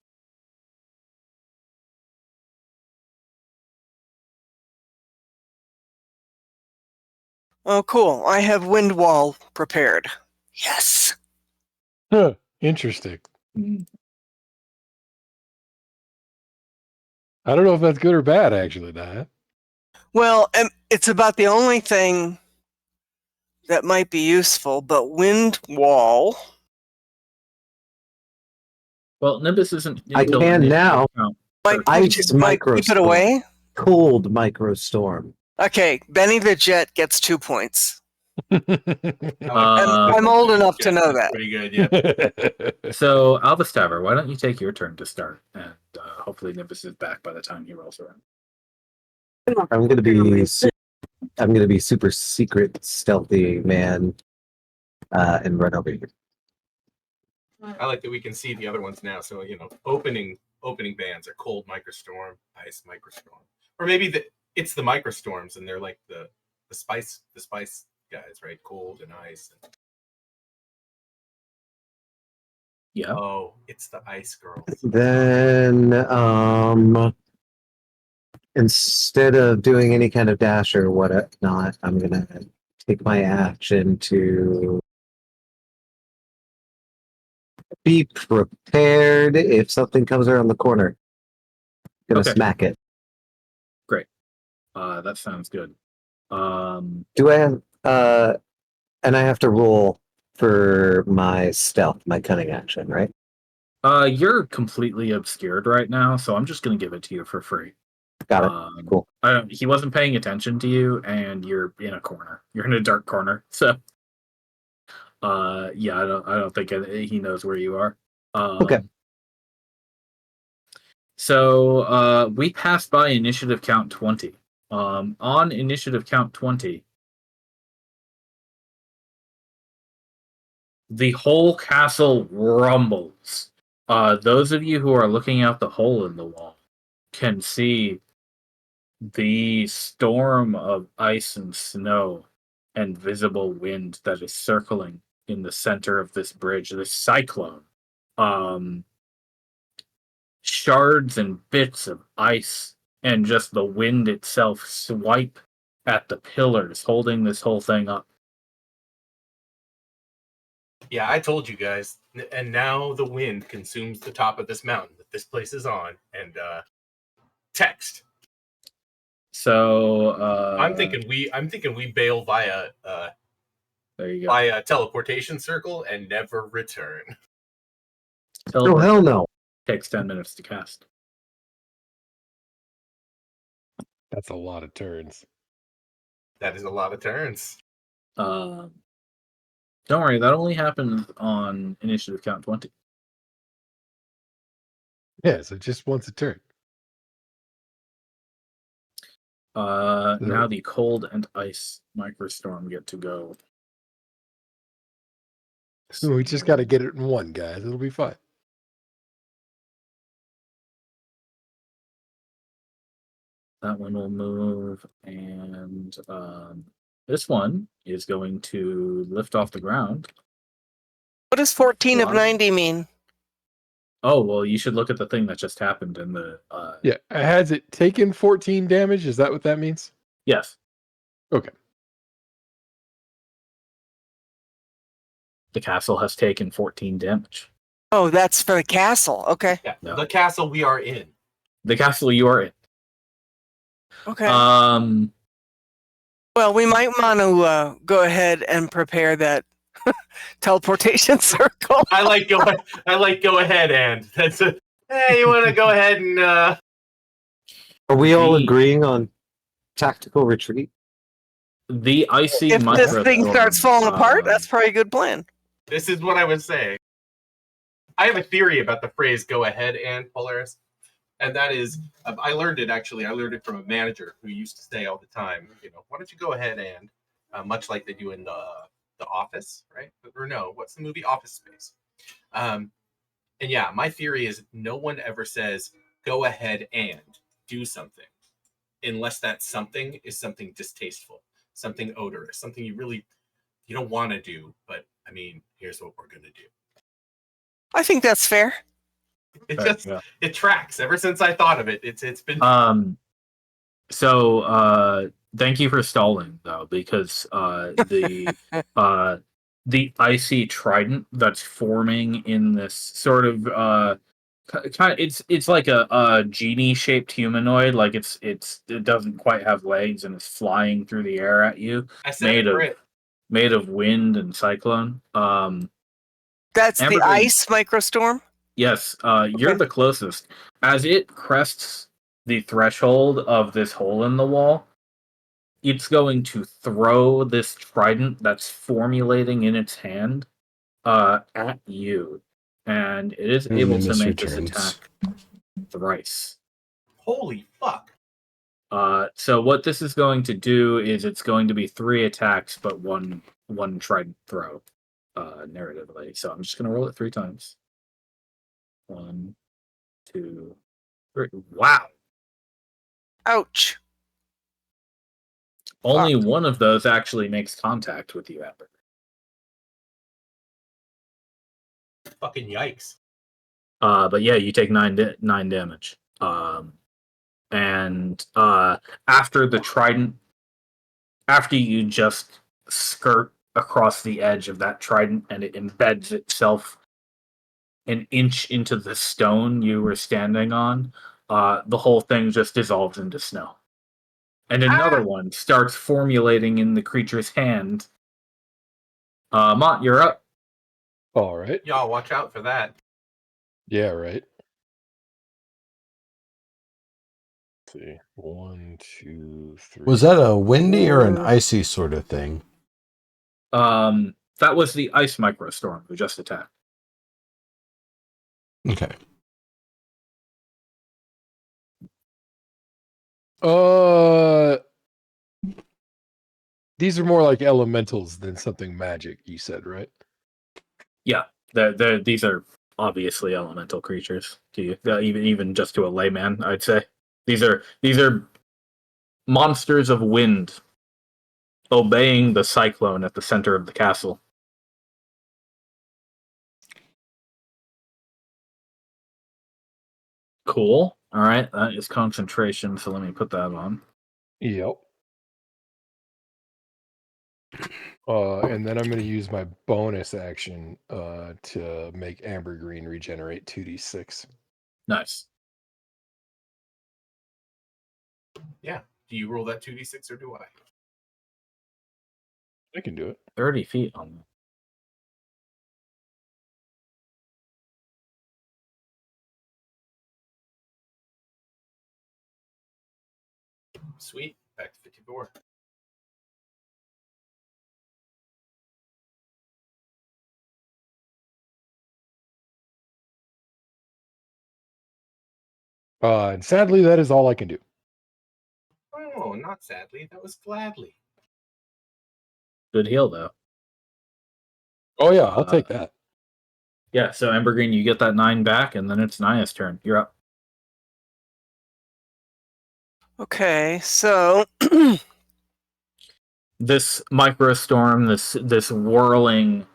Oh, cool. I have wind wall prepared. Yes. Huh, interesting. I don't know if that's good or bad, actually, Naya. Well, it's about the only thing that might be useful, but wind wall. Well, Nimbus isn't. I until can the now. Might, Ice might keep it microstorm. away. Cold microstorm. Okay, Benny the Jet gets 2 points. I I'm old enough to know That's that. pretty good, yeah. So, Alvistaver, why don't you take your turn to start, and hopefully Nimbus is back by the time he rolls around. I'm gonna be I'm gonna be super secret, stealthy man, and run over here. I like that we can see the other ones now. So opening bands are cold microstorm, ice microstorm, or maybe it's the microstorms and they're like the spice guys, right? Cold and ice. Yeah. Oh, it's the ice girls. Then, instead of doing any kind of dash or whatnot, I'm gonna take my action to be prepared if something comes around the corner. Gonna Okay. smack it. Great. That sounds good. Do I have and I have to roll for my stealth, my cunning action, right? You're completely obscured right now, so I'm just gonna give it to you for free. Got it. Cool. He wasn't paying attention to you, and you're in a corner. You're in a dark corner, so yeah, I don't think he knows where you are. Okay. So we passed by initiative count 20. On initiative count 20, the whole castle rumbles. Those of you who are looking out the hole in the wall can see the storm of ice and snow and visible wind that is circling in the center of this bridge, this cyclone. Shards and bits of ice and just the wind itself swipe at the pillars holding this whole thing up. Yeah, I told you guys. And now the wind consumes the top of this mountain that this place is on. And text. So I'm thinking we bail via there you go. via teleportation circle and never return. Oh hell no! Takes 10 minutes to cast. That's a lot of turns. That is a lot of turns. Don't worry, that only happens on initiative count 20. Yeah, so just once a turn. Now the cold and ice microstorm get to go. So we just got to get it in one, guys. It'll be fine. That one will move, and this one is going to lift off the ground. What does 14 of Wow. 90 mean? Oh, well, you should look at the thing that just happened in the... Yeah, has it taken 14 damage? Is that what that means? Yes. Okay. The castle has taken 14 damage. Oh, that's for the castle. Okay. Yeah, No. The castle we are in. The castle you are in. Okay. Um, Well, we might want to go ahead and prepare that teleportation circle. I like go ahead and that's a hey, you want to go ahead and Are we all The- agreeing on tactical retreat? the icy If this thing microstorm, starts falling apart, that's probably a good plan. this is what I was saying. I have a theory about the phrase "go ahead" and Polaris, and that is I learned it actually. I learned it from a manager who used to say all the time, why don't you go ahead and much like they do in the Office, right? Or no, what's the movie Office Space? And yeah, my theory is no one ever says go ahead and do something unless that something is something distasteful, something odorous, something you don't want to do, but I mean, here's what we're gonna do. I think that's fair. It tracks. Ever since I thought of it, it's been So thank you for stalling though, because the icy trident that's forming in this sort of kind of it's like a genie shaped humanoid, like it doesn't quite have legs and it's flying through the air at you, I said made of wind and cyclone. That's the Ambergris- ice microstorm. Yes, you're Okay. the closest. As it crests the threshold of this hole in the wall, it's going to throw this trident that's formulating in its hand at you. And it is able to Miss make this returns. attack thrice. holy fuck. So what this is going to do is it's going to be 3 attacks, but one trident throw, narratively. So I'm just going to roll it 3 times. 1, 2, 3. Wow. Ouch. Only Fuck. one of those actually makes contact with you, Amber. Fucking yikes. But yeah, you take 9 damage. And after the trident, after you just skirt across the edge of that trident and it embeds itself an inch into the stone you were standing on, the whole thing just dissolves into snow. And another one starts formulating in the creature's hand. Mont, you're up. All right. Y'all watch out for that. Yeah, right. Let's see. 1, 2, 3. Was that a windy or an icy sort of thing? That was the ice microstorm who just attacked. Okay. These are more like elementals than something magic, you said, right? Yeah, these are obviously elemental creatures to you, even just to a layman, I'd say. These are monsters of wind obeying the cyclone at the center of the castle. Cool. All right, that is concentration, so let me put that on. Yep. And then I'm going to use my bonus action to make Amber Green regenerate 2d6. Nice. Yeah. Do you roll that 2d6 or do I? I can do it. 30 feet on them. Sweet. Back to 54. And sadly, that is all I can do. Oh, not sadly. That was gladly. Good heal, though. Oh, yeah, I'll take that. Yeah, so Amber Green, you get that 9 back, and then it's Naya's turn. You're up. Okay, so This microstorm, this whirling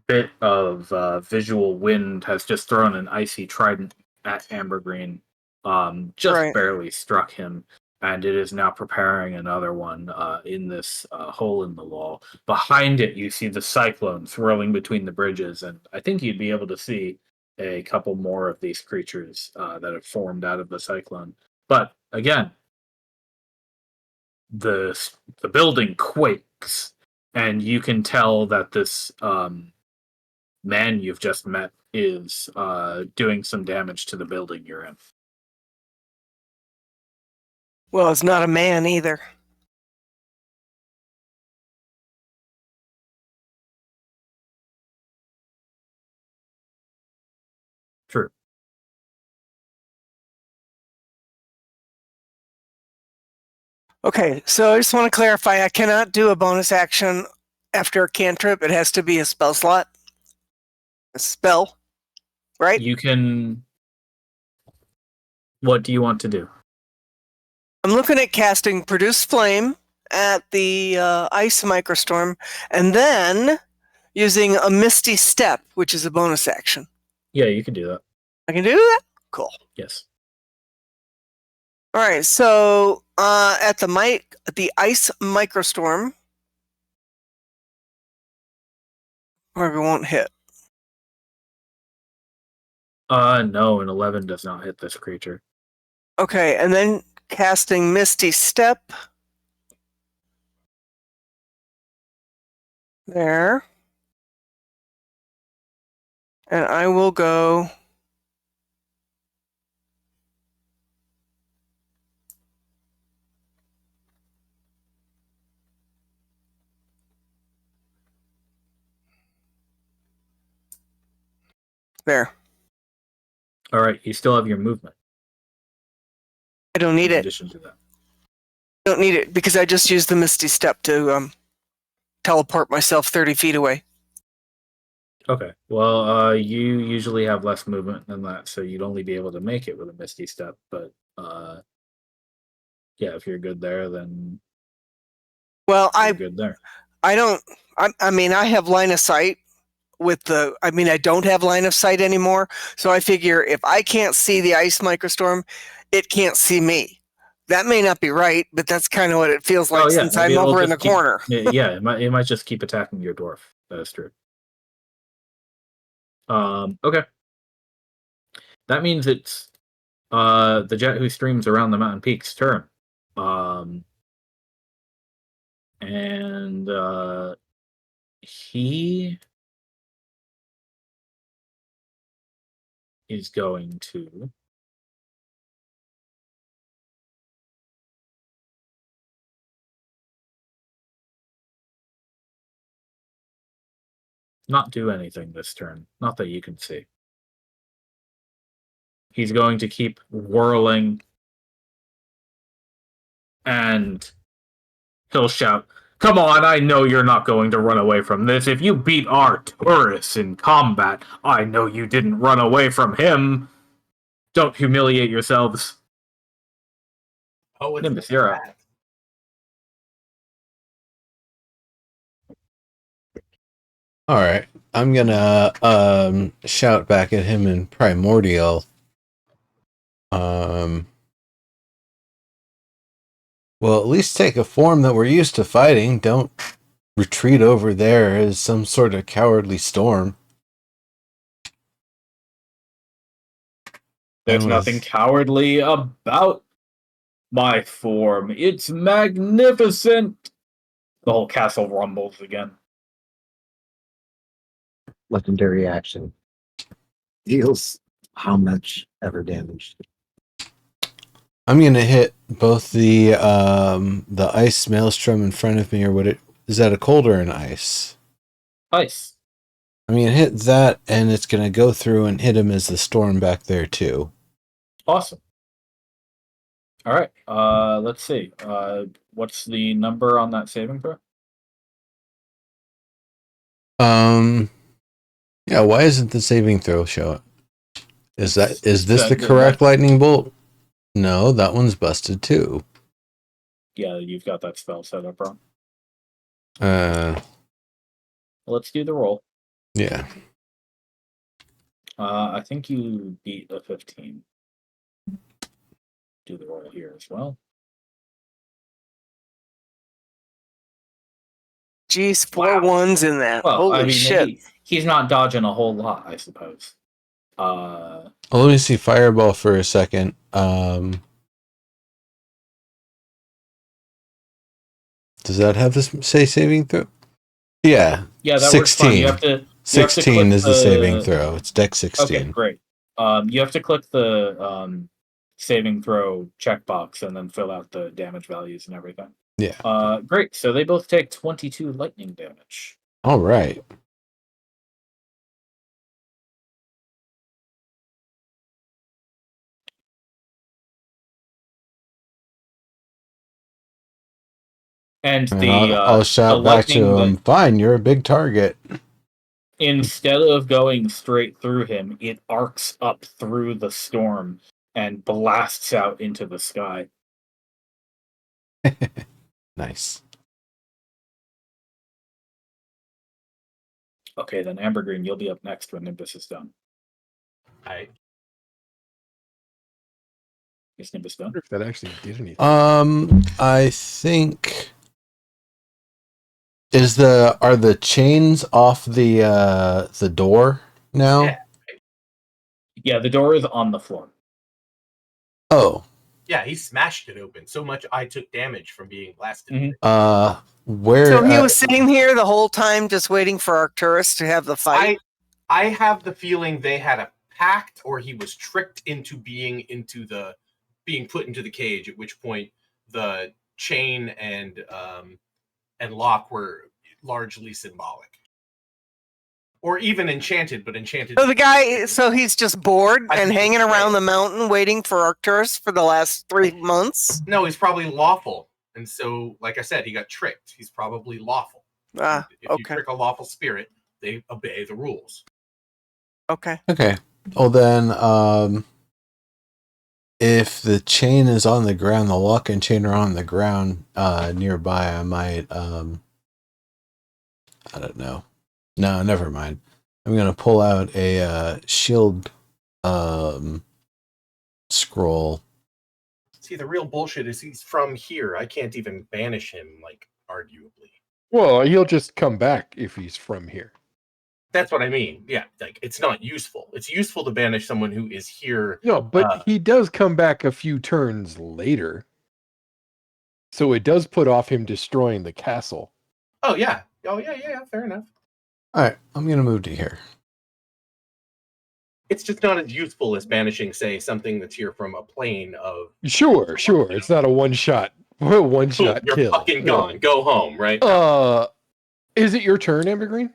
bit of visual wind has just thrown an icy trident at Amber Green. Just Right. barely struck him, and it is now preparing another one in this hole in the wall. Behind it, you see the cyclone swirling between the bridges, and I think you'd be able to see a couple more of these creatures that have formed out of the cyclone. But again, the building quakes, and you can tell that this man you've just met is doing some damage to the building you're in. well, it's not a man either. True. Okay, so I just want to clarify, I cannot do a bonus action after a cantrip. It has to be a spell slot. A spell, right? You can. What do you want to do? I'm looking at casting Produce Flame at the Ice Microstorm, and then using a Misty Step, which is a bonus action. Yeah, you can do that. I can do that? Cool. Yes. All right, so at the Ice Microstorm, or it won't hit. No, an 11 does not hit this creature. Okay, and then casting Misty Step. There. And I will go there. All right, you still have your movement. I don't need In it. addition to that. Don't need it because I just used the Misty Step to teleport myself 30 feet away. Okay. Well, you usually have less movement than that, so you'd only be able to make it with a Misty Step. But yeah, if you're good there, then Well, you're good there. I don't. I mean, I have line of sight with the. I mean, I don't have line of sight anymore. So I figure if I can't see the ice microstorm, it can't see me. That may not be right, but that's kind of what it feels like since maybe I'm it'll over in the just keep- corner. Yeah, it might just keep attacking your dwarf. That is true. Okay. That means it's the jet who streams around the mountain peak's turn. And he is going to not do anything this turn. Not that you can see. He's going to keep whirling, and he'll shout, "Come on, I know you're not going to run away from this. If you beat Arcturus in combat, I know you didn't run away from him. Don't humiliate yourselves." Oh, it's Nimbus, you're up. that. All right. I'm gonna shout back at him in Primordial. Well, at least take a form that we're used to fighting. Don't retreat over there as some sort of cowardly storm. There's And nothing cowardly about my form. It's magnificent. The whole castle rumbles again. Legendary action. Deals how much ever damage? I'm gonna hit both the ice maelstrom in front of me, or what? Is that a cold or an ice? Ice. I'm gonna hit that, and it's gonna go through and hit him as the storm back there too. Awesome. All right. Let's see. What's the number on that saving throw? Yeah. Why isn't the saving throw show it? Is this the That- correct lightning bolt? No, that one's busted too. Yeah, you've got that spell set up wrong. Let's do the roll. Yeah. I think you beat a 15. Do the roll here as well. Geez, 4 ones in that. Well, Holy I mean, shit. he's not dodging a whole lot, I suppose. Well, let me see fireball for a second. Does that have this say saving throw? Yeah. Yeah, that 16. works fine. You have to 16 is the click saving throw. It's deck 16. Okay, great. You have to click the saving throw checkbox and then fill out the damage values and everything. Yeah. Great. So they both take 22 lightning damage. All right. And And the I'll shout the back to lightning him. Fine, you're a big target. instead of going straight through him, it arcs up through the storm and blasts out into the sky. Nice. Okay, then Amber Green, you'll be up next when Nimbus is done. I Is Nimbus done? wonder if that actually did anything. I think are the chains off the door now? Yeah. Yeah, the door is on the floor. Oh. Yeah, he smashed it open so much I took damage from being blasted. Mhm. Where So he was sitting here the whole time just waiting for Arcturus to have the fight? I have the feeling they had a pact, or he was tricked into being put into the cage, at which point the chain and lock were largely symbolic. Or even enchanted, but enchanted. So the guy, so he's just bored and hanging around the mountain waiting for Arcturus for the last 3 months? No, he's probably lawful And so, like I said, he got tricked. He's probably lawful. Ah, If you okay. trick a lawful spirit, they obey the rules. Okay. Okay. Well then, if the chain is on the ground, the lock and chain are on the ground nearby, I might I don't know. No, never mind. I'm gonna pull out a shield scroll. See, the real bullshit is he's from here. I can't even banish him, like, arguably. Well, he'll just come back if he's from here. That's what I mean. Yeah, like, it's not useful. It's useful to banish someone who is here. No, but he does come back a few turns later. So it does put off him destroying the castle. Oh, yeah. Oh, yeah, fair enough. Alright, I'm gonna move to here. It's just not as useful as banishing, say, something that's here from a plane of... Sure. It's not a one-shot Boom, you're kill. fucking gone. Go home, right? Is it your turn, Ambergreen?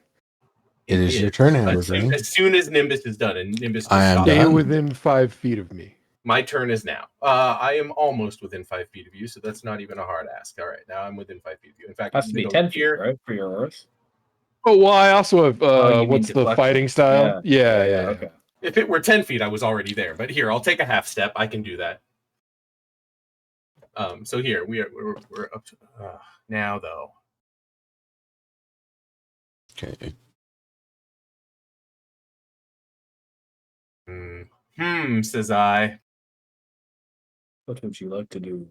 It is your turn, Ambergreen. As soon as Nimbus is done, and Nimbus just I am stops. Stay done. within 5 feet of me. My turn is now. I am almost within 5 feet of you, so that's not even a hard ask. All right, now I'm within 5 feet of you. In fact, Has to be 10 feet, right, for your Earth? Oh, well, I also have, you mean what's the deflection. fighting style? Yeah. Okay. If it were 10 feet, I was already there. But here, I'll take a half step. I can do that. So here we're up to now though. Okay. Says I. What would you like to do?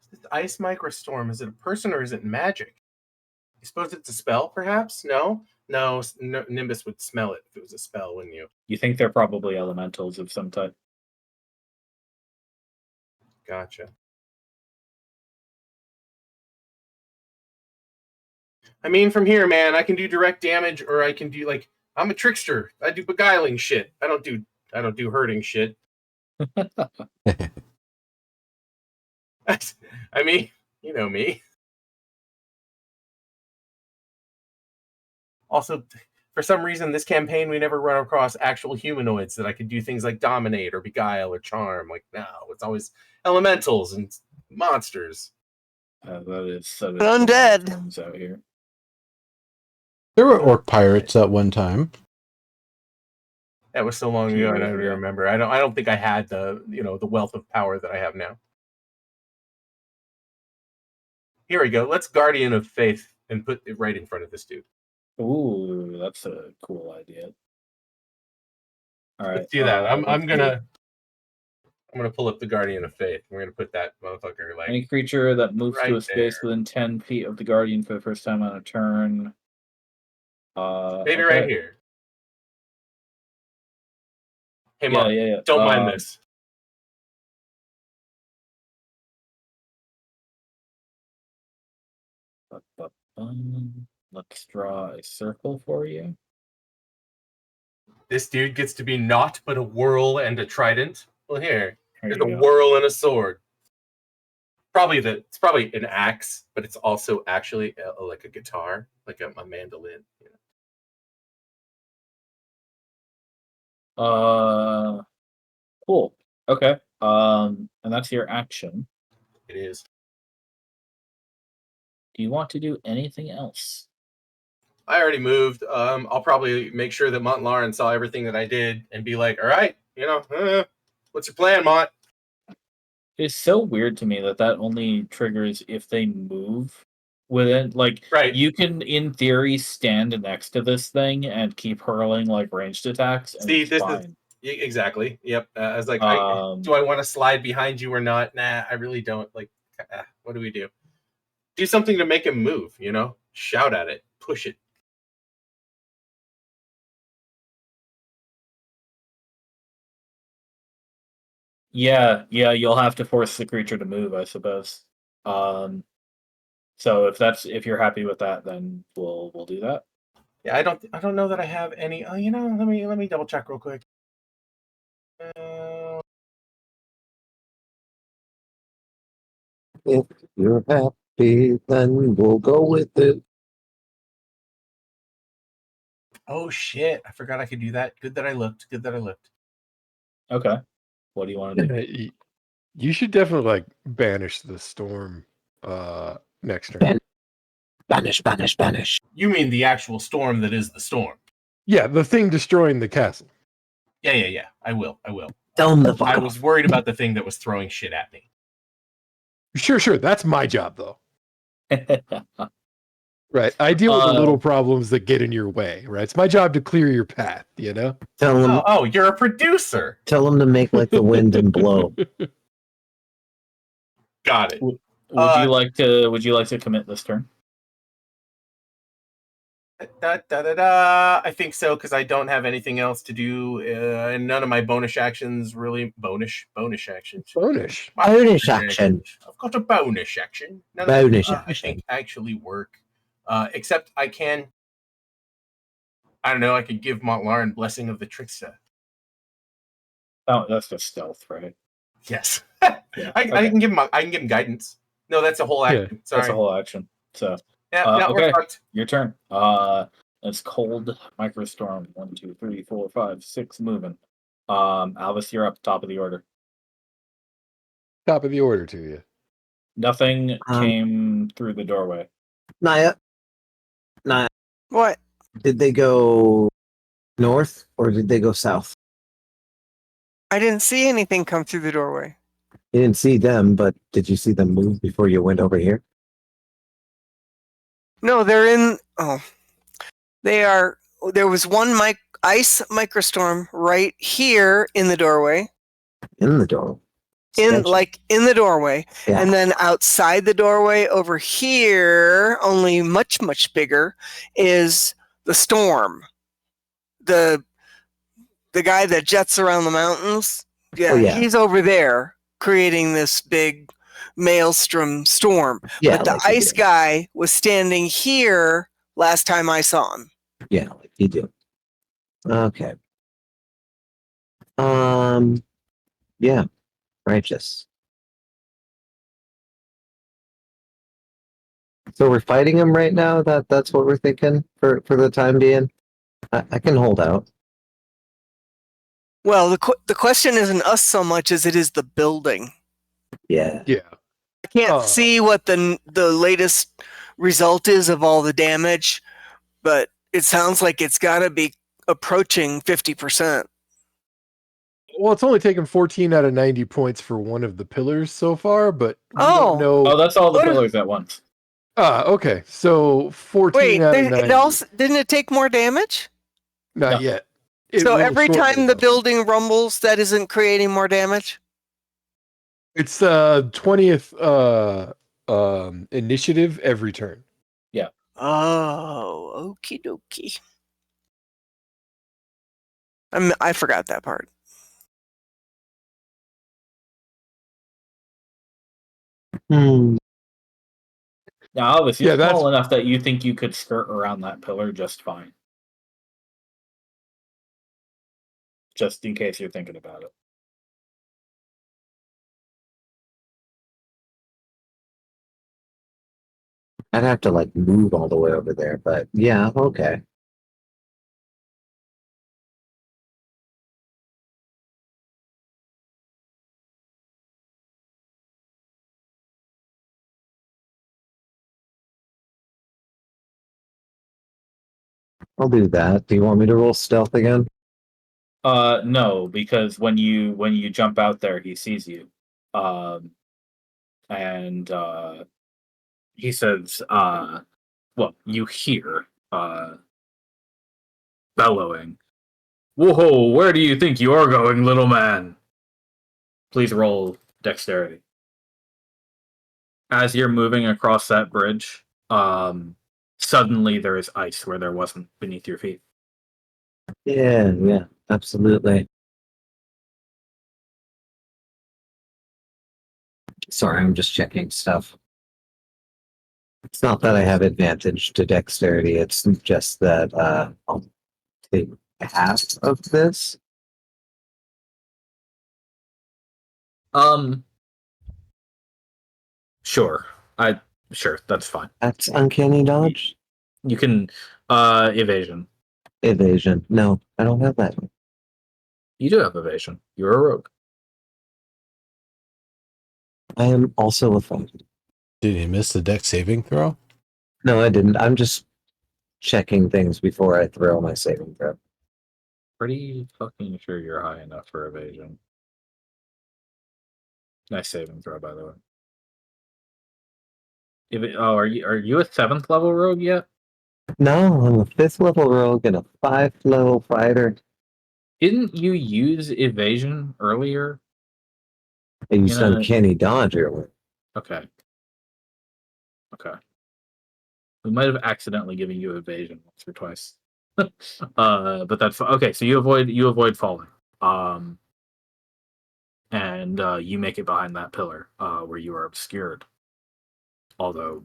Is this ice microstorm? Is it a person or is it magic? You suppose it's a spell, perhaps? No, Nimbus would smell it if it was a spell, wouldn't you? You think they're probably elementals of some type? Gotcha. I mean, from here, man, I can do direct damage, or I can do I'm a trickster. I do beguiling shit. I don't do hurting shit. I mean, you know me. Also, for some reason, this campaign we never run across actual humanoids that I could do things like dominate or beguile or charm. Like, no, it's always elementals and monsters. That is Undead. terms out here. There were orc pirates at one time. That was so long ago, I don't even remember. I don't think I had the the wealth of power that I have now. Here we go. Let's Guardian of Faith and put it right in front of this dude. Ooh, that's a cool idea. All right, Let's do that. I'm gonna pull up the Guardian of Faith. We're gonna put that motherfucker like any creature that moves right to a space there. within 10 feet of the Guardian for the first time on a turn. Maybe right here. Hey, Mom, yeah. don't mind this. Let's draw a circle for you. This dude gets to be naught but a whirl and a trident. Well, there's a go. whirl and a sword. It's probably an axe, but it's also actually like a guitar, like a mandolin. Cool. Okay. And that's your action. It is. Do you want to do anything else? I already moved. I'll probably make sure that Montlarin saw everything that I did and be like, all right, what's your plan, Mont? It's so weird to me that only triggers if they move within. Like, right. You can, in theory, stand next to this thing and keep hurling like ranged attacks. And see, it's this fine. is exactly. Yep. I was like, do I want to slide behind you or not? Nah, I really don't. Like, what do we do? Do something to make him move. Shout at it, push it. Yeah, you'll have to force the creature to move, I suppose. So if you're happy with that, then we'll do that. Yeah, I don't know that I have any. Oh, let me double check real quick. If you're happy, then we'll go with it. Oh shit! I forgot I could do that. Good that I looked. Okay. What do you want to do? You should definitely like banish the storm next turn. Banish. You mean the actual storm that is the storm? Yeah, the thing destroying the castle. Yeah. I will. Tell him the fuck I off. was worried about the thing that was throwing shit at me. Sure. That's my job though. Right. I deal with the little problems that get in your way, right? It's my job to clear your path, you know? Tell him Oh, you're a producer. Tell him to make like the wind and blow. Got it. Would you like to commit this turn? I think so because I don't have anything else to do, and none of my bonus actions really bonus actions. Bonus. Bonus action. I've got a bonus action. None Bonus of them, I action. think actually work, except I can. I don't know. I could give Montlarin Blessing of the Trickster. Oh, that's just stealth, right? Yes, Yeah, I okay. can give him. I can give him guidance. No, that's a whole action. Sorry, That's a whole action. So yeah, no, okay. we're fucked. Your turn. It's cold microstorm. 1, 2, 3, 4, 5, 6 moving. Albus, you're up top of the order. Top of the order to you. Nothing came through the doorway. Naya. What? Did they go north or did they go south? I didn't see anything come through the doorway. You didn't see them, but did you see them move before you went over here? No, they're in. Oh, they are. There was one ice microstorm right here in the doorway. In the door. In Sketchy. in the doorway, Yeah. and then outside the doorway over here, only much bigger, is the storm. The guy that jets around the mountains. Yeah, yeah. he's over there creating this big maelstrom storm. Yeah, But the like you ice do. guy was standing here last time I saw him. Yeah, like you do. Okay. Yeah. Righteous. So we're fighting him right now. That's what we're thinking for the time being. I can hold out. Well, the question isn't us so much as it is the building. Yeah. Yeah. I can't see what the latest result is of all the damage, but it sounds like it's got to be approaching 50%. Well, it's only taken 14 out of 90 points for one of the pillars so far, but we don't know. Oh, that's all the What if- pillars at once. Okay. So 14 Wait, out of 90. it also didn't it take more damage? Not No. yet. It So will every shortly, time the though. building rumbles, that isn't creating more damage? It's 20th initiative every turn. Oh, okie dokie. I forgot that part. Hmm. Now, Albus, you're Yeah, that's- small enough that you think you could skirt around that pillar just fine. Just in case you're thinking about it. I'd have to like move all the way over there, but yeah, okay. I'll do that. Do you want me to roll stealth again? No, because when you jump out there, he sees you, and he says, "Well, you hear bellowing. Whoa! Where do you think you are going, little man? Please roll dexterity." As you're moving across that bridge, suddenly there is ice where there wasn't beneath your feet. Yeah, absolutely. Sorry, I'm just checking stuff. It's not that I have advantage to dexterity, it's just that I'll take half of this. Sure. Sure, that's fine. That's uncanny dodge? You can evasion. Evasion. No, I don't have that. You do have evasion. You're a rogue. I am also offended. Did you miss the deck saving throw? No, I didn't. I'm just checking things before I throw my saving throw. Pretty fucking sure you're high enough for evasion. Nice saving throw, by the way. Are you a 7th level rogue yet? No, I'm a 5th level rogue and a 5th level fighter. Didn't you use evasion earlier? I used You know- uncanny dodge earlier. Okay. We might have accidentally given you evasion once or twice. But that's okay. So you avoid falling. And you make it behind that pillar where you are obscured. Although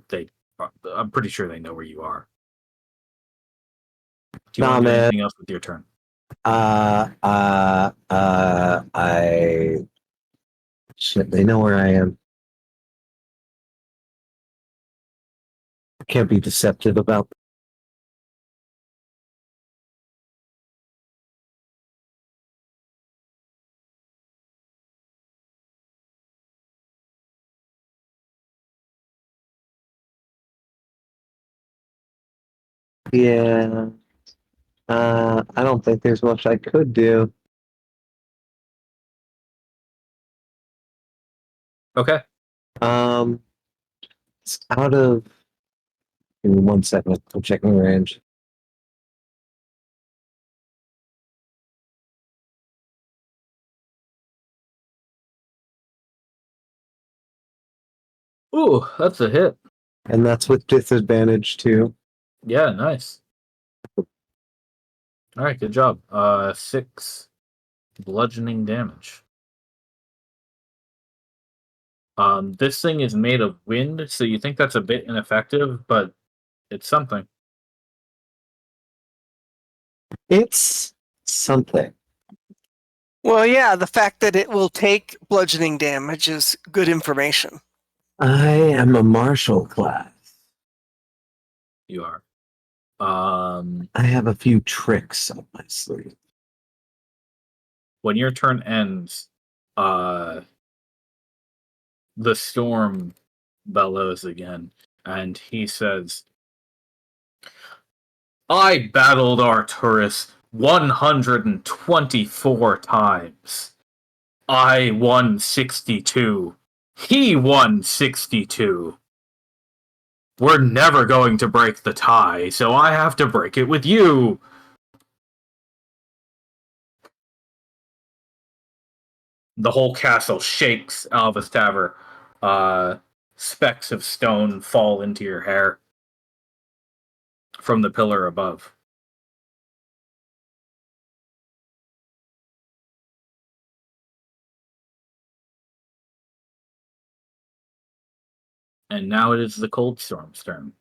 I'm pretty sure they know where you are. Do you want to do anything else with your turn? Shit, they know where I am. Can't be deceptive about. Yeah. I don't think there's much I could do. Okay. It's out of. Give me 1 second. I'm checking range. Ooh, that's a hit. And that's with disadvantage too. Yeah, nice. All right, good job. 6 bludgeoning damage. This thing is made of wind, so you think that's a bit ineffective, but it's something. It's something. Well, yeah, the fact that it will take bludgeoning damage is good information. I am a martial class. You are. I have a few tricks up my sleeve. When your turn ends, the storm bellows again, and he says, I battled Arturus 124 times. I won 62. He won 62. We're never going to break the tie, so I have to break it with you. The whole castle shakes, Alvis Taver. Specks of stone fall into your hair from the pillar above. And now it is the Cold Storm's turn.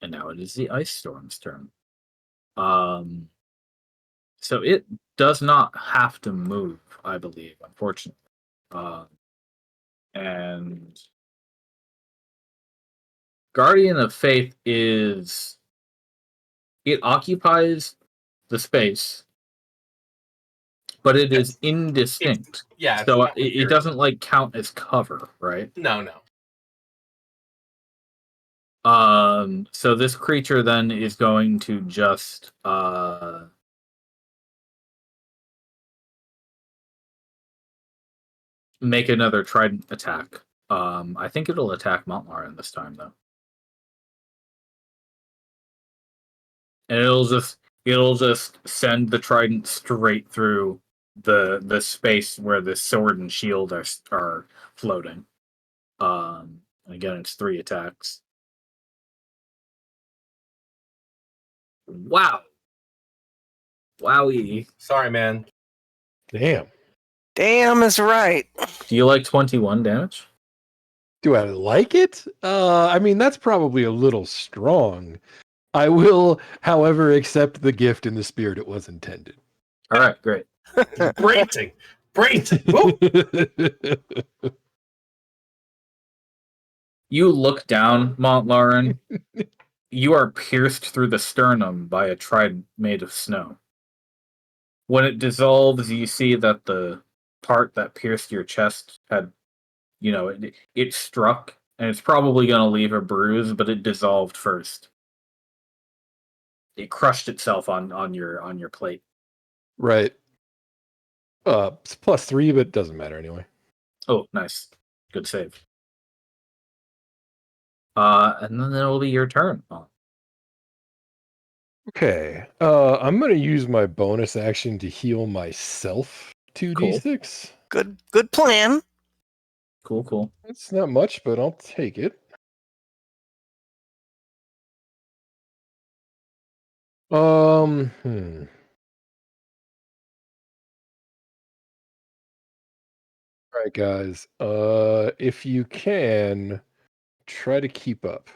And now it is the Ice Storm's turn. So it does not have to move, I believe, unfortunately. And Guardian of Faith it occupies the space, but it is indistinct. Yeah. So it doesn't like count as cover, right? No. So this creature then is going to just make another trident attack. I think it'll attack Montlarin this time though. And it'll just send the trident straight through the space where the sword and shield are floating. And again, it's 3 attacks. Wow. Wowie. Sorry, man. Damn. Damn is right. Do you like 21 damage? Do I like it? I mean, that's probably a little strong. I will, however, accept the gift in the spirit it was intended. All right, great. Brainting. Woo! You look down, Montlarin. You are pierced through the sternum by a trident made of snow. When it dissolves, you see that the part that pierced your chest had, it struck, and it's probably going to leave a bruise, but it dissolved first. It crushed itself on your plate. Right. It's +3, but it doesn't matter anyway. Oh, nice. Good save. And then it'll be your turn. Oh, Okay. I'm gonna use my bonus action to heal myself 2d6. Good plan. cool. It's not much, but I'll take it. Hmm. All right, guys. If you can, try to keep up.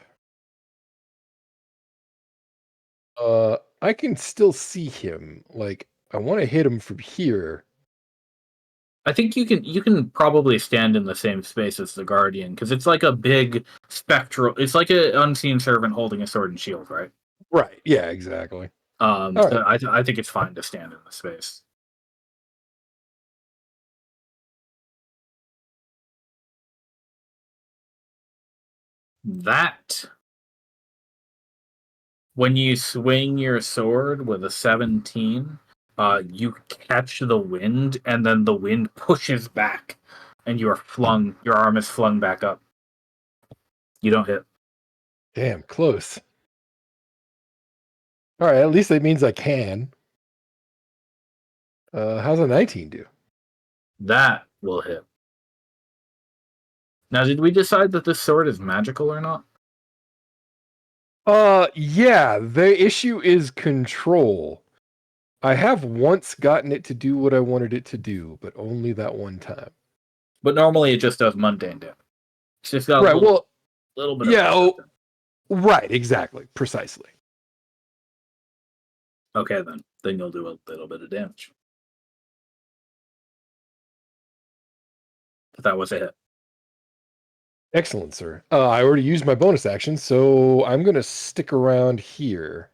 I can still see him. Like, I want to hit him from here. I think you can probably stand in the same space as the Guardian, because it's like a big spectral. It's like an unseen servant holding a sword and shield, right? Right. Yeah, exactly. So right. I think it's fine to stand in the space. That when you swing your sword with a 17, you catch the wind, and then the wind pushes back, and you are flung. Your arm is flung back up. You don't hit. Damn, close. All right, at least that means I can. How's a 19 do? That will hit. Now, did we decide that this sword is magical or not? Yeah, the issue is control. I have once gotten it to do what I wanted it to do, but only that one time. But normally it just does mundane damage. It's just got Right, a little bit yeah, of right, exactly, precisely. Okay, then you'll do a little bit of damage. But that was a hit. Excellent, sir. I already used my bonus action, so I'm going to stick around here.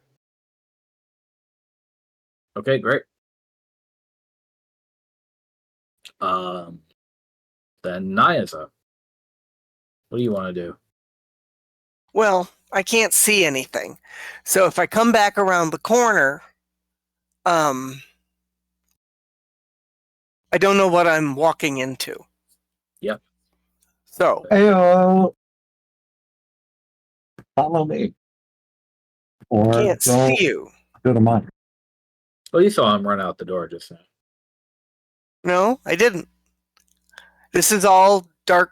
Okay, great. Then Naya's up. What do you want to do? Well, I can't see anything. So if I come back around the corner, I don't know what I'm walking into. Yep. So Heyo. Follow me. Or can't see you. go to mine. Well, you saw him run out the door just now. No, I didn't. This is all dark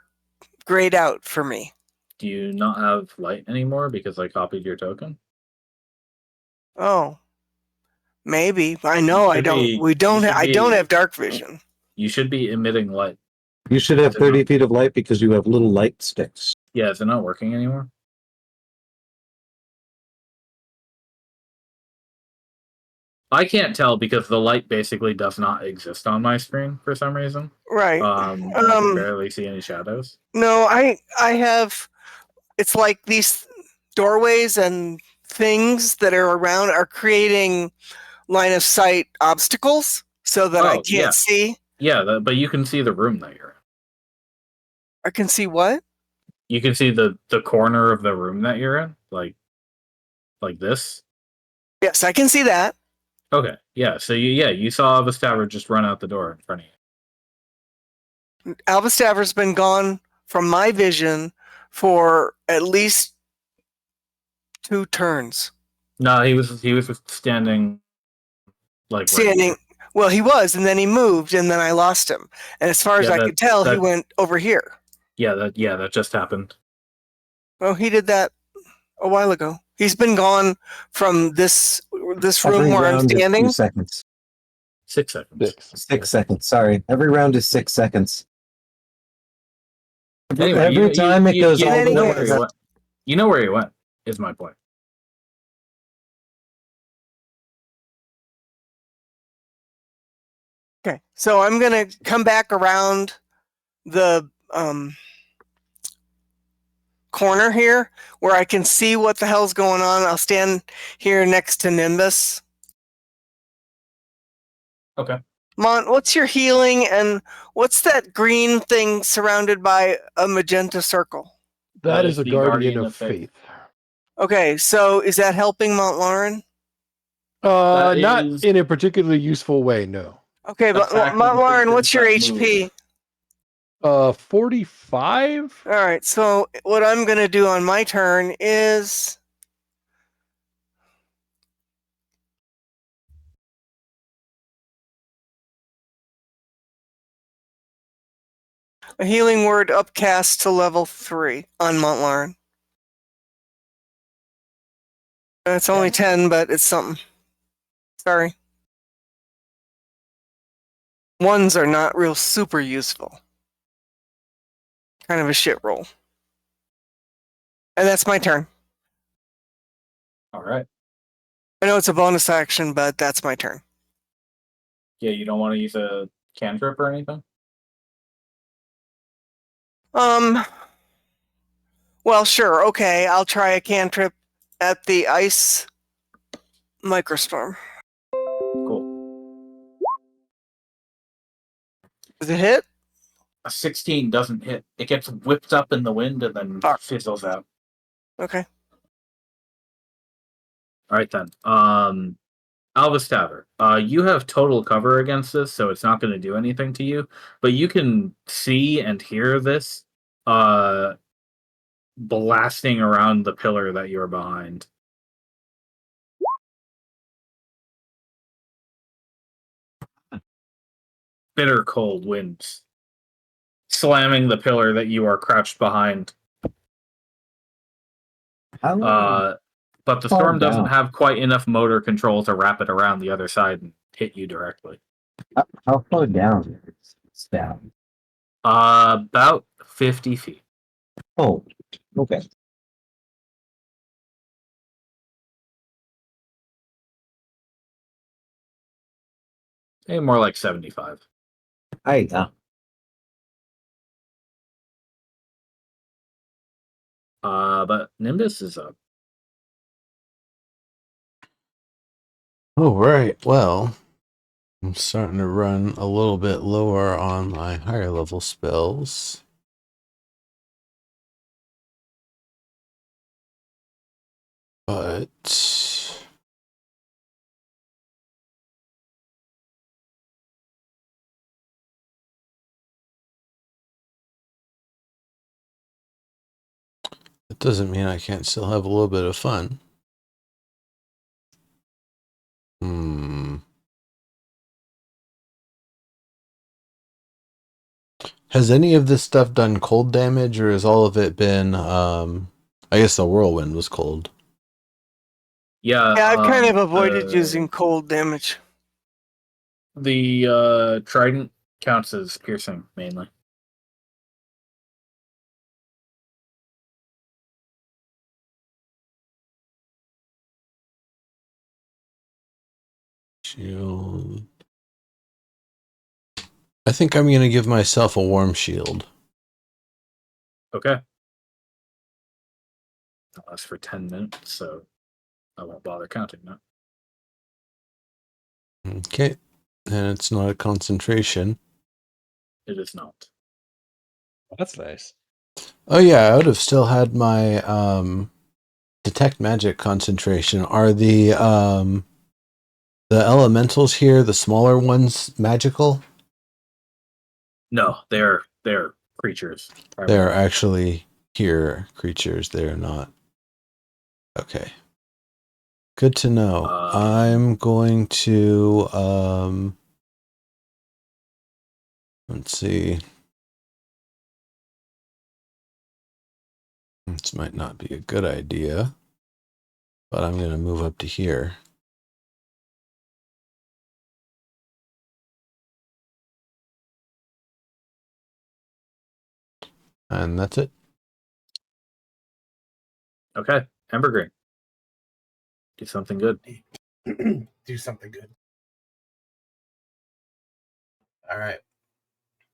grayed out for me. Do you not have light anymore because I copied your token? Oh, maybe. I know I don't. I don't have dark vision. You should be emitting light. You should have 30 feet of light because you have little light sticks. Yeah, is it not working anymore? I can't tell because the light basically does not exist on my screen for some reason. Right. I can barely see any shadows. No, I have. It's like these doorways and things that are around are creating line of sight obstacles so that I can't see. Yeah, but you can see the room that you're in. I can see what? You can see the corner of the room that you're in, like this. Yes, I can see that. Okay, yeah. So you saw Vastavra just run out the door in front of you. Alvastaver's been gone from my vision for at least 2 turns. No, he was standing like standing. Right. Well, he was, and then he moved, and then I lost him. And as far as I could tell, he went over here. Yeah, that just happened. Well, he did that a while ago. He's been gone from this room Every where I'm round is standing. 2 seconds. 6 seconds. 6 seconds. Sorry. Every round is 6 seconds. Anyway, every time it goes all the way. You know where he went, is my point. Okay, so I'm going to come back around the corner here where I can see what the hell's going on. I'll stand here next to Nimbus. Okay. Mont, what's your healing and what's that green thing surrounded by a magenta circle? That is a the guardian of faith. Okay, so is that helping Montlarin? That Not is- in a particularly useful way, no. Okay, but Attacking Montlarin, what's your creatures that HP? 45? All right, so what I'm going to do on my turn is a healing word upcast to level 3 on Montlarin. It's only 10, but it's something. Sorry. Ones are not real super useful. Kind of a shit roll. And that's my turn. All right. I know it's a bonus action, but that's my turn. Yeah, you don't want to use a cantrip or anything? Well, sure. Okay, I'll try a cantrip at the ice microstorm. Cool. Does it hit? A 16 doesn't hit. It gets whipped up in the wind and then fizzles out. Okay. All right then. Albus Tavern. You have total cover against this, so it's not going to do anything to you. But you can see and hear this blasting around the pillar that you're behind. Bitter cold winds slamming the pillar that you are crouched behind. But the Far storm doesn't down. have quite enough motor control to wrap it around the other side and hit you directly. How far down? It's down. About 50 feet. Oh, okay. Maybe more like 75. But Nimbus is up. All right. Well, I'm starting to run a little bit lower on my higher level spells. But it doesn't mean I can't still have a little bit of fun. Has any of this stuff done cold damage, or has all of it been, I guess the whirlwind was cold. Yeah, I've kind of avoided using cold damage. The trident counts as piercing mainly. Shield. I think I'm going to give myself a warm shield. Okay. That lasts for 10 minutes, so I won't bother counting that. Okay. And it's not a concentration. It is not. That's nice. Oh yeah, I would have still had my detect magic concentration. Are the elementals here, the smaller ones, magical? No, they're creatures. They're actually here creatures. They're not. Okay. Good to know. I'm going to let's see. This might not be a good idea, but I'm going to move up to here. And that's it. Okay, Embergreen. Do something good. Do something good. All right.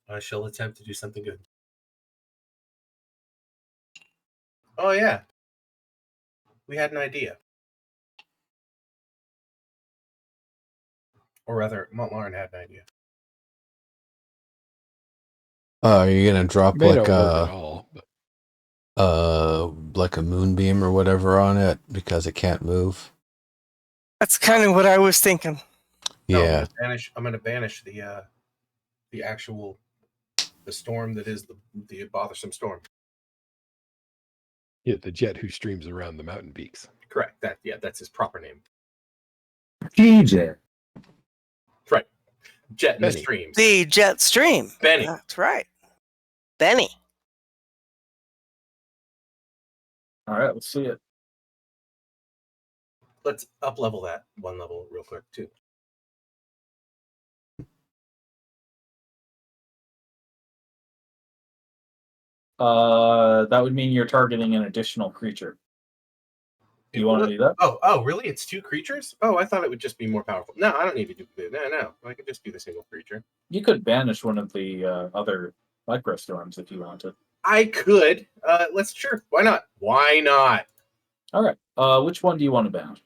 I shall attempt to do something good. Oh, yeah. We had an idea. Or rather, Montlarin had an idea. Are you gonna drop May not work at all. But like a moonbeam or whatever on it because it can't move? That's kind of what I was thinking. No, Yeah. I'm gonna banish the actual the storm that is the bothersome storm. yeah, the jet who streams around the mountain peaks. Correct. That's his proper name. TJ. Right. Jet in the Benny. streams. The jet stream. Benny. That's right. Benny. All right, let's see it. Let's up level that one level real quick too. That would mean you're targeting an additional creature. Do you want to do that? Oh, really? It's 2 creatures? Oh, I thought it would just be more powerful. No, I don't need to do that. No. I could just be the single creature. You could banish one of the other microstorms if you wanted. I could. Sure. Why not? Why not? All right. Which one do you want to banish?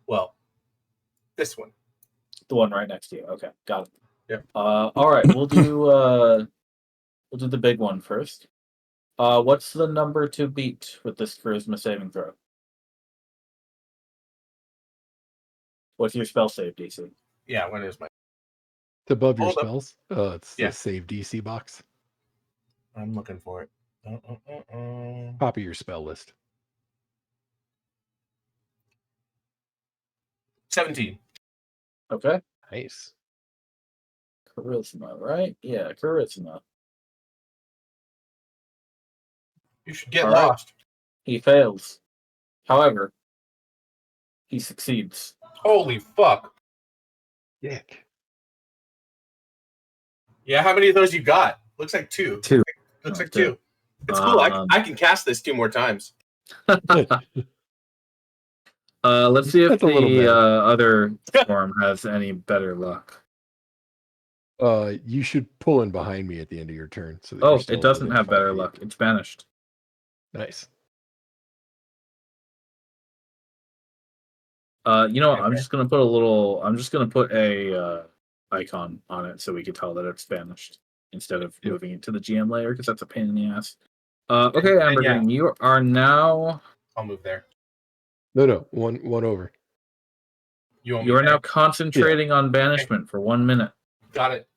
Well, this one. The one right next to you. Okay, got it. Yep. All right, we'll do the big one first. What's the number to beat with this charisma saving throw? What's your spell save DC? Yeah, when is my? It's above your Hold up. spells. It's Yeah. the save DC box. I'm looking for it. Top of your spell list. 17. Okay. Nice. Charisma, right? Yeah, charisma. You should get All right. lost. He fails. However, he succeeds. Holy fuck. Dick. Yeah, how many of those you got? Looks like 2. 2. Looks like Okay. 2. It's cool. Um, I can cast this 2 more times. Let's see if That's a little the better. other storm has any better luck. You should pull in behind me at the end of your turn. So that Oh, you're still it doesn't within have 5 better feet. luck. It's banished. Nice. You know what? I'm Okay. just gonna put a little. I'm just gonna put a icon on it so we can tell that it's banished instead of Yep. moving it to the GM layer because that's a pain in the ass. Okay, And Amber yeah. Green, you are now. I'll move there. No, one over. You want You me are now there? concentrating on banishment for 1 minute. Got it.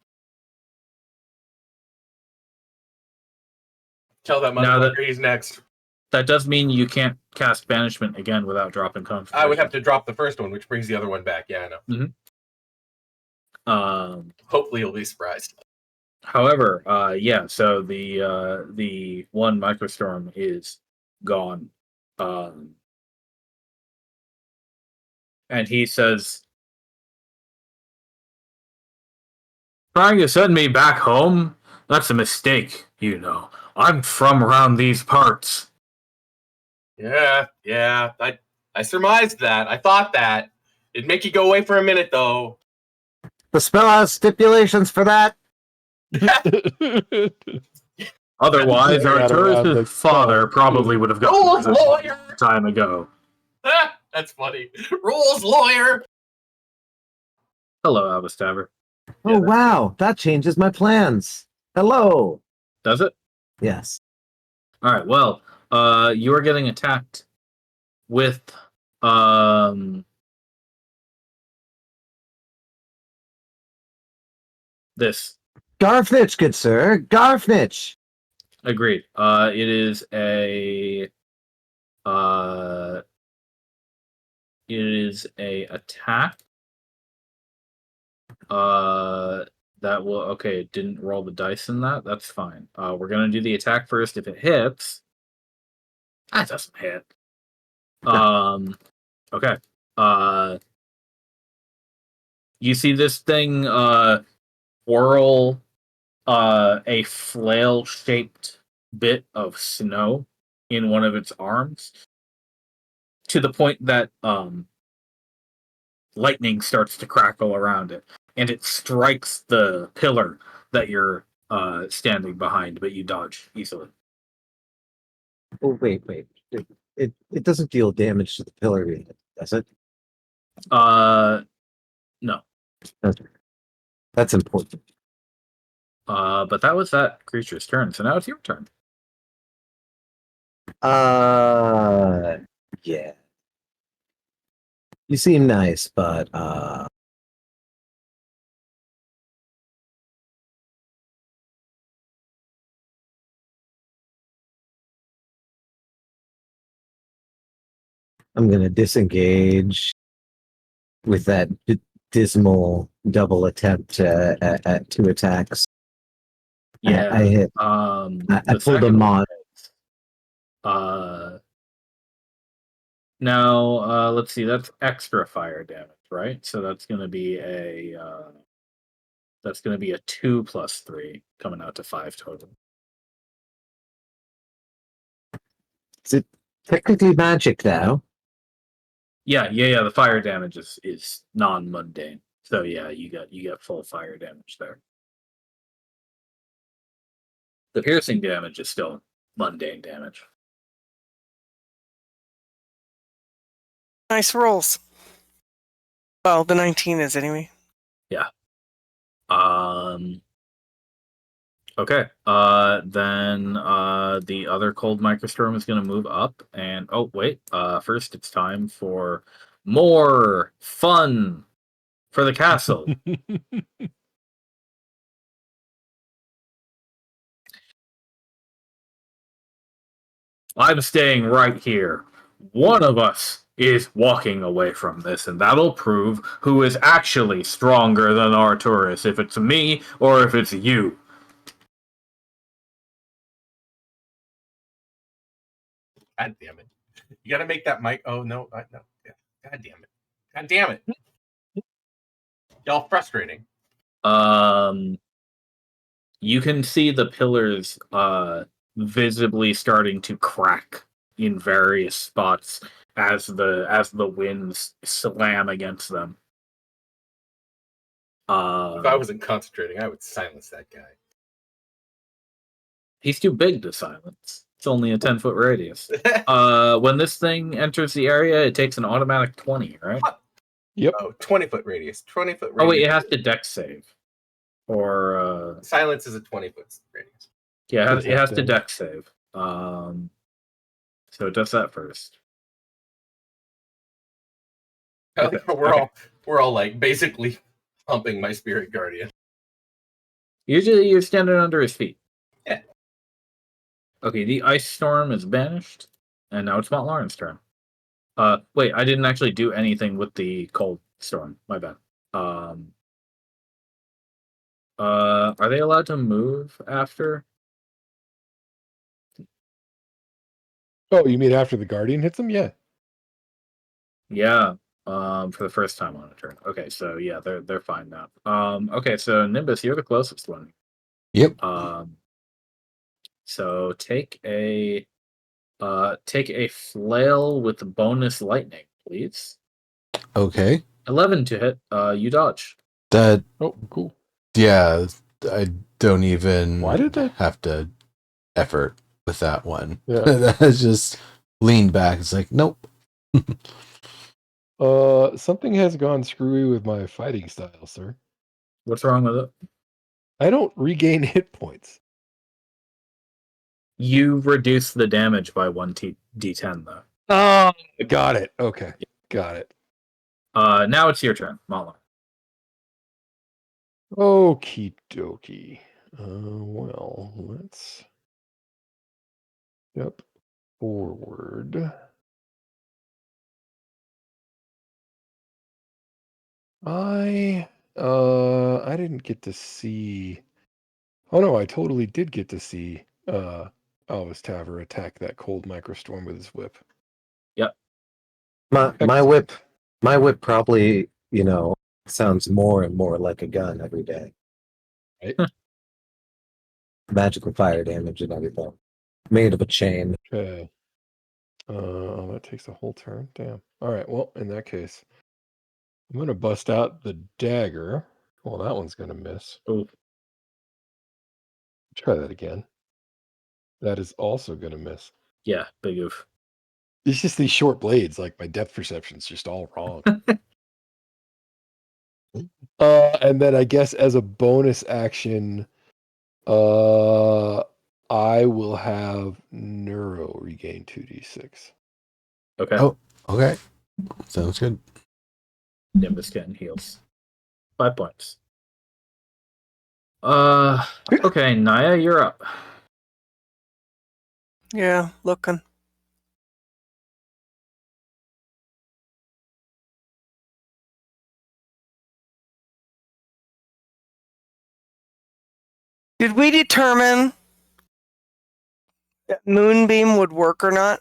Tell that Now that- motherfucker he's next. That does mean you can't cast banishment again without dropping concentration. I would have to drop the first one, which brings the other one back. Yeah, I know. Hopefully you'll be surprised. However, yeah. So the one microstorm is gone, and he says, "Trying to send me back home? That's a mistake. You know, I'm from around these parts." Yeah. I surmised that. I thought that. It'd make you go away for a minute, though. The spell has stipulations for that. Otherwise, Yeah, Arturus' the father spell. probably would have gotten Rules, possession lawyer! a time ago. That's funny. Rules, lawyer! Hello, Albastaver. Oh, wow. That changes my plans. Hello. Does it? Yes. All right. Well, you are getting attacked with this. Garfnitch, good sir. Garfnitch. Agreed. It is a attack. That will okay. It didn't roll the dice in that. That's fine. We're gonna do the attack first. If it hits, that doesn't hit. Okay. You see this thing whirl a flail-shaped bit of snow in one of its arms to the point that lightning starts to crackle around it, and it strikes the pillar that you're standing behind, but you dodge easily. Oh, wait. It doesn't deal damage to the pillar, does it? No. Okay. That's important. But that was that creature's turn, so now it's your turn. Yeah. You seem nice, but I'm gonna disengage with that dismal double attempt at 2 attacks. Yeah. I hit. I The pulled a second one mod. hits. Now, let's see. That's extra fire damage, right? So that's going to be a 2 plus 3, coming out to 5 total. It's technically magic, though. Yeah. The fire damage is non-mundane. So yeah, you get full fire damage there. The piercing damage is still mundane damage. Nice rolls. Well, the 19 is anyway. Yeah. Okay. Then the other cold microstorm is going to move up, and oh wait. First it's time for more fun for the castle. I'm staying right here. One of us is walking away from this, and that'll prove who is actually stronger than Arturus, if it's me or if it's you. God damn it! You got to make that mic. Oh no, no. God damn it! God damn it! Y'all frustrating. You can see the pillars visibly starting to crack in various spots as the winds slam against them. If I wasn't concentrating, I would silence that guy. He's too big to silence. It's only a 10-foot radius. When this thing enters the area, it takes an automatic 20, right? Yep. Oh, 20-foot radius. 20-foot radius. Oh wait, it has to dex save. Or silence is a 20-foot radius. yeah, it has to dex save. So it does that first. Okay. We're all like basically pumping my spirit guardian. Usually you're standing under his feet. Yeah. Okay, the ice storm is banished, and now it's Mount Lauren's turn. Wait, I didn't actually do anything with the cold storm. My bad. Are they allowed to move after? Oh, you mean after the guardian hits them? Yeah. Yeah. For the first time on a turn. Okay, so yeah, they're fine now. Okay, so Nimbus, you're the closest one. Yep. So take a flail with bonus lightning, please. Okay. 11 to hit. You dodge. That. Oh, cool. Yeah, I don't even Why did that have to effort with that one. Yeah. That's just leaned back. It's like, nope. Something has gone screwy with my fighting style, sir. What's wrong with it? I don't regain hit points. You reduce the damage by 1d10 though. Oh, got it. Okay, got it. Now it's your turn, Mala. Okie dokie. Well, let's step forward. I didn't get to see. Oh no, I totally did get to see Alvis Taver attack that cold microstorm with his whip. Yep. My whip probably, sounds more and more like a gun every day. Right. Magical fire damage and everything. Made of a chain. Okay. That takes a whole turn. Damn. All right. Well, in that case, I'm gonna bust out the dagger. Well, that one's gonna miss. Oof. Try that again. That is also gonna miss. Yeah, big oof. It's just these short blades. Like my depth perception's just all wrong. And then I guess as a bonus action, I will have Neuro regain 2d6. Okay. Oh, okay. Sounds good. Nimbus getting heals. 5 points. Okay, Naya, you're up. Yeah, looking. Did we determine that Moonbeam would work or not?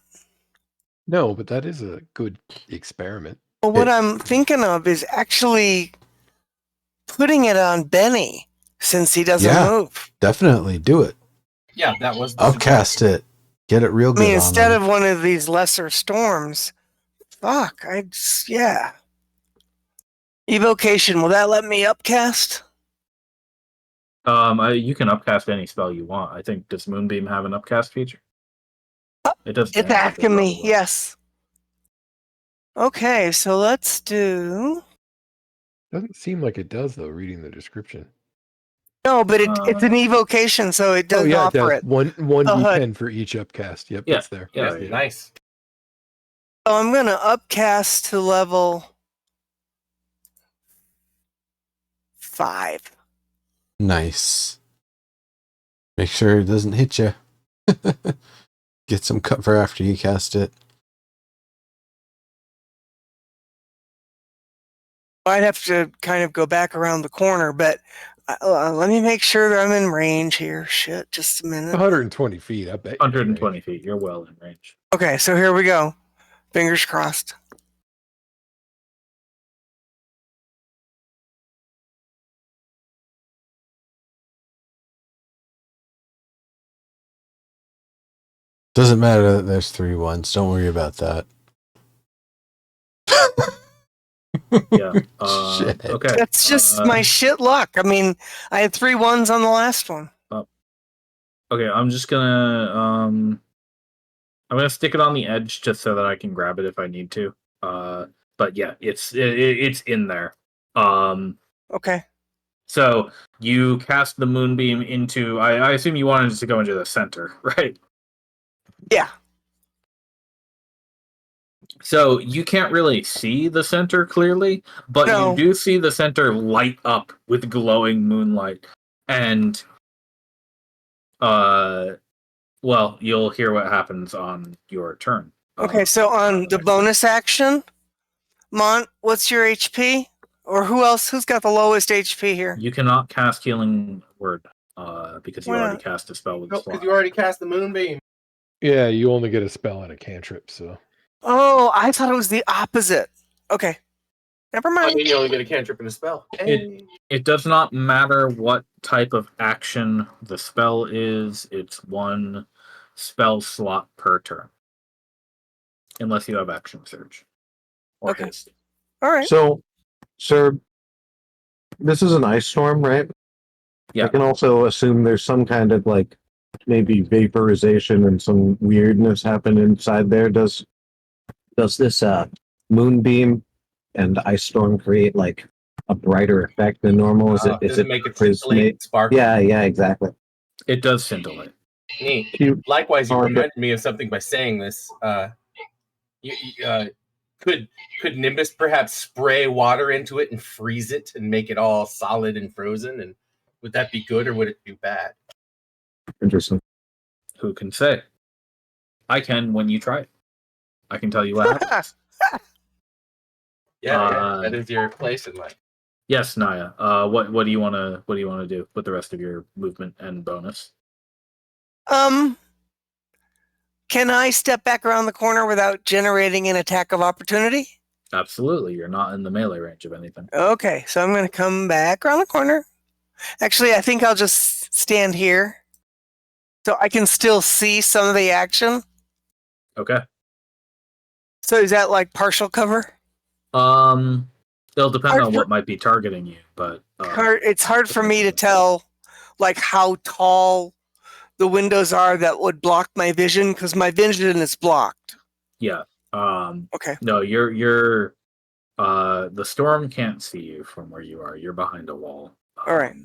No, but that is a good experiment. Well, what I'm thinking of is actually putting it on Benny since he doesn't Yeah. move. Definitely do it. Yeah, that was the Upcast suggestion. it. Get it real I good mean, on instead him. of one of these lesser storms, fuck, yeah. Evocation, will that let me upcast? You can upcast any spell you want. I think, does Moonbeam have an upcast feature? It does. It's asking me, yes. Okay, so let's do... Doesn't seem like it does, though, reading the description. No, but it's an evocation, so it does it offer does. it. One The HUD. d10 for each upcast. Yep, Yeah, it's there. yeah. Nice. So I'm going to upcast to level 5. Nice. Make sure it doesn't hit you. Get some cover after you cast it. I'd have to kind of go back around the corner, but let me make sure that I'm in range here. Shit, just a minute. 120 feet, I bet. 120 feet. You're well in range. Okay, so here we go. Fingers crossed. Doesn't matter that there's 3 ones. Don't worry about that. Yeah. Shit. Okay. That's just my shit luck. I mean, I had 3 ones on the last one. Okay, I'm just gonna I'm gonna stick it on the edge just so that I can grab it if I need to. But yeah, it's in there. Okay. So you cast the moonbeam into. I assume you wanted it to go into the center, right? Yeah. So you can't really see the center clearly, but No. you do see the center light up with glowing moonlight, and well, you'll hear what happens on your turn. Okay, so on the bonus action, Mont, what's your HP? Or who else? Who's got the lowest HP here? You cannot cast Healing Word because you Why already not? cast a spell with Nope, slot. because you already cast the moonbeam. Yeah, you only get a spell and a cantrip, so. Oh, I thought it was the opposite. Okay. Never I mind. mean, you only get a cantrip and a spell. It does not matter what type of action the spell is. It's one spell slot per turn, unless you have action surge or Okay. haste. All right. So, sir, this is an ice storm, right? Yeah. I can also assume there's some kind of like maybe vaporization and some weirdness happen inside there. Does this moonbeam and ice storm create like a brighter effect than normal? Is Does it make it prismatic? scintillate, sparkle? Yeah, exactly. It does scintillate. Neat. You- Likewise, you Okay. reminded me of something by saying this. Could Nimbus perhaps spray water into it and freeze it and make it all solid and frozen? And would that be good or would it be bad? Interesting. Who can say? I can when you try it. I can tell you what happens. Yeah, that is your place in life. Yes, Naya. What do you want to do with the rest of your movement and bonus? Can I step back around the corner without generating an attack of opportunity? Absolutely. You're not in the melee range of anything. Okay, so I'm going to come back around the corner. Actually, I think I'll just stand here so I can still see some of the action. Okay. So is that like partial cover? It'll depend Hard on for- what might be targeting you, but It's hard for me to tell like how tall the windows are that would block my vision because my vision is blocked. yeah. Okay. No, you're the storm can't see you from where you are. You're behind a wall. All right.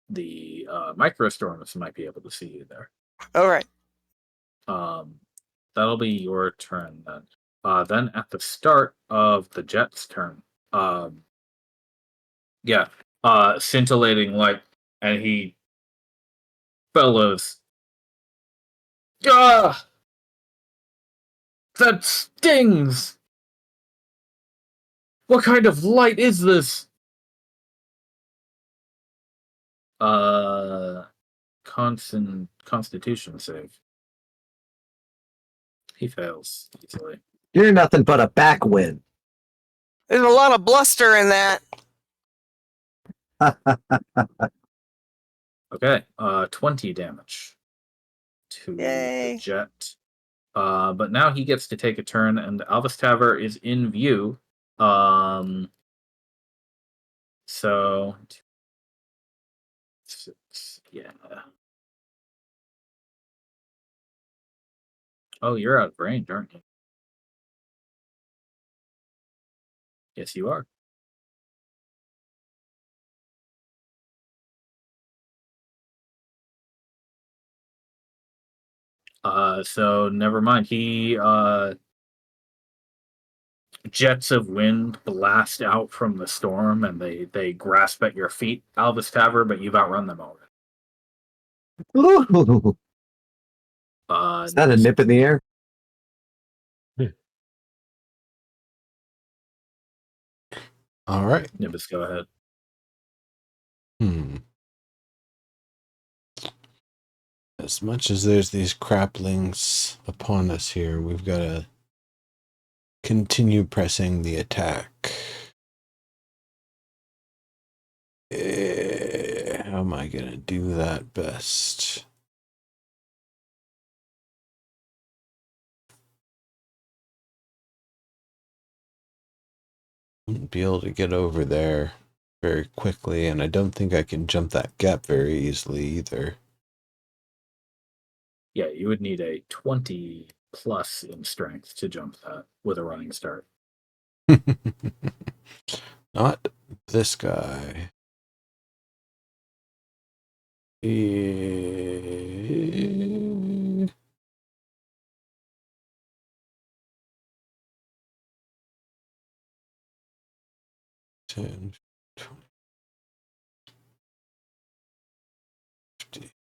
the microstorms might be able to see you there. All right. That'll be your turn then. Then at the start of the jet's turn, scintillating light, and he bellows, "Ah, that stings! What kind of light is this?" Constitution save. He fails easily. You're nothing but a backwind. There's a lot of bluster in that. Okay, 20 damage to the Yay. jet. But now he gets to take a turn, and Alvis Taver is in view. So 6, yeah. Oh, you're out of range, aren't you? Yes, you are. So never mind. He jets of wind blast out from the storm, and they grasp at your feet, Alvis Taver, but you've outrun them already. Ooh, is that a nip in the air? All right. Nimbus, go ahead. As much as there's these craplings upon us here, we've got to continue pressing the attack. How am I going to do that best? Wouldn't be able to get over there very quickly, and I don't think I can jump that gap very easily either. Yeah, you would need a 20 plus in strength to jump that with a running start. Not this guy. Ten, 20, 50.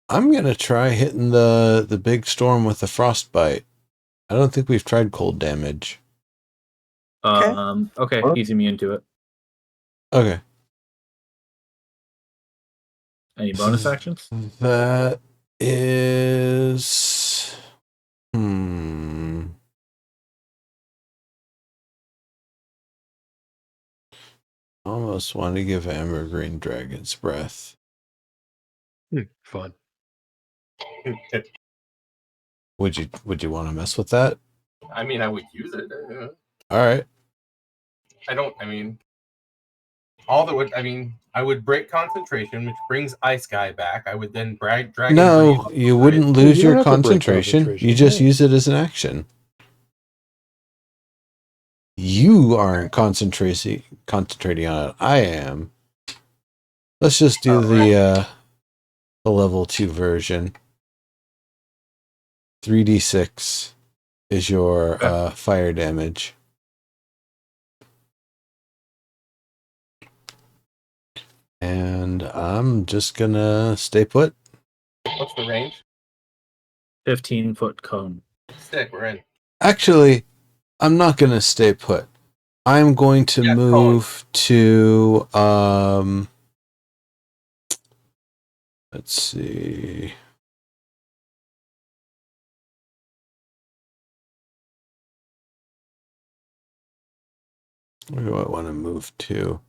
I'm gonna try hitting the big storm with the frostbite. I don't think we've tried cold damage. Okay, he's immune to it. Okay. Any bonus actions? That is almost want to give Amber Green Dragon's Breath. Fun. Would you want to mess with that? I mean, I would use it. All right. I would break concentration, which brings Ice Guy back. I would then drag Dragon No, Breathe you over wouldn't it. lose You don't your have to break concentration. concentration. You just Yeah. use it as an action. You aren't concentrating on it. I am. Let's just do the level 2 version. 3d6 is your fire damage. And I'm just gonna stay put. What's the range? 15-foot cone. Sick, we're in. Actually, I'm not gonna stay put. I'm going to move to let's see. Where do I want to move to?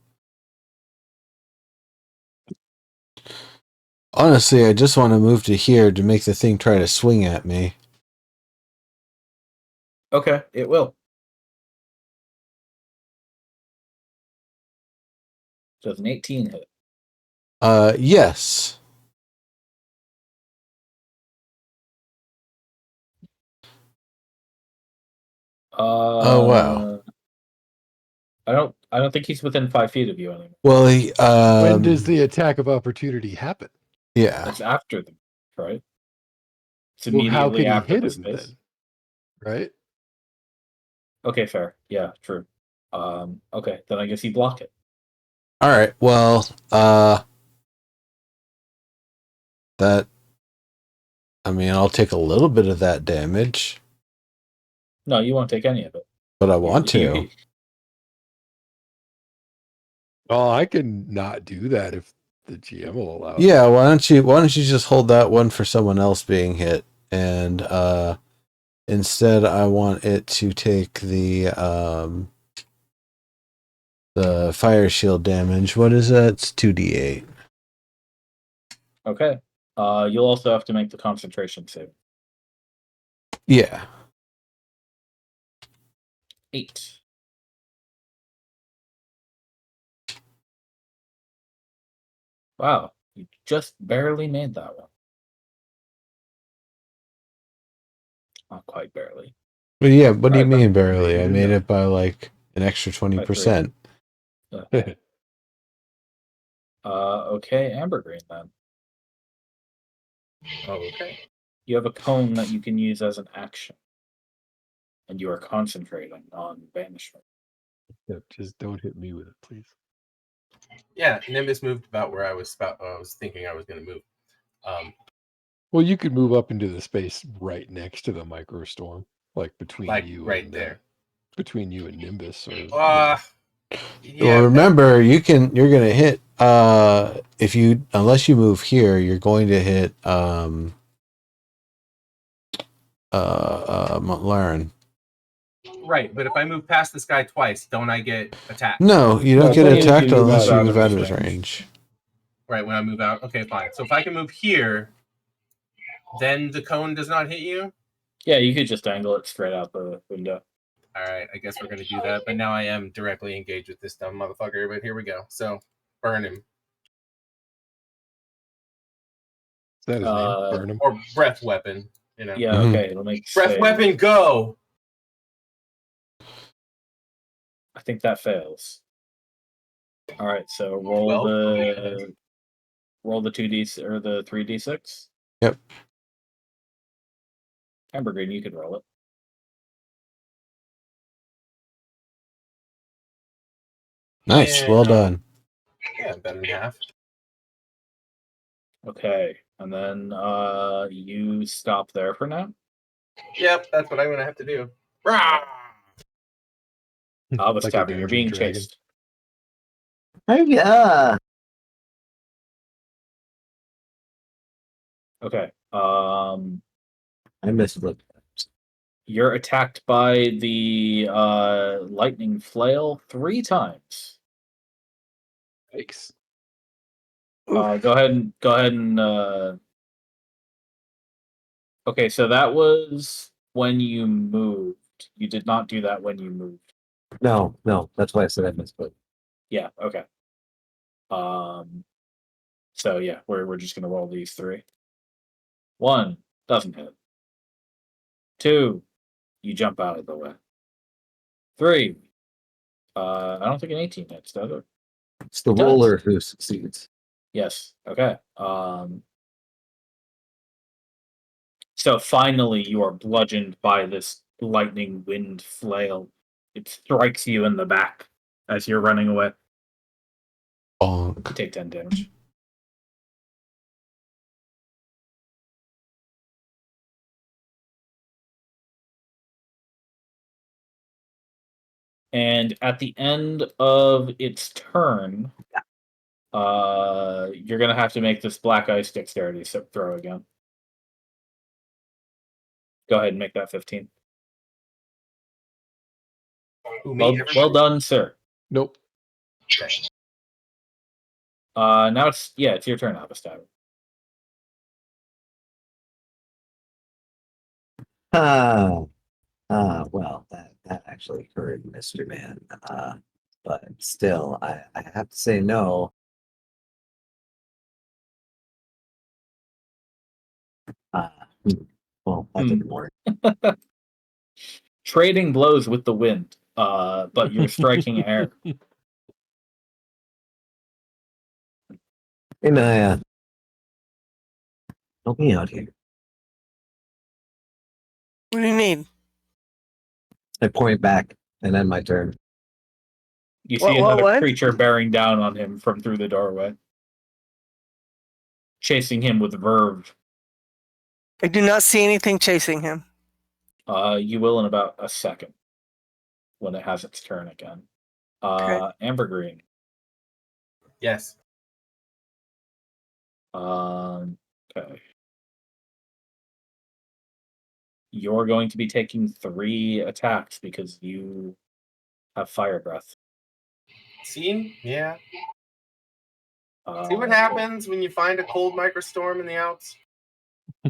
Honestly, I just want to move to here to make the thing try to swing at me. Okay, it will. Does an 18 hit? Yes. Oh, wow. I don't think he's within 5 feet of you anymore. Well, When does the attack of opportunity happen? yeah. That's after them, right? It's Well, how immediately can he after hit the him space. then? Right? Okay, fair. Yeah, true. Okay, then I guess you block it. All right. Well, that. I mean, I'll take a little bit of that damage, No, you won't take any of it. but I want to. You- Oh, I can not do that if the GM will allow it. Yeah. Why don't you just hold that one for someone else being hit, and instead I want it to take the fire shield damage. What is that? It's 2d8. Okay. You'll also have to make the concentration save. Yeah. 8. Wow, you just barely made that one. Not quite barely. But yeah. What do you Alright, mean but barely? I maybe made not. it by like an extra 20%. Okay, Amber Green then. Okay. You have a cone that you can use as an action. And you are concentrating on banishment. Yeah, just don't hit me with it, please. Yeah, Nimbus moved about where I was thinking I was going to move. Well, you could move up into the space right next to the microstorm, like between Like you right and there. between you and Nimbus, or Yeah. Well, remember, you're gonna hit unless you move here, you're going to hit Laren. Right, but if I move past this guy twice, don't I get attacked? No, you No, don't it's get only if attacked you move unless you out move of out his of his range. range. Right, when I move out. Okay, fine. So if I can move here, then the cone does not hit you? Yeah, you could just angle it straight out the window. All right, I guess we're going to do that. But now I am directly engaged with this dumb motherfucker. But here we go. So, burn him. is that his name? Burn him. Or breath weapon, you know. Yeah, Mhm. okay. It'll make Breath save. weapon, go! I think that fails. All right, so roll 12? the 2d or the 3d6. Yep. Amber Green, you could roll it. Nice, Yeah. well done. Yeah, better than half. Okay, and then you stop there for now. Yep, that's what I'm going to have to do. Rah! Albus Like a Tavern, you're dungeon being dragon. chased. Yeah. Okay. I missed it. You're attacked by the lightning flail 3 times. Yikes. Go ahead and okay, so that was when you moved. You did not do that when you moved. No, that's why I said I missed it. Yeah, okay. So yeah, we're just gonna roll these 3. 1 doesn't hit. 2, you jump out of the way. 3, I don't think an 18 hits, does it? It's the It does. roller who succeeds. Yes. Okay. So finally, you are bludgeoned by this lightning wind flail. It strikes you in the back as you're running away. Bonk. Take 10 damage. And at the end of its turn, you're gonna have to make this black ice dexterity throw again. Go ahead and make that 15. Who, me? Well done, sir. Nope. Now it's your turn, Abastab. Well, that actually hurt Mr. Man. But still, I have to say no. Well, that didn't work. Trading blows with the wind. but you're striking air. Hey, Naya. Help me out here. What do you need? I point back, and then my turn. You see What, another what? creature bearing down on him from through the doorway, chasing him with verve. I do not see anything chasing him. You will in about a second when it has its turn again. Okay. Amber Green. Yes. Okay. You're going to be taking 3 attacks because you have fire breath. See? Yeah. See what happens when you find a cold microstorm in the Alps?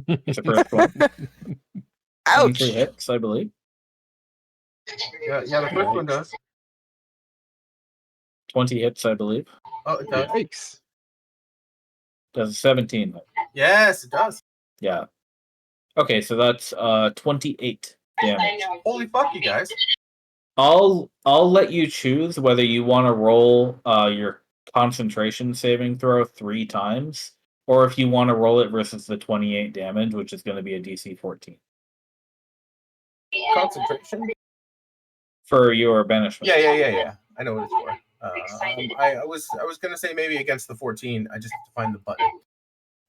It's the first one. 23 Ouch! hits, I believe. Yeah, the first one does. 20 hits, I believe. Oh, it does. Yikes. Does a 17 hit? Yes, it does. Yeah. Okay, so that's 28 damage. Holy fuck, you guys. I'll let you choose whether you want to roll your concentration saving throw 3 times, or if you want to roll it versus the 28 damage, which is going to be a DC 14 Concentration? for your banishment. Yeah. I know what it's for. I was gonna say maybe against the 14. I just have to find the button.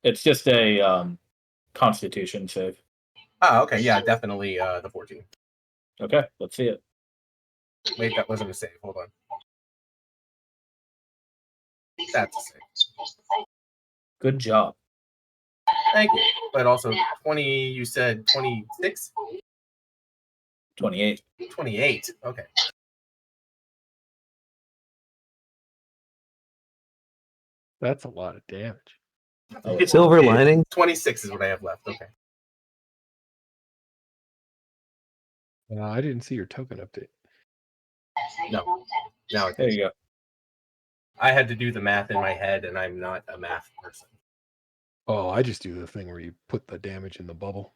It's just a Constitution save. Ah, okay, yeah, definitely the 14. Okay, let's see it. Wait, that wasn't a save. Hold on. That's a save. Good job. Thank you. But also 20. You said 26. 28. 28. Okay. That's a lot of damage. Silver lining. 26 is what I have left. Okay. I didn't see your token update. No. Now There you go. I had to do the math in my head, and I'm not a math person. Oh, I just do the thing where you put the damage in the bubble.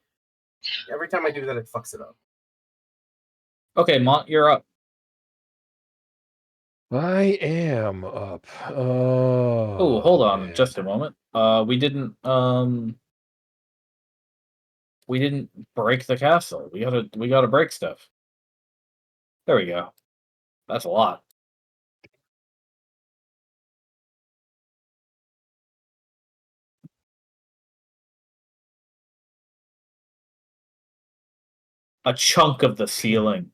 Every time I do that, it fucks it up. Okay, Mont, you're up. I am up. Oh, Hold on man. just a moment. We didn't break the castle. We gotta break stuff. There we go. That's a lot. A chunk of the ceiling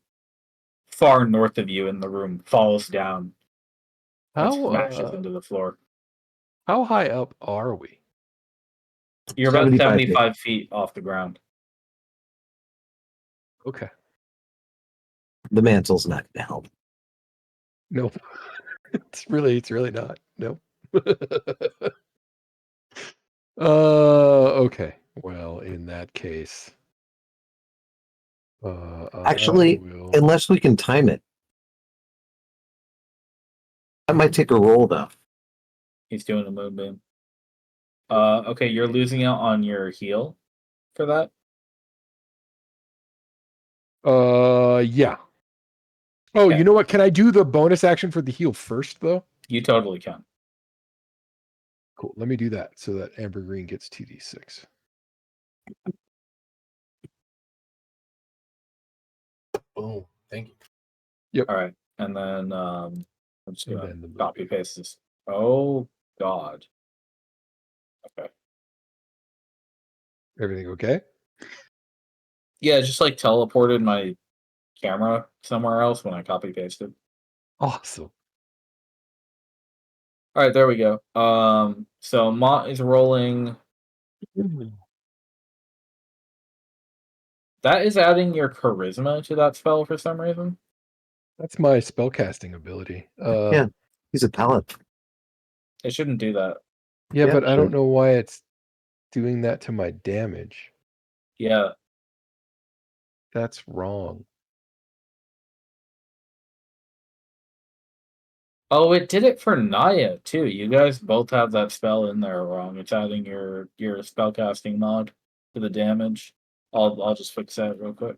far north of you in the room falls down and smashes into the floor. How high up are we? You're about 75 75 feet off the ground. Okay. The mantle's not going to help. Nope. It's really not. Nope. Okay. Well, in that case, Actually, unless we can time it. I might take a roll, though. He's doing a moonbeam. Okay, you're losing out on your heal for that. Yeah. Oh, Okay. you know what? Can I do the bonus action for the heal first, though? You totally can. Cool. Let me do that so that Amber Green gets 2d6. Boom. Thank you. Yep. All right, and then I'm just And gonna then the copy paste this. Oh God. Okay. Everything okay? Yeah, just like teleported my camera somewhere else when I copy pasted. Awesome. All right, there we go. So Mont is rolling. That is adding your charisma to that spell for some reason. That's my spellcasting ability. Yeah, he's a paladin. It shouldn't do that. Yeah, Yeah, but I sure. don't know why it's doing that to my damage. Yeah. That's wrong. Oh, it did it for Naya too. You guys both have that spell in there wrong. It's adding your spellcasting mod to the damage. I'll just fix that real quick.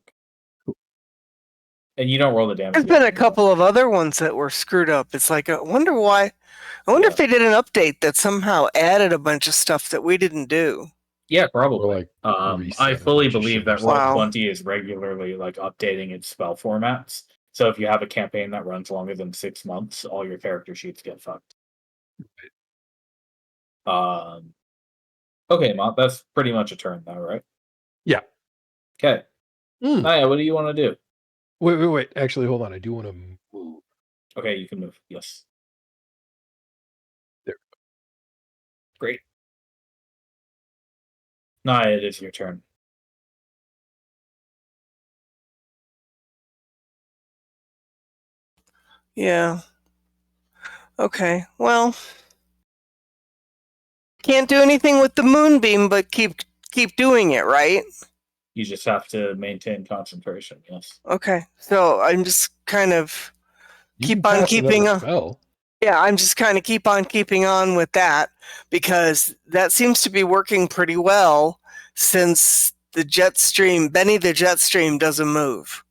And you don't roll the damage. There's been a couple of other ones that were screwed up. It's like, I wonder why. I wonder if they did an update that somehow added a bunch of stuff that we didn't do. Yeah, probably. Or, like, I reset a fully bunch of believe shit that or Wow. Roll20 is regularly like updating its spell formats. So if you have a campaign that runs longer than 6 months, all your character sheets get fucked. Okay, Mont, that's pretty much a turn though, right? Yeah. Okay. Mm. Naya, what do you want to do? Wait. Actually, hold on. I do want to move. Okay, you can move. Yes. There. Great. Naya, it is your turn. Yeah. Okay. Well, can't do anything with the moonbeam, but keep doing it, right? You just have to maintain concentration. Yes. Okay. So I'm just kind of You keep can on cast keeping another on. spell. Yeah, I'm just kind of keep on keeping on with that because that seems to be working pretty well since the Benny the Jetstream doesn't move.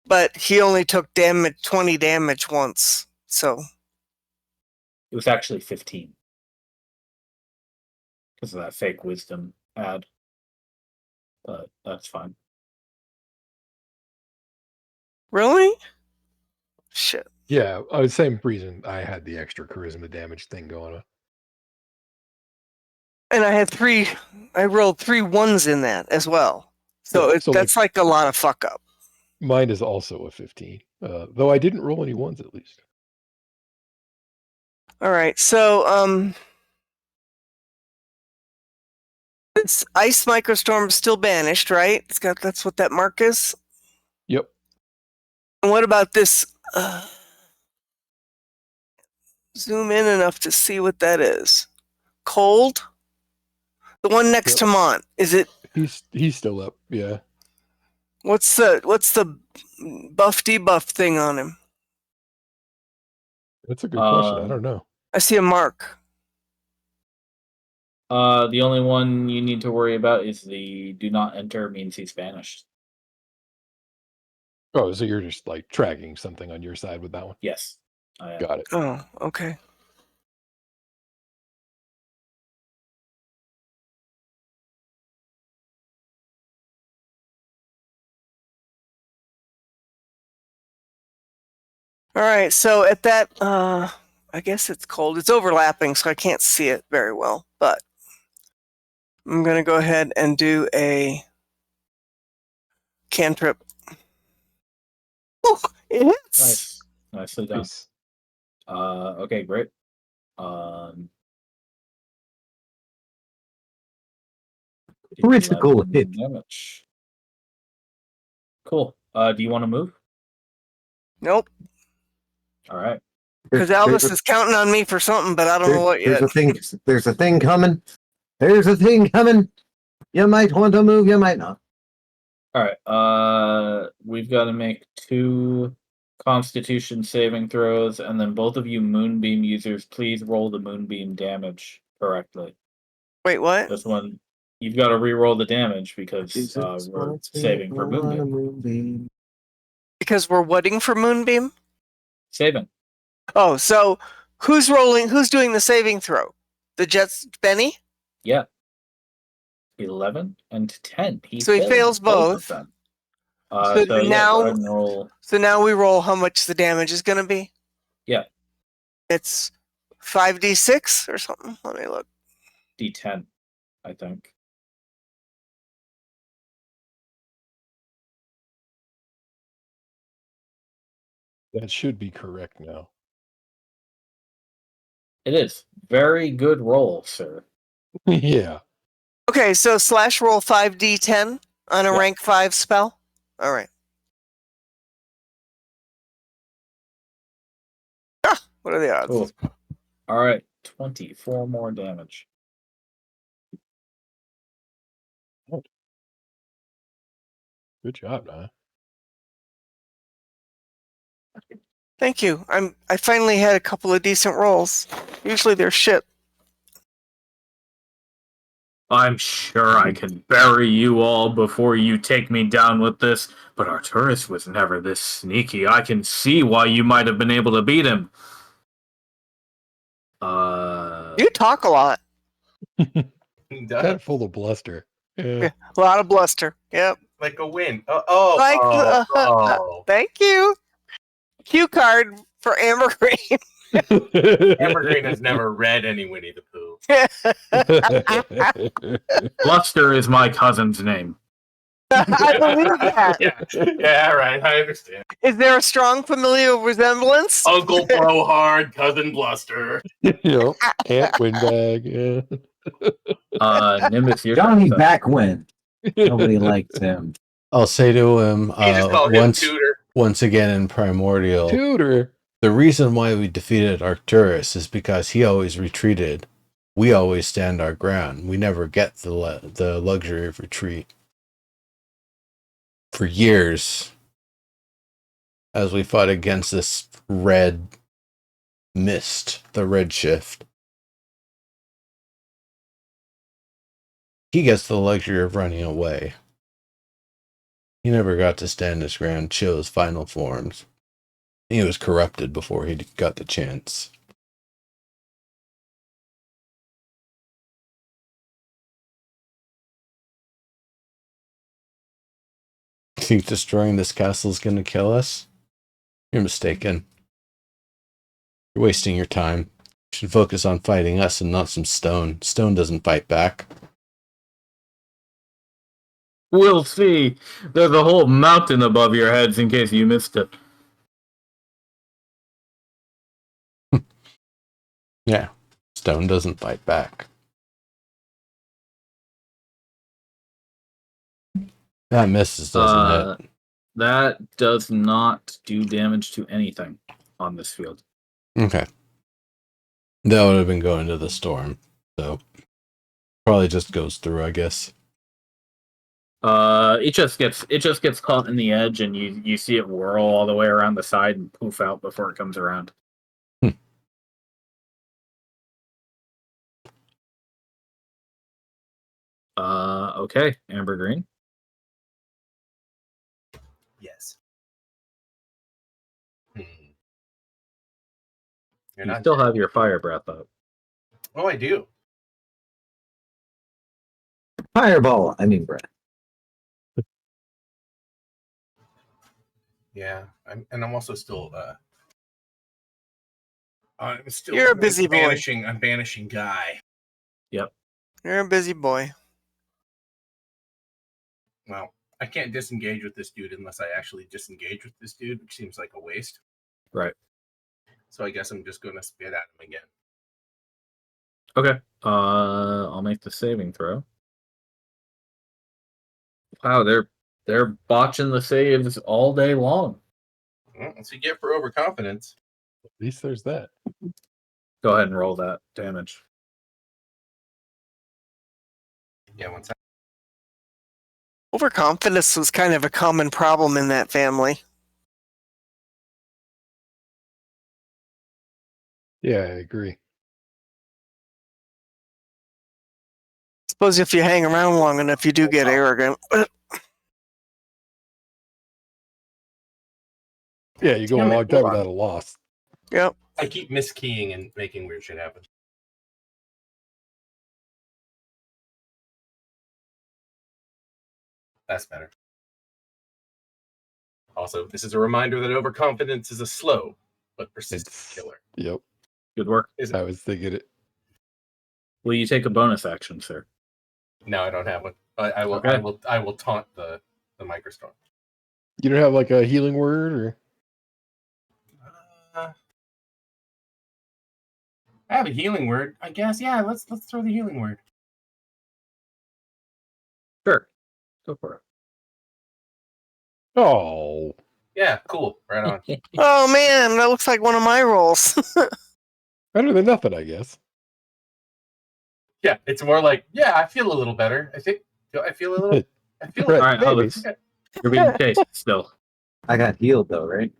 But he only took 20 damage once. So It was actually 15. Because of that fake wisdom ad. But that's fine. really? Shit. Yeah, same reason I had the extra charisma damage thing going on. And I rolled 3 1s in that as well. So, Yeah, so that's like a lot of fuck up. Mine is also a 15. Though I didn't roll any ones at least. All right. So this ice microstorm is still banished, right? That's what that mark is. Yep. And what about this? Zoom in enough to see what that is. Cold? The one next to Mont. Is it? He's still up. Yeah. What's the buff debuff thing on him? That's a good question. I don't know. I see a mark. The only one you need to worry about is the do not enter means he's banished. Oh, so you're just like tracking something on your side with that one? Yes. I am. Got it. Oh, okay. All right, so at that, I guess it's cold. It's overlapping, so I can't see it very well, but I'm going to go ahead and do a cantrip. Oh, it hits! Nice. Nicely done. Nice. Okay, great. Critical 11 hit. damage. Cool. Do you want to move? Nope, All right. because Albus is counting on me for something, but I don't know what yet. There's a thing coming. There's a thing coming. You might want to move, you might not. All right. We've got to make 2 Constitution saving throws, and then both of you Moonbeam users, please roll the Moonbeam damage correctly. Wait, what? This one, you've got to re-roll the damage because we're saving for Moonbeam. Because we're whatting for Moonbeam? Saving. Oh, so who's rolling? Who's doing the saving throw? The Jets, Benny? Yeah. 11 and 10. So he fails both. of them. So So yeah, now- go ahead and roll. So now we roll how much the damage is going to be? Yeah. It's 5d6 or something. Let me look. D10, I think. That should be correct now. It is. Very good roll, sir. Yeah. Okay, so slash roll 5d10 on a Yeah. rank 5 spell. All right. Ah, what are the odds? Cool. All right. 24 more damage. Good job, Naya. Thank you. I finally had a couple of decent rolls. Usually they're shit. I'm sure I can bury you all before you take me down with this, but Arturus was never this sneaky. I can see why you might have been able to beat him. You talk a lot. He Kind does. of full of bluster. Yeah. Yeah, a lot of bluster. Yep. Like a win. Thank you. Cue card for Amber Green. Evergreen has never read any Winnie the Pooh. Bluster is my cousin's name. I believe that. Yeah, right. I understand. Is there a strong familial resemblance? Uncle Blowhard, cousin Bluster. Yep. Aunt Windbag. Yeah. Nimbus, your Johnny turn. Backwind. Nobody liked him. I'll say to him You just call him once Tutor. once again in Primordial, Tutor. the reason why we defeated Arcturus is because he always retreated. We always stand our ground. We never get the luxury of retreat. For years, as we fought against this red mist, the Redshift, he gets the luxury of running away. He never got to stand his ground, show his final forms. He was corrupted before he got the chance. You think destroying this castle is going to kill us? You're mistaken. You're wasting your time. You should focus on fighting us and not some stone. Stone doesn't fight back. We'll see. There's a whole mountain above your heads in case you missed it. Yeah, stone doesn't fight back. That misses, doesn't it? That does not do damage to anything on this field. Okay. That would have been going to the storm. So, probably just goes through, I guess. It just gets caught in the edge, and you see it whirl all the way around the side and poof out before it comes around. Okay, Amber Green. Yes. You still have your fire breath up. Oh, I do. Fireball. I mean, breath. Yeah, I'm also still. I'm still. You're a busy boy. I'm banishing Guy. Yep. You're a busy boy. Well, I can't disengage with this dude unless I actually disengage with this dude, which seems like a waste. Right. So I guess I'm just going to spit at him again. Okay. I'll make the saving throw. Wow, they're botching the saves all day long. Well, that's what you get for overconfidence. At least there's that. Go ahead and roll that damage. Yeah, one second. Overconfidence was kind of a common problem in that family. Yeah, I agree. Suppose if you hang around long enough, you do get arrogant. Yeah, you go a Damn it, long time hold on. without a loss. Yep. I keep miskeying and making weird shit happen. That's better. Also, this is a reminder that overconfidence is a slow but persistent It's killer. Yep. Good work. Is I it? was thinking it. Will you take a bonus action, sir? No, I don't have one. I will. Okay. I will taunt the microstorm. You don't have like a healing word or I have a healing word, I guess. Yeah, let's throw the healing word. Sure. Go for oh. Yeah, cool. Right on. it. Oh man, that looks like one of my rolls. Better than nothing, I guess. Yeah, it's more like, yeah, I feel a little better. I feel a little. I feel. Right. All right, Maybe. Alex. You're being chased still. I got healed though, right?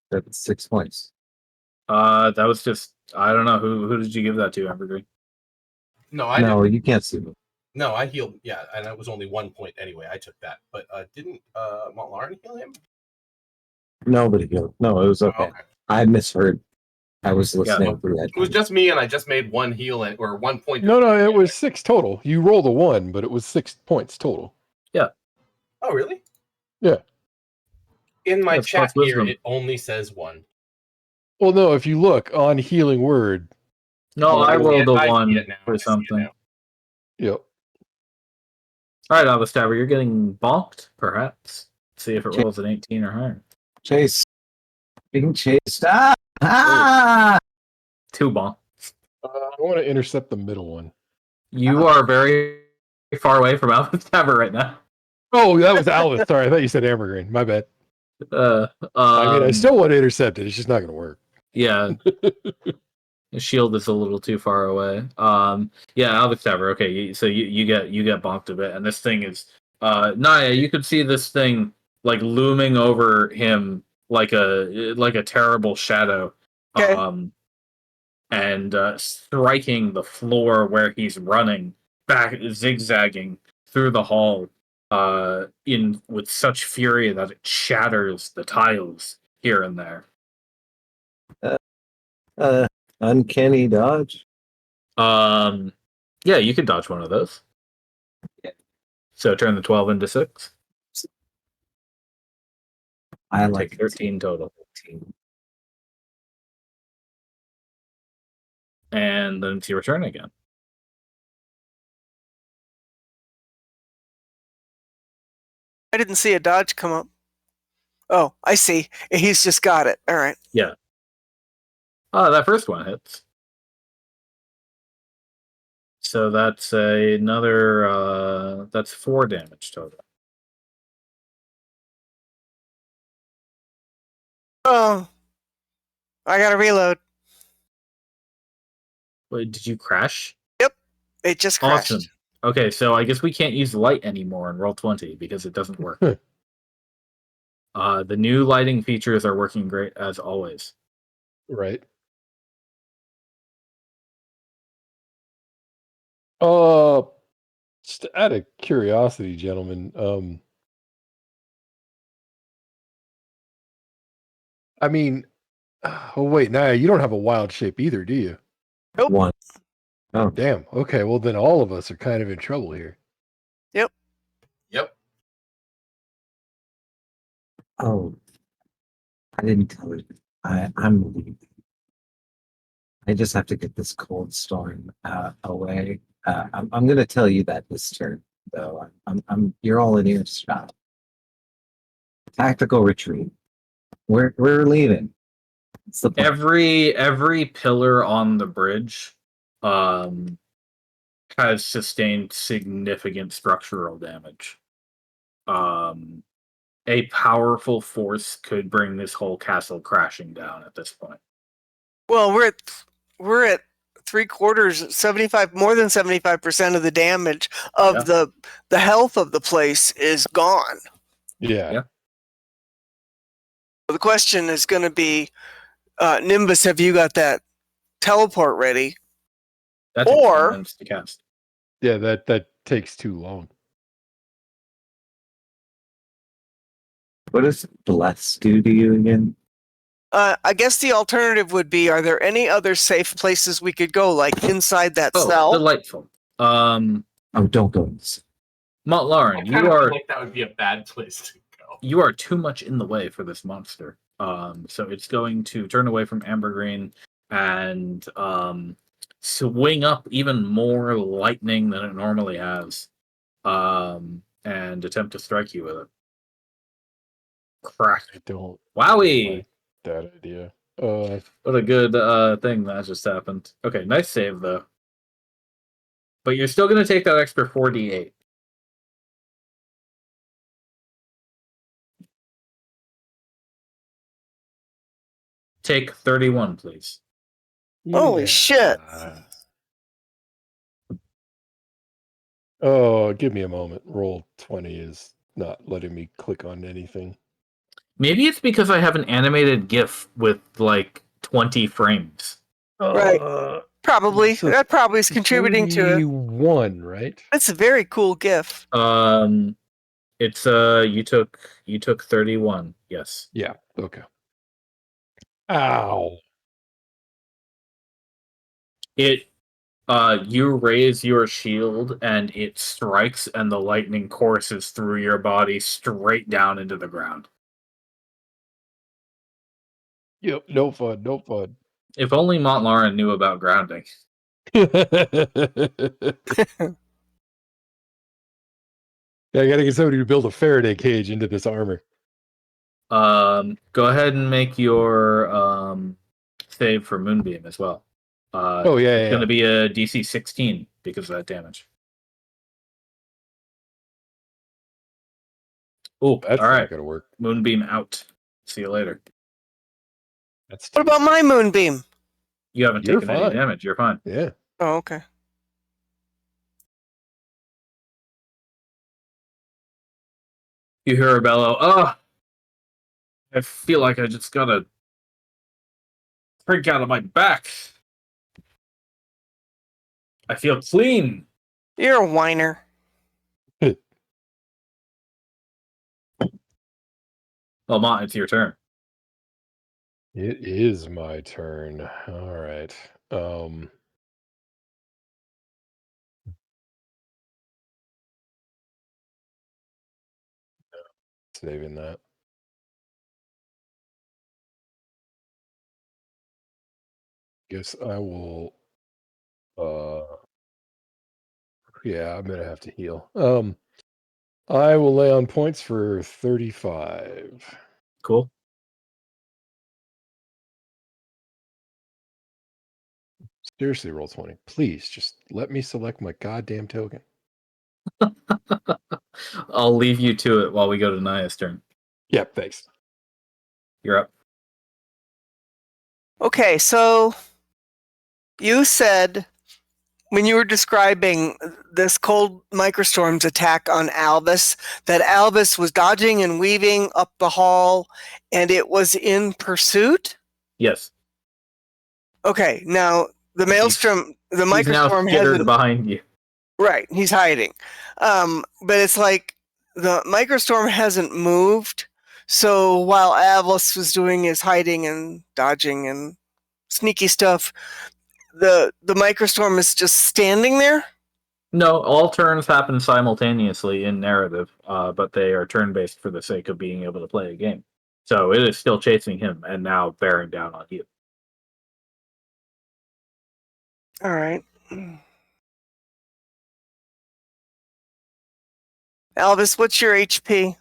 That's 6 points. That was just I don't know who did you give that to, Amber Green? No, I No, didn't. you can't see me. No, I healed. Yeah, and it was only 1 point anyway. I took that, but didn't Montlarn heal him? Nobody healed. No, it was Oh, okay. I misheard. I was listening through that. It was just me, and I just made 1 heal or 1 point. No, it was 6 total. You rolled a 1, but it was 6 points total. Oh, really? Yeah. In my That's chat plus here, wisdom. it only says 1. Well, no, if you look on Healing Word, No, I rolled a I see 1 it now. I for see it something. now. yep. All right, Avastabber, you're getting bonked, perhaps. See if it rolls an 18 or higher. Chase. Being chased. Ah! 2 bonk. I want to intercept the middle one. You are very far away from Avastabber right now. Oh, that was Alice. Sorry, I thought you said Ambergreen. My bad. I mean, I still want to intercept it. It's just not going to work. Yeah. The shield is a little too far away. Yeah, Avastabber. Okay, so you get bonked a bit, and this thing is Naya. You could see this thing like looming over him like a terrible shadow. Okay. And striking the floor where he's running, back zigzagging through the hall, in with such fury that it shatters the tiles here and there. Uncanny dodge. Yeah, you can dodge one of those. Yeah. So turn the 12 into 6. I Take like 13 total. And then it's your turn again. I didn't see a dodge come up. Oh, I see. He's just got it. All right. Yeah. Oh, that first one hits. So that's another that's 4 damage total. Oh, I gotta reload. Wait, did you crash? It just crashed. Awesome. Okay, so I guess we can't use light anymore in Roll20 because it doesn't work. The new lighting features are working great as always. Right. Just out of curiosity, gentlemen, I mean, oh wait, Naya, you don't have a wild shape either, do you? Nope. One. Oh, Damn. Okay, well then all of us are kind of in trouble here. Yep. oh. I didn't tell you. I'm leaving. I just have to get this cold storm away. I'm going to tell you that this turn, though. You're all in earshot. Tactical retreat. We're leaving. It's the plan. Every pillar on the bridge has sustained significant structural damage. A powerful force could bring this whole castle crashing down at this point. Well, we're at 3/4, 75, more than 75% of the damage of the health of the place is gone. Yeah. The question is going to be, Nimbus, have you got that teleport ready? That's Or- 10 minutes to cast. Yeah, that takes too long. What does bless do to you again? I guess the alternative would be, are there any other safe places we could go, like inside that Oh, cell? delightful. Oh, don't go. Montlarn, I you kind of are feel like that would be a bad place to go. you are too much in the way for this monster. So it's going to turn away from Ambergreen and swing up even more lightning than it normally has, and attempt to strike you with it. Crack! I don't Wowie! like that idea. What a good thing that just happened. Okay, nice save though. But you're still going to take that extra 4d8. Take 31, please. Holy shit. Oh, give me a moment. Roll 20 is not letting me click on anything. Maybe it's because I have an animated GIF with like 20 frames. Right. Probably. So That probably is contributing to it. 31, right? That's a very cool GIF. It's you took 31. Yes. Yeah. Okay. Ow. It you raise your shield and it strikes and the lightning courses through your body straight down into the ground. Yep. No fun. No fun. If only Montlarin knew about grounding. Yeah, I gotta get somebody to build a Faraday cage into this armor. Go ahead and make your save for Moonbeam as well. Oh, yeah, It's yeah, going to yeah. be a DC 16 because of that damage. Oh, That's all not right. gonna work. Moonbeam out. See you later. That's What about my moonbeam? You haven't You're taken any fine. damage. You're fine. Yeah. Oh, okay. You hear a bellow. Oh, I feel like I just got a freak out of my back. I feel clean. You're a whiner. Well, Mont, it's your turn. It is my turn. All right. Saving that. Guess I will yeah, I'm gonna have to heal. I will lay on points for 35. Cool. Seriously, roll 20. Please just let me select my goddamn token. I'll leave you to it while we go to Naya's turn. Yep, thanks. You're up. Okay, so you said when you were describing this cold microstorm's attack on Albus, that Albus was dodging and weaving up the hall and it was in pursuit? Yes. Okay, now the maelstrom, the He's now microstorm skittered hasn't. behind you. Right, he's hiding. But it's like the microstorm hasn't moved. So while Albus was doing his hiding and dodging and sneaky stuff, the microstorm is just standing there. No, all turns happen simultaneously in narrative, but they are turn-based for the sake of being able to play a game. So it is still chasing him and now bearing down on you. All right. Albus, what's your HP?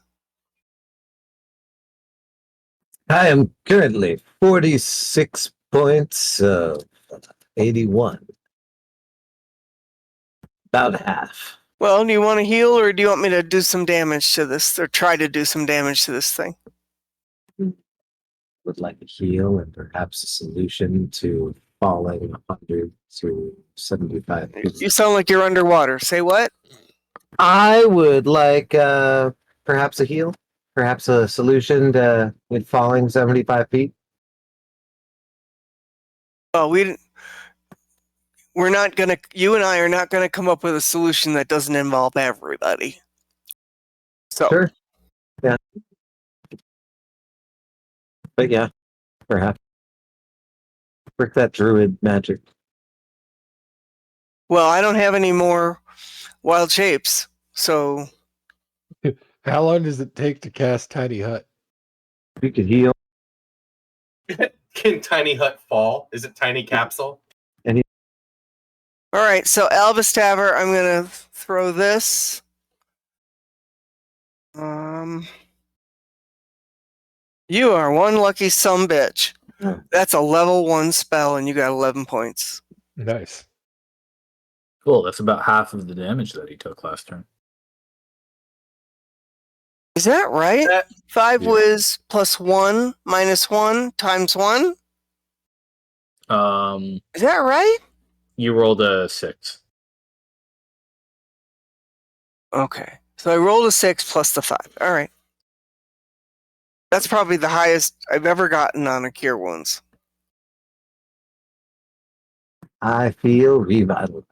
I am currently 46 points, 81. About half. Well, do you want to heal or do you want me to do some damage to this or try to do some damage to this thing? Would like a heal and perhaps a solution to falling 100 to 75 feet. You sound like you're underwater. Say what? I would like perhaps a heal, perhaps a solution to it falling 75 feet. Well, we're not gonna. You and I are not gonna come up with a solution that doesn't involve everybody. So Sure. Yeah. But yeah, perhaps. Work that druid magic. well, I don't have any more wild shapes, so How long does it take to cast Tiny Hut? We could heal. Can Tiny Hut fall? Is it Tiny Capsule? all right. So Albus Taver, I'm gonna throw this. You are one lucky sumbitch. That's a level 1 spell, and you got 11 points. Nice. Cool, that's about half of the damage that he took last turn. Is that right? 5 Yeah. was plus 1 minus 1 times 1? Is that right? You rolled a 6. Okay. So I rolled a 6 plus the 5. All right. That's probably the highest I've ever gotten on a Cure Wounds. I feel revitalized.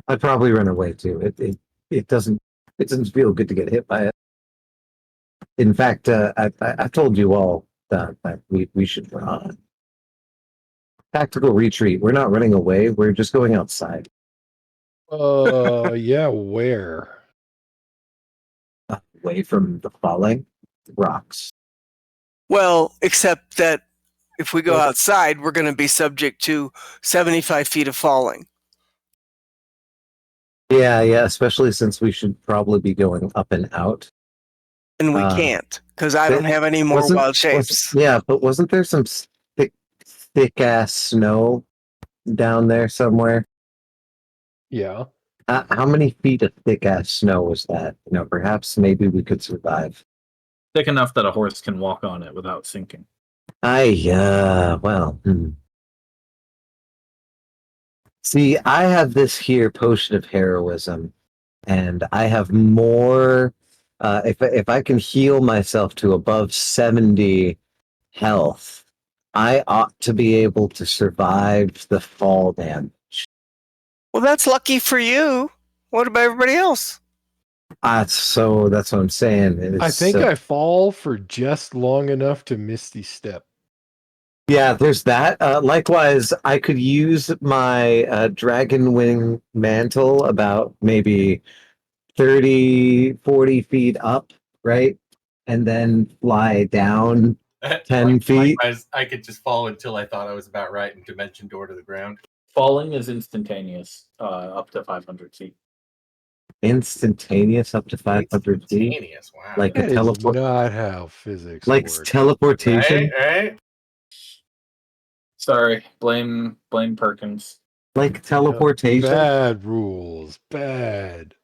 I'd probably run away too. It doesn't feel good to get hit by it. In fact, I told you all that we should run. Tactical retreat. We're not running away. We're just going outside. Yeah, where? Away from the falling rocks. Well, except that if we go Well- outside, we're going to be subject to 75 feet of falling. Yeah, especially since we should probably be going up and out. And we can't, because I don't have any more wild shapes. Yeah, but wasn't there some thick ass snow down there somewhere? Yeah. How many feet of thick ass snow was that? Perhaps maybe we could survive. Thick enough that a horse can walk on it without sinking. Well. See, I have this here potion of heroism, and I have more. If I can heal myself to above 70 health, I ought to be able to survive the fall damage. Well, that's lucky for you. What about everybody else? So that's what I'm saying. I think I fall for just long enough to Misty Step. Yeah, there's that. Likewise, I could use my dragon wing mantle about maybe 30, 40 feet up, right? And then fly down 10 feet. I could just fall until I thought I was about right and dimension door to the ground. Falling is instantaneous, up to 500 feet. Instantaneous up to 500 feet. Instantaneous, wow. Like That a is teleport. not how physics Like works. teleportation. Right? Sorry, blame Perkins. Like teleportation. Bad rules. Bad.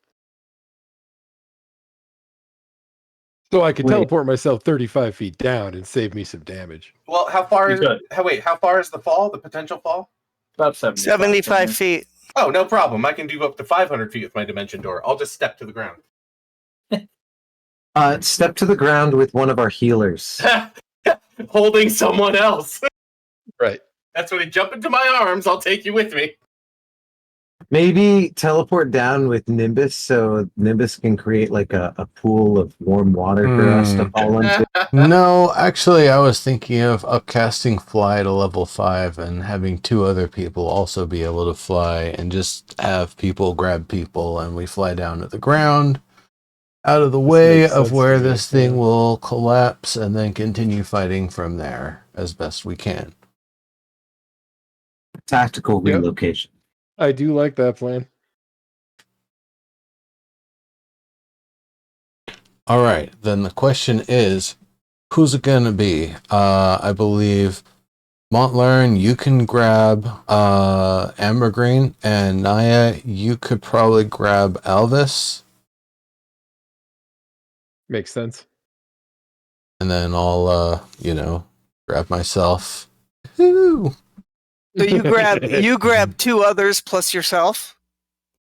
So I could Wait. teleport myself 35 feet down and save me some damage. Well, how far You is could. how far is the fall? The potential fall? About 75. 75 feet. Oh, no problem. I can do up to 500 feet with my dimension door. I'll just step to the ground. Step to the ground with one of our healers. Holding someone else. Right. That's when they jump into my arms. I'll take you with me. Maybe teleport down with Nimbus so Nimbus can create like a pool of warm water for us to fall into. No, actually, I was thinking of upcasting fly to level 5 and having 2 other people also be able to fly and just have people grab people and we fly down to the ground out of the way makes of sense where to me, this thing yeah. will collapse and then continue fighting from there as best we can. Tactical Yep. relocation. I do like that plan. All right, then the question is, who's it going to be? I believe Montlearn, you can grab Ambergreen, and Naya, you could probably grab Alvis, Makes sense. and then I'll, grab myself. Woo! So you grab 2 others plus yourself.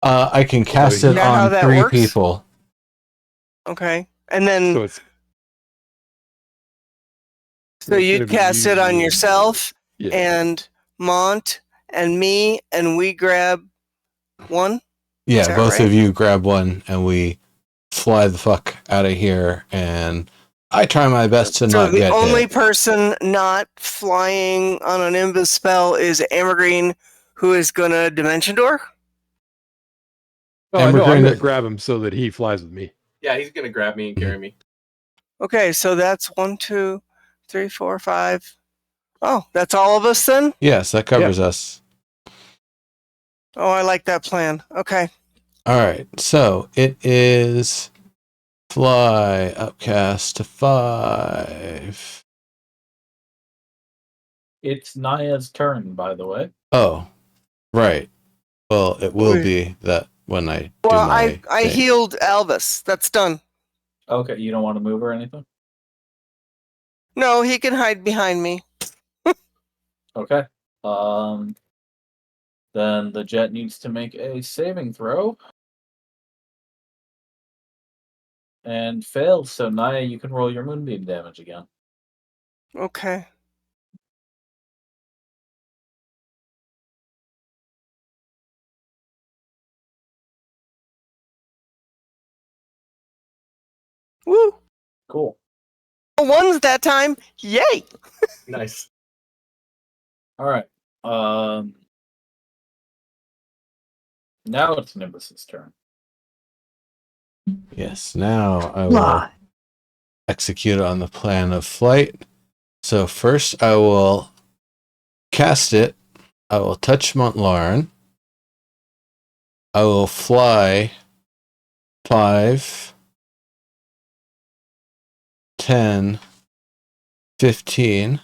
I can cast So it Is that how on that 3 works? people. Okay. And then So it's so it's you'd gonna be cast it on you. yourself Yeah. and Mont and me, and we grab 1. Yeah, that both right? of you grab one, and we fly the fuck out of here, and I try my best to So not the get only hit. person not flying on an Nimbus spell is Ambergreen, who is gonna Dimension Door. Oh, I know. I'm Ambergreen- going to grab him so that he flies with me. Yeah, he's gonna grab me and carry me. Okay, so that's 1, 2, 3, 4, 5. Oh, that's all of us then? Yes, that covers us. Oh, I like that plan. Okay. All right, so it is fly upcast to 5. It's Naya's turn, by the way. Oh, right. Well, it will Wait. be that when I Well, do my I thing. healed Albus. That's done. Okay, you don't want to move or anything? No, he can hide behind me. Okay. Then the jet needs to make a saving throw. And fails, so Naya, you can roll your moonbeam damage again. Okay. Woo! Cool. Ones that time. Yay! Nice. All right. Now it's Nimbus's turn. Yes, now I will Fly. execute on the plan of flight. So first I will cast it. I will touch Montlarn. I will fly 5, 10, 15.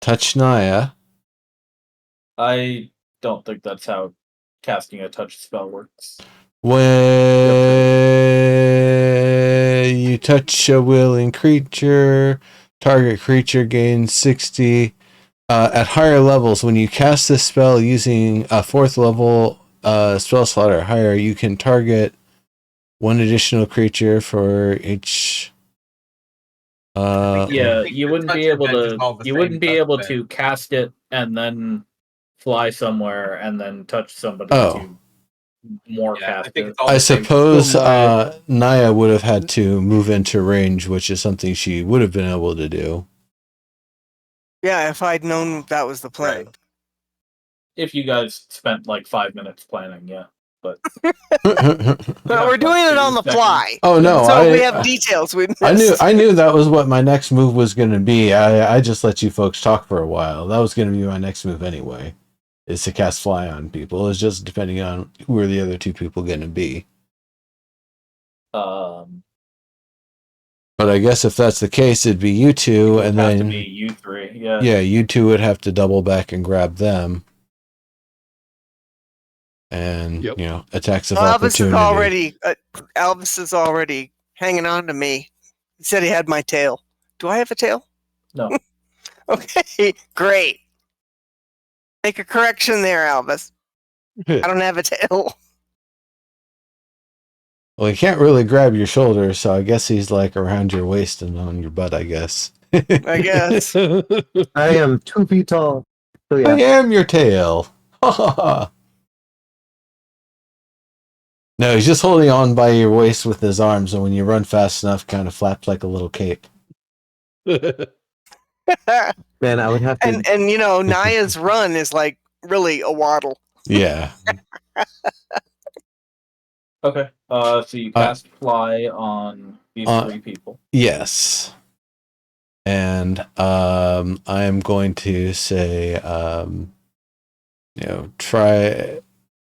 Touch Naya. I don't think that's how casting a touch spell works. When you touch a willing creature, target creature gains 60. At higher levels, when you cast this spell using a 4th level spell slot or higher, you can target one additional creature for each. Yeah, you wouldn't be able Touch event is to. all the You same wouldn't be touch able event. to cast it and then fly somewhere and then touch somebody Oh. to more Yeah, I cast think it. it's all I the same. suppose Well, Naya would have had to move into range, which is something she would have been able to do. Yeah, if I'd known that was the plan. Right. If you guys spent like 5 minutes planning, yeah. But But we're doing it on the fly. Oh no, So we have details we missed. I knew that was what my next move was going to be. I just let you folks talk for a while. That was going to be my next move anyway, is to cast fly on people. It's just depending on who are the other two people going to be. But I guess if that's the case, it'd be you two, and have then to be you three. Yeah. yeah, you two would have to double back and grab them, and Yep. attacks of Elvis is opportunity. Elvis is already hanging on to me. He said he had my tail. Do I have a tail? No. Okay, great. Make a correction there, Elvis. I don't have a tail. Well, he can't really grab your shoulder, so I guess he's like around your waist and on your butt, I guess. I guess. I am 2 feet tall. So I yeah. am your tail. Ha ha ha. No, he's just holding on by your waist with his arms, and when you run fast enough, kind of flaps like a little cape. Man, I would have to. and Naya's run is like really a waddle. Yeah. Okay. So you cast fly on these 3 people. Yes. And I'm going to say, try.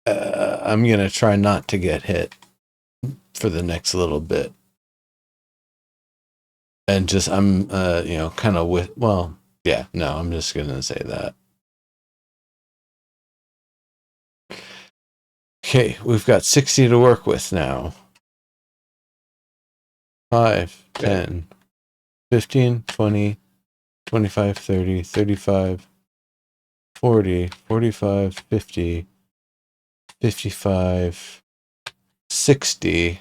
I'm gonna try not to get hit for the next little bit, and just I'm kind of with. Well, yeah. No, I'm just gonna say that. Okay, we've got 60 to work with now. 5, 10, 15, 20, 25, 30, 35, 40, 45, 50, 55, 60.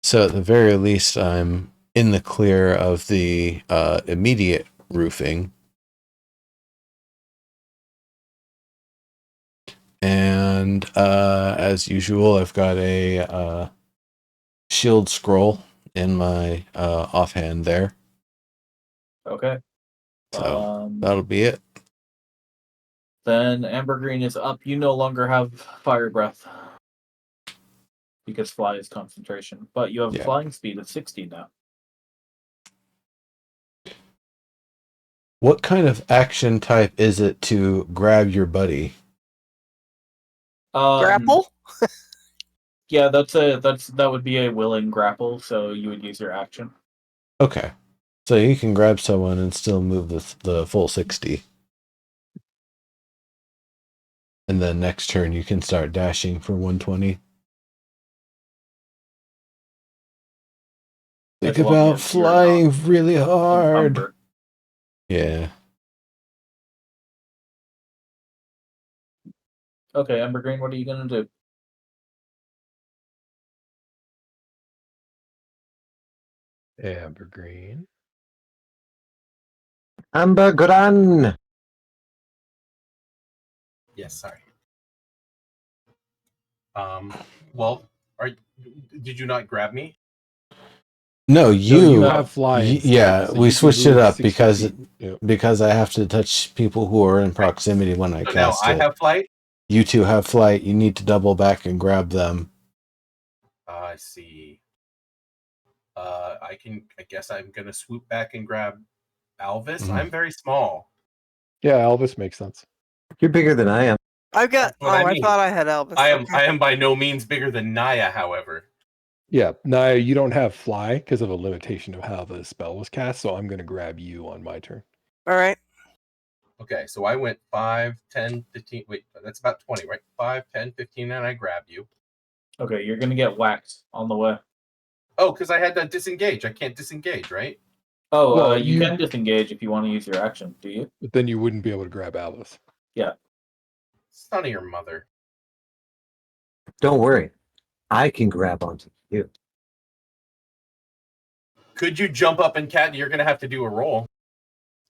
So at the very least, I'm in the clear of the immediate roofing. And as usual, I've got a shield scroll in my offhand there. Okay. So that'll be it. Then Ambergreen is up. You no longer have fire breath because fly is concentration, but you have flying speed of 60 now. What kind of action type is it to grab your buddy? Grapple? Yeah, that would be a willing grapple, so you would use your action. Okay. So you can grab someone and still move the full 60. And then next turn you can start dashing for 120. Think about flying really hard. Encumbered. Yeah. Okay, Ambergreen, what are you gonna do? Amber green. Amber Gran. Yes, sorry. Well, did you not grab me? No, You have fly instead, yeah, so we you can switched it move up 60 because feet. Yep. because I have to touch people who are in proximity when I So now cast I it. have flight. You two have flight. You need to double back and grab them. I see. I guess I'm gonna swoop back and grab Alvis. Mhm. I'm very small. Yeah, Elvis makes sense. You're bigger than I am. I've got. That's what I I mean. thought I had Elvis. I am. Okay. I am by no means bigger than Naya, however. Yeah, now you don't have fly because of a limitation of how the spell was cast, so I'm going to grab you on my turn. All right. Okay, so I went 5, 10, 15. Wait, that's about 20, right? 5, 10, 15, and I grab you. Okay, you're gonna get whacked on the way. Oh, because I had to disengage. I can't disengage, right? Oh, Well, you you- can disengage if you want to use your action. Do you? But then you wouldn't be able to grab Alice. Son of your mother. Don't worry. I can grab onto you. Could you jump up and cat? You're gonna have to do a roll.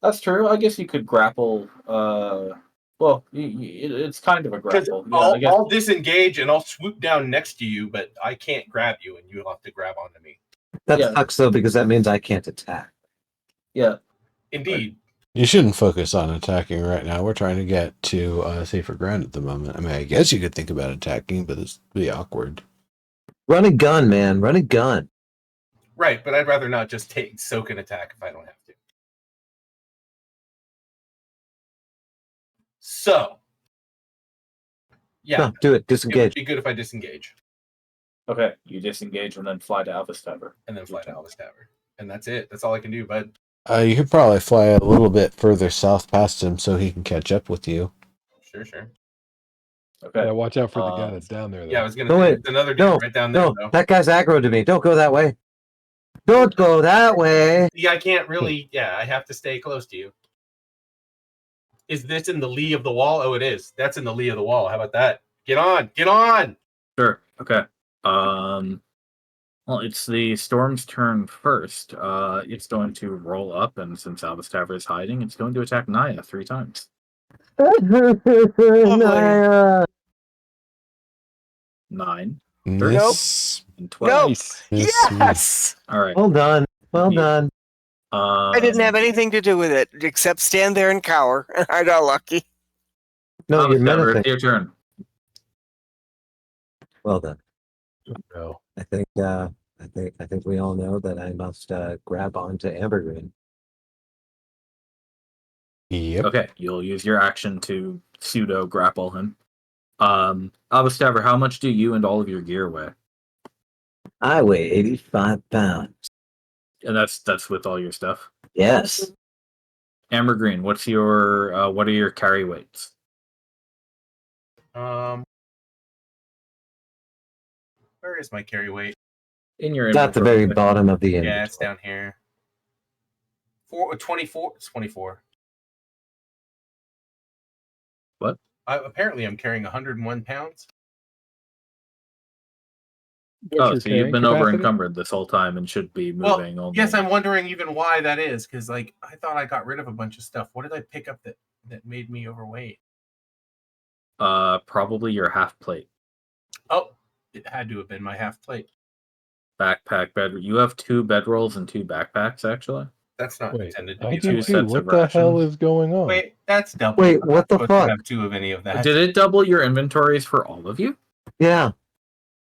That's true. I guess you could grapple. Well, it's kind of a Because grapple. Yeah, I guess. I'll disengage and I'll swoop down next to you, but I can't grab you, and you'll have to grab onto me. That Yeah. sucks though, because that means I can't attack. Yeah. Indeed. You shouldn't focus on attacking right now. We're trying to get to safer ground at the moment. I mean, I guess you could think about attacking, but it's be awkward. Run and gun, man. Run and gun. Right, but I'd rather not just soak an attack if I don't have to. So, yeah, No, do it. it would Disengage. be good if I disengage Okay, you disengage and then fly to Alpha Tower. and then fly to Alvis Tower, and that's it. That's all I can do, bud. You could probably fly a little bit further south past him so he can catch up with you. Sure. Okay. Yeah, watch out for the guy that's down there. Though. Yeah, I was gonna No, say wait. it's another dude No, right down there. No, Though. that guy's aggro to me. Don't go that way. Don't go that way. Yeah, I can't really. Yeah, I have to stay close to you. Is this in the lee of the wall? Oh, it is. That's in the lee of the wall. How about that? Get on! Get on! Sure. Okay. Well, it's the storm's turn first. It's going to roll up, and since Albus Tower is hiding, it's going to attack Naya 3 times. Naya. 9 Miss, and 12. Nice. miss, Yes. All right. Well done. Well Yeah. done. I didn't have anything to do with it except stand there and cower. I got lucky. No, Albus you're Tower, menacing. it's your turn. Well done. No. I think we all know that I must grab onto Amber Green. Yep. Okay, you'll use your action to pseudo grapple him. Albus Tower, how much do you and all of your gear weigh? I weigh 85 pounds. And that's with all your stuff. Yes. Amber Green, what are your carry weights? Where is my carry weight? In your It's at the inventory very section. bottom of the inventory. Yeah, it's down here. 24. It's 24. What? Apparently, I'm carrying 101 pounds. What's your So you've carrying been capacity? over encumbered this whole time and should be moving only. Yes, I'm wondering even why that is, because I thought I got rid of a bunch of stuff. What did I pick up that made me overweight? Probably your half plate. Oh, it had to have been my half plate. Backpack bed. You have 2 bedrolls and 2 backpacks, actually. That's not Wait, intended to I be do that two way. too. sets What of the hell rations. is going on? Wait, that's double. Wait, I'm what not the supposed to fuck? have 2 of any of that. Did it double your inventories for all of you? Yeah.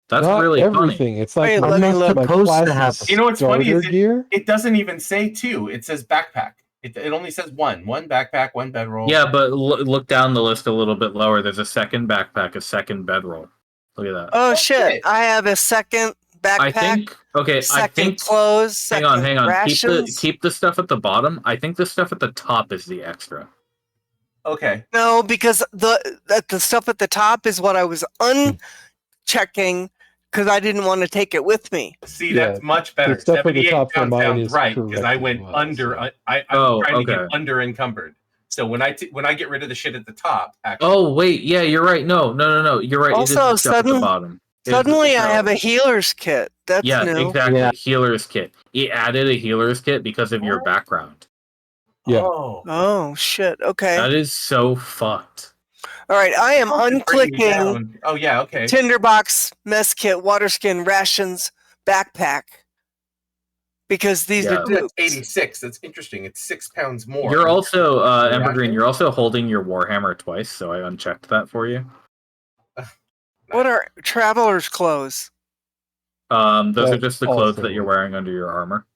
That's Not really everything. It's like Wait, my- let me look. my Supposed to class have- You know what's funny is starter gear. It doesn't even say 2. It says backpack. It only says 1. 1 backpack, 1 bedroll. Yeah, but look down the list a little bit lower. There's a second backpack, a second bedroll. Look at that. Oh Oh, shit! shit. I have a second backpack. I think. Okay, I second think. clothes. Second Hang on. Rations. Keep the stuff at the bottom. I think the stuff at the top is the extra. Okay. No, because the stuff at the top is what I was unchecking because I didn't want to take it with me. See, Yeah, that's much better. the stuff at the 78 top for pounds mine sounds is right because I correct as went well, under. so. I'm Oh, trying to get okay. under encumbered. So when I get rid of the shit at the top, actually, Oh wait, yeah, you're right. No. You're right. Also, it is the stuff at the bottom. It is the Suddenly, I stuff- have a healer's kit. That's Yeah, new. exactly. Yeah. Healer's kit. It added a healer's kit because of your background. Yeah. Oh. Oh shit. Okay. That is so fucked. All right. I am How did it bring me unclicking down? Oh yeah, okay. tinderbox, mess kit, water skin, rations, backpack. Because these Yeah. are Oh, that's dupes. 86. That's interesting. It's 6 pounds more. You're also Your Embergreen. ration? You're also holding your Warhammer twice, so I unchecked that for you. What are traveler's clothes? Those are That's just the clothes that also- you're wearing under your armor.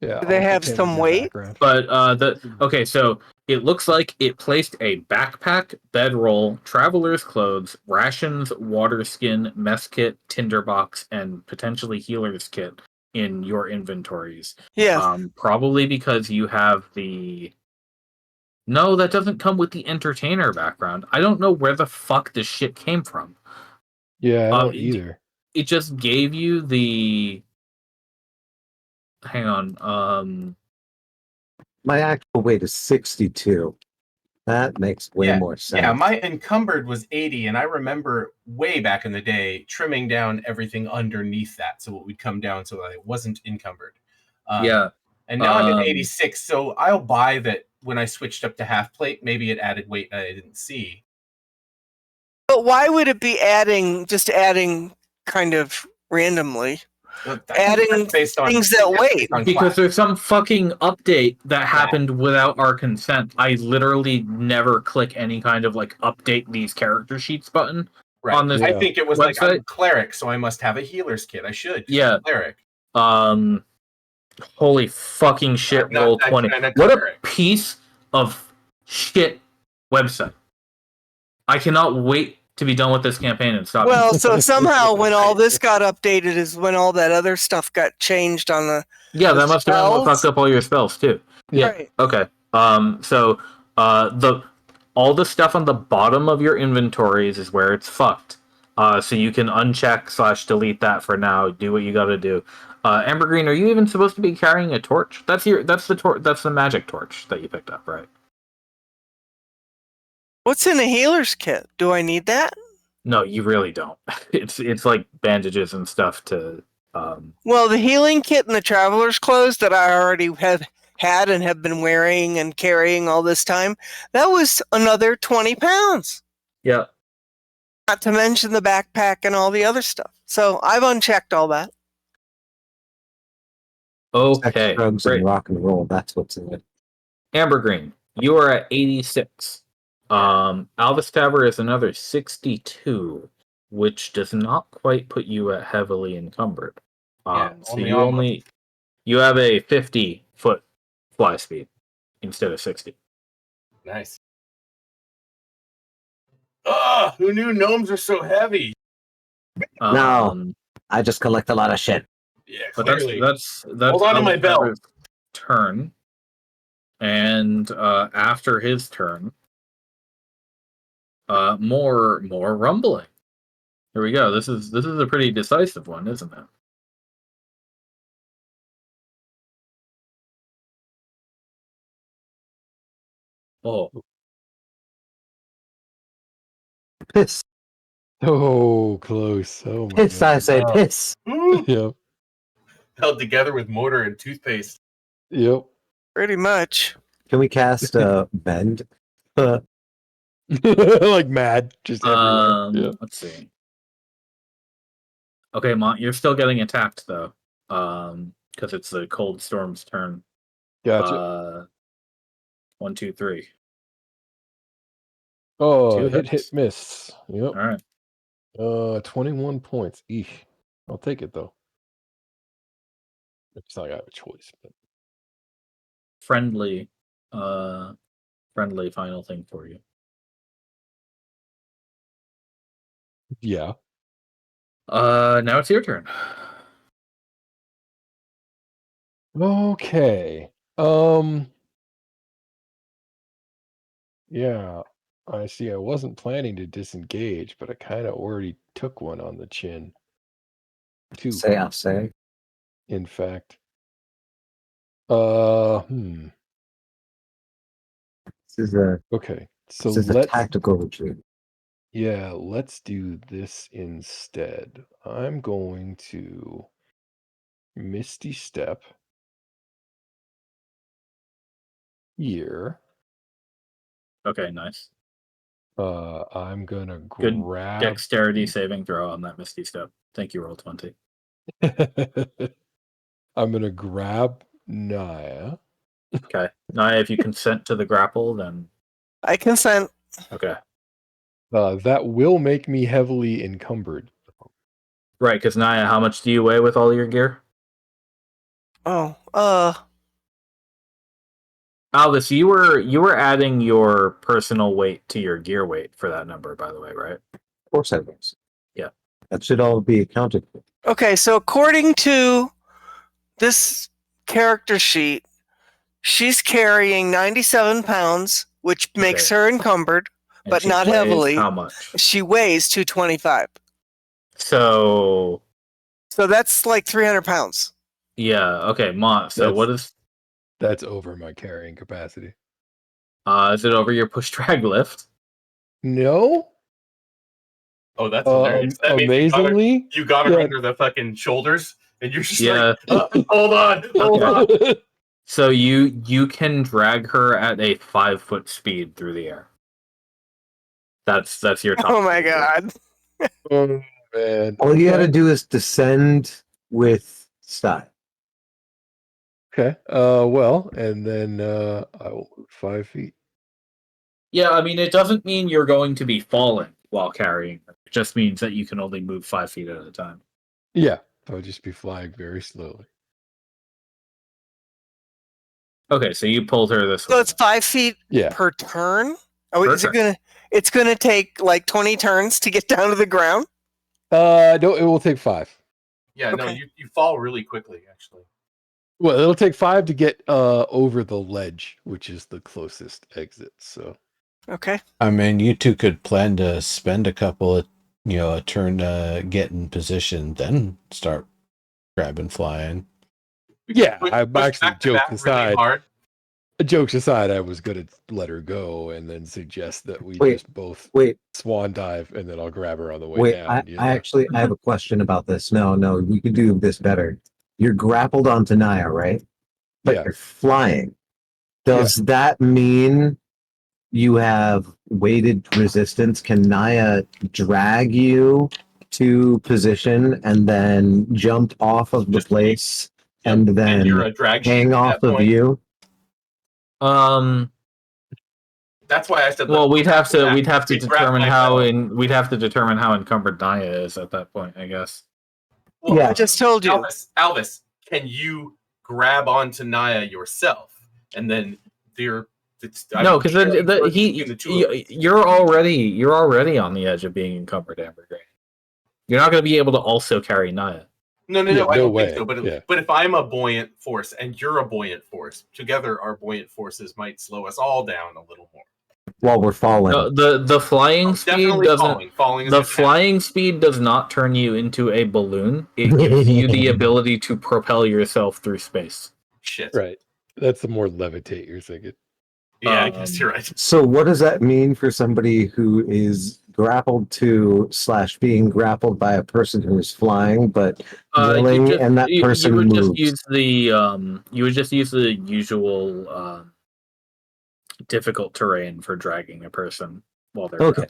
Yeah. Do they also have came with some your weight? background. But okay, so it looks like it placed a backpack, bedroll, traveler's clothes, rations, water skin, mess kit, tinderbox, and potentially healer's kit in your inventories. Yes. Probably because you have the. No, that doesn't come with the entertainer background. I don't know where the fuck this shit came from. Yeah, I don't it- either. It just gave you the. Hang on. My actual weight is 62. That makes way more sense. Yeah, my encumbered was 80, and I remember way back in the day trimming down everything underneath that so it would come down so that it wasn't encumbered. Yeah. And now I'm at Um, 86, so I'll buy that when I switched up to half plate. Maybe it added weight I didn't see. But why would it be just adding kind of randomly? Adding based on things that weight. based on Because class. there's some fucking update that happened without our consent. I literally never click any kind of like update these character sheets button Right. on this. I think it was like I'm website. a cleric, so I must have a healer's kit. I should. Yeah. Cleric. Holy fucking shit! I'm not Roll that 20. kind of What a cleric. piece of shit website! I cannot wait to be done with this campaign and stop. Well, so somehow when all this got updated is when all that other stuff got changed on the. Yeah, the that must have been what spells? fucked up all your spells too. Yeah. Right. Okay. So all the stuff on the bottom of your inventories is where it's fucked. So you can uncheck / delete that for now. Do what you got to do. Ambergreen, are you even supposed to be carrying a torch? That's the magic torch that you picked up, right? What's in a healer's kit? Do I need that? No, you really don't. It's like bandages and stuff to. Well, the healing kit and the traveler's clothes that I already have had and have been wearing and carrying all this time, that was another 20 pounds. Yeah. Not to mention the backpack and all the other stuff. So I've unchecked all that. Sex, Okay. drugs, Great. and rock and roll. That's what's in it. Ambergreen, you are at 86. Alvis Taver is another 62, which does not quite put you at heavily encumbered. So you have a 50-foot fly speed instead of 60. Nice. Oh, who knew gnomes are so heavy? No. I just collect a lot of shit. Yeah, But clearly. that's Hold on to my Alvis belt. Taver's turn, and after his turn, more rumbling. Here we go. This is a pretty decisive one, isn't it? Oh, Piss. Oh, close. Oh my Piss, I god. say Oh. piss. Yep. Held together with mortar and toothpaste. Yep. Pretty much. Can we cast Bend? Like mad, just everywhere. Yeah. Let's see. Okay, Mont, you're still getting attacked though, because it's the Cold Storm's turn. Gotcha. 1, 2, 3. Oh, 2 hit, hits. miss. Yep. All right. 21 points. Eesh. I'll take it though. It's not like I have a choice, but Friendly final thing for you. yeah. Now it's your turn. Okay. Yeah. I see. I wasn't planning to disengage, but I kind of already took one on the chin. 2, I'll say. in fact. This is a Okay. So this is a let's tactical retreat. Yeah, let's do this instead. I'm going to Misty Step here. Okay, nice. I'm gonna Good grab dexterity saving throw on that Misty Step. Thank you, roll 20. I'm gonna grab Naya. Okay. Naya, if you consent to the grapple, then I consent. okay. That will make me heavily encumbered. Right, because Naya, how much do you weigh with all your gear? Oh, Albus, you were adding your personal weight to your gear weight for that number, by the way, right? Of course I was. Yeah. That should all be accounted for. okay. So according to this character sheet, she's carrying 97 pounds, which makes Okay. her encumbered, And but she not weighs heavily. How much? She weighs 225. So So that's like 300 pounds. yeah, okay, Mont. So what is That's over my carrying capacity. is it over your push drag lift? No. Oh, that's hilarious. That means Amazingly, you got her yeah. under the fucking shoulders, and you're just Yeah. like, hold on. So you can drag her at a 5-foot speed through the air. That's your top. Oh my god. Oh man. All you got to do is descend with style. Okay. Well, and then I will move 5 feet. Yeah, I mean, it doesn't mean you're going to be falling while carrying her. It just means that you can only move 5 feet at a time. Yeah. I'll just be flying very slowly. Okay, so you pulled her this way. So it's 5 feet Yeah. per turn? Oh, Per is it turn. gonna? It's gonna take like 20 turns to get down to the ground. No, it will take 5. Yeah, no, Okay. you fall really quickly, actually. Well, it'll take 5 to get over the ledge, which is the closest exit. So Okay. I mean, you two could plan to spend a couple of, a turn to get in position, then start grabbing flying. yeah, Push- I'm push actually back to back jokes really aside. hard. Jokes aside, I was gonna let her go and then suggest that we Wait, just both Wait, swan dive, and then I'll grab her on the way wait. down. I have a question about this. No, we can do this better. You're grappled onto Naya, right? But Yeah. you're flying. Does that mean you have weighted resistance? Can Naya drag you to position and then jump off of the Just- place Yep, and and then you're a drag chute hang at off that of point. you? That's why I said. Well, we'd have to We'd grab determine my how pedal. we'd have to determine how encumbered Naya is at that point, I guess. Well, Yeah. I just told you. Alvis, can you grab onto Naya yourself, and then you're? No, because you're already on the edge of being encumbered, Ambergris. You're not going to be able to also carry Naya. No, Yeah, I no don't way. think so. But Yeah. but if I'm a buoyant force and you're a buoyant force, together our buoyant forces might slow us all down a little more. While we're falling. No, the flying speed Definitely doesn't. falling is The gonna flying speed does not turn you into a balloon. It gives you the ability to propel yourself through space. happen. Shit. Right. That's the more levitate you're thinking. Yeah, I guess you're right. So what does that mean for somebody who is grappled to / being grappled by a person who is flying but willing and that person you would moves? just use the usual difficult terrain for dragging a person while they're Okay.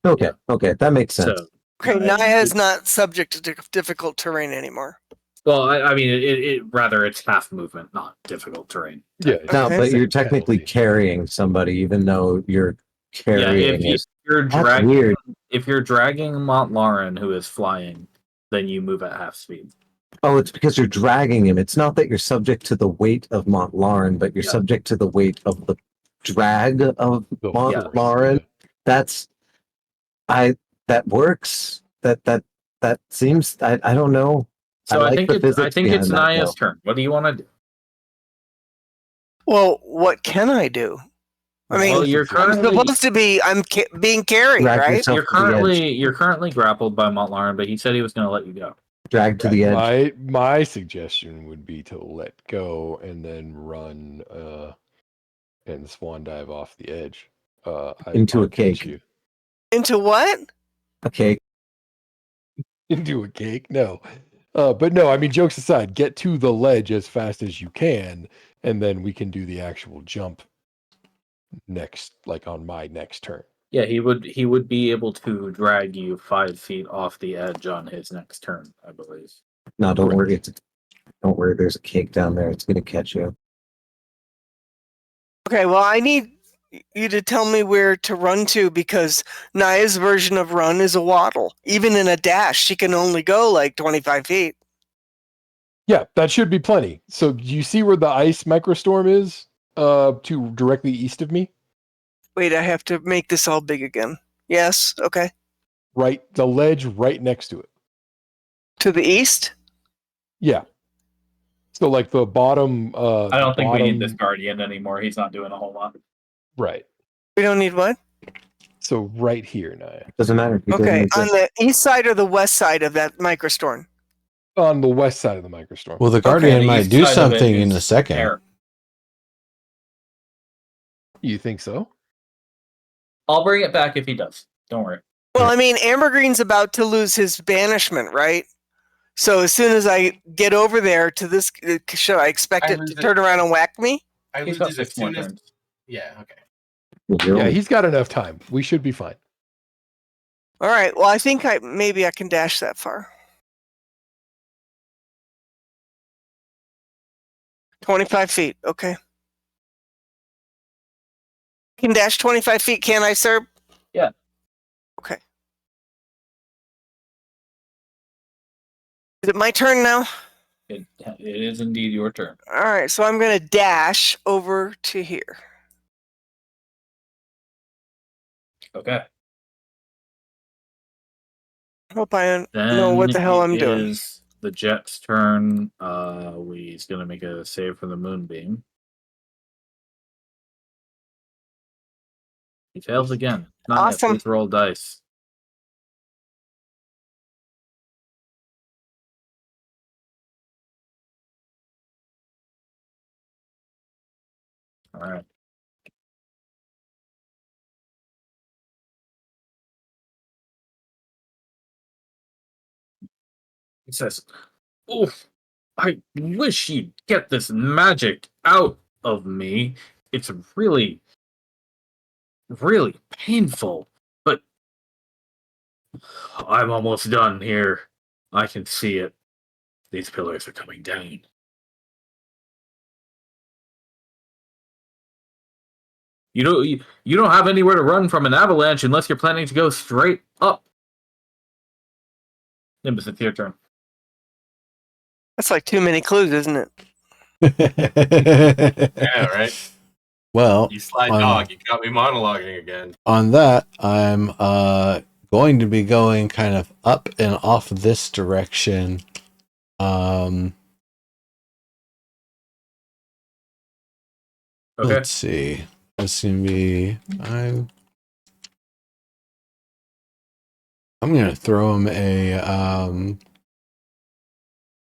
grappled. Okay, that makes sense. So, Okay, Naya is not subject to difficult terrain anymore. well, I mean, it's half movement, not difficult terrain. Yeah. No, Okay. but you're Same technically penalty. carrying somebody, even though you're carrying if it. you're That's dragging, weird. if you're dragging Mont Lauren, who is flying, then you move at half speed. Oh, it's because you're dragging him. It's not that you're subject to the weight of Mont Lauren, but you're Yeah. subject to the weight of the drag of The Mont force, Lauren. yeah. That works. That seems. I don't know. So I think it's behind that, Naya's though. turn. What do you want to do? Well, what can I do? I mean, Well, you're I'm currently supposed to be. being carried, Drag right? yourself you're currently grappled by Mont Lauren, but he said he was going to let you go. Drag to the edge. My suggestion would be to let go and then run and swan dive off the edge. Into a I'll catch cake. you. Into what? Okay. Into a cake? No. But no, I mean, jokes aside, get to the ledge as fast as you can, and then we can do the actual jump next, like on my next turn. Yeah, he would be able to drag you 5 feet off the edge on his next turn, I believe. No, don't Correct. worry. Don't worry. There's a cake down there. It's gonna catch you. Okay, well, I need you to tell me where to run to because Naya's version of run is a waddle. Even in a dash, she can only go like 25 feet. Yeah, that should be plenty. So you see where the ice microstorm is? To directly east of me? Wait, I have to make this all big again. Yes, okay. Right, the ledge right next to it. To the east? Yeah. So like the bottom I don't think we need this bottom- guardian anymore. He's not doing a whole lot. Right. We don't need what? So right here, Naya. Doesn't matter. He Okay, doesn't on exist. the east side or the west side of that microstorm? On the west side of the microstorm. Well, the Okay, Guardian the might east do side of it something in is a second. air. You think so? I'll bring it back if he does. Don't worry. Well, I mean, Ambergreen's about to lose his banishment, right? So as soon as I get over there to this, should I expect I it lose to it. turn around and whack me? I He's lose got it 6 as more soon as. turns. Yeah. Okay. You're Yeah, only- he's got enough time. We should be fine. All right. Well, I think maybe I can dash that far. 25 feet. Okay. I can dash 25 feet, can I, sir? Yeah. Okay. Is it my turn now? It is indeed your turn. All right. So I'm going to dash over to here. Okay. Hope I Then know what the hell it I'm doing. is the jet's turn. He's gonna make a save for the moonbeam. He fails again. Not yet. Awesome. Please roll dice. All right. He says, "Oof, I wish you'd get this magic out of me. It's really, really painful, but I'm almost done here. I can see it. These pillars are coming down." You don't have anywhere to run from an avalanche unless you're planning to go straight up. Nimbus, it's your turn. That's like too many clues, isn't it? Yeah. Right. Well, You sly on- dog. You got me monologuing again. on that, I'm going to be going kind of up and off this direction. Okay. Let's see. That's gonna be I'm gonna throw him a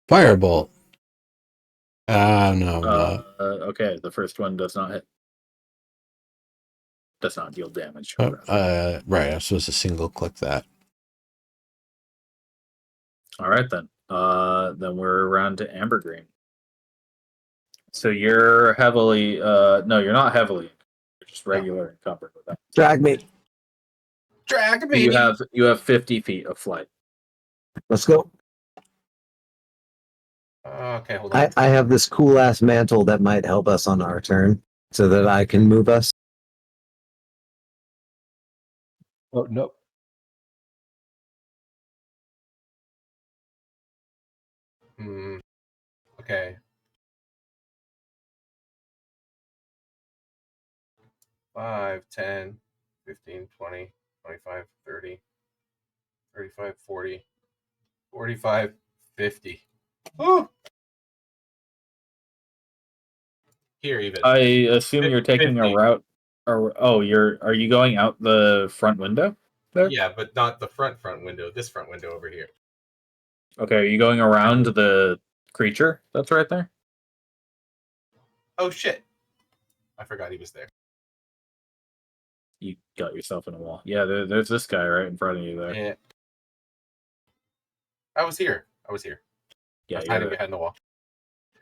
firebolt. No, not. Okay. The first one does not hit. Does not deal damage. Right, I'm supposed to single click that. All right then. Then we're around to Ambergreen. So you're heavily. No, you're not heavily. You're just regular encumbered with that. Drag me. Drag me. You have 50 feet of flight. Let's go. Okay, hold on. I have this cool ass mantle that might help us on our turn so that I can move us. Oh no. Okay. 5, 10, 15, 20, 25, 30, 35, 40, 45, 50. Woo! Here even. I assume you're taking a 50. route. Or are you going out the front window there? Yeah, but not the front window. This front window over here. Okay, are you going around the creature that's right there? Oh shit! I forgot he was there. You got yourself in a wall. Yeah, there's this guy right in front of you there. Yeah. I was here. Yeah, I was hiding behind the wall.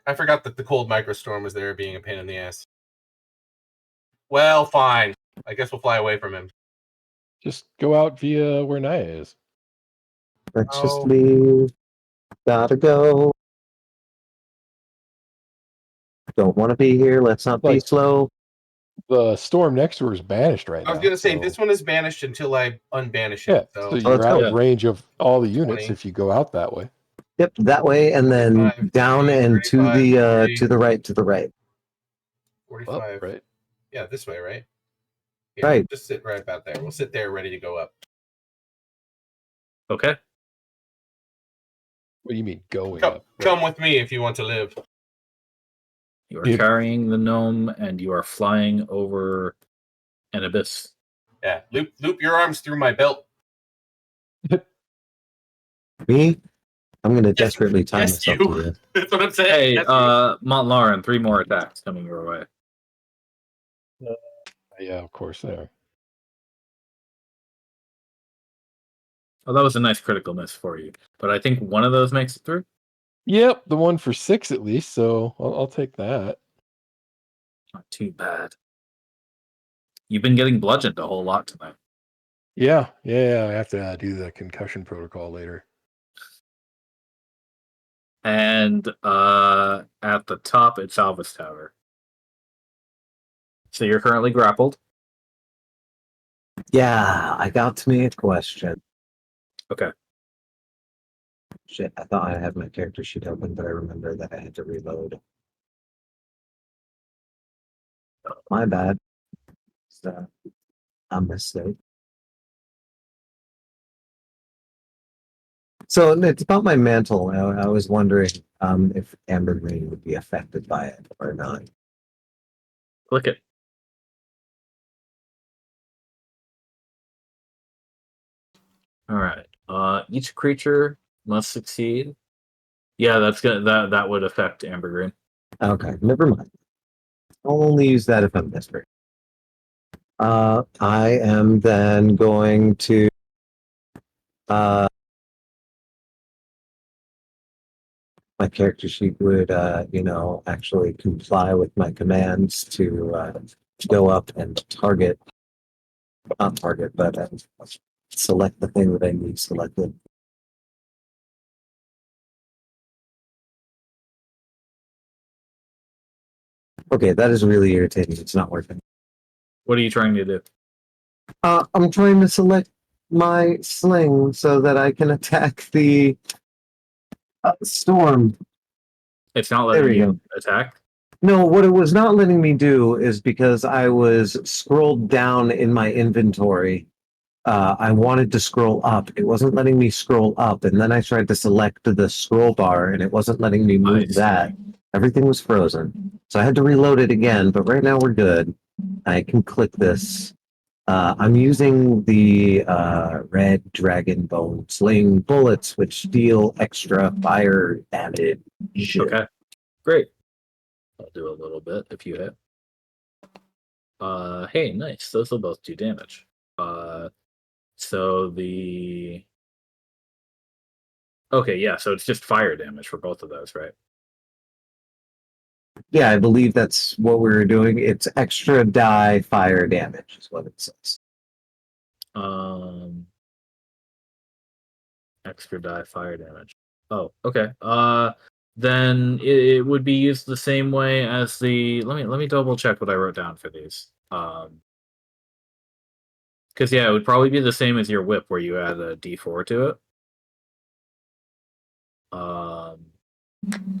I forgot that the cold microstorm was there, being a pain in the ass. Well, fine. I guess we'll fly away from him. Just go out via where Naya is. Let's Oh. just leave. Gotta go. Don't want to be here. Let's not be Like- slow. The storm next to her is banished right now. I was gonna say so- this one is banished until I unbanish Yeah, it. so So you're let's out go. of range of all the units 20. if you go out that way. Yep, that way, and then 45, down 50, and to 35, the 40. to the right, to the right. 45. Up, right? Yeah, this way, right? Yeah, Right. just sit right about there. We'll sit there ready to go up. Okay. What do you mean going Come, up? come with me if you want to live. You are Yep. carrying the gnome, and you are flying over an abyss. Yeah, loop your arms through my belt. Me? I'm gonna Yes, desperately tie yes, myself you. to this. That's what I'm saying. Hey, Yes, Montlarin, 3 more attacks coming your way. Yeah, of course there. Oh, that was a nice critical miss for you. But I think one of those makes it through. Yep, the one for 6 at least. So I'll take that. Not too bad. You've been getting bludgeoned a whole lot tonight. Yeah. I have to do the concussion protocol later. And at the top, it's Alvis Tower. So you're currently grappled. Yeah, I got to me a question. Okay. Shit, I thought I had my character sheet open, but I remember that I had to reload. My bad. It's a mistake. So it's about my mantle. I was wondering if Amber Green would be affected by it or not. Click it. All right. Each creature must succeed. Yeah, that would affect Amber Green. Okay, never mind. I'll only use that if I'm desperate. I am then going to my character sheet would actually comply with my commands to go up and not target, but select the thing that I need selected. Okay, that is really irritating. It's not working. What are you trying to do? I'm trying to select my sling so that I can attack the storm. It's not There letting we you attack. No, what it was not letting me do is because I was scrolled down in my inventory. I wanted to scroll up. It wasn't letting me scroll up. And then I tried to select the scroll bar and it wasn't letting me move see. that. Everything was frozen. So I had to reload it again, but right now we're good. I can click this. I'm using the red dragon bone sling bullets, which deal extra fire damage. Okay. Great. I'll do a little bit if you hit. Hey, nice. Those will both do damage. So the okay, yeah. So it's just fire damage for both of those, right? Yeah, I believe that's what we were doing. It's extra die fire damage is what it says. Extra die fire damage. Oh, okay. Then it would be used the same way as the. Let me double check what I wrote down for these. Because yeah, it would probably be the same as your whip, where you add a D4 to it.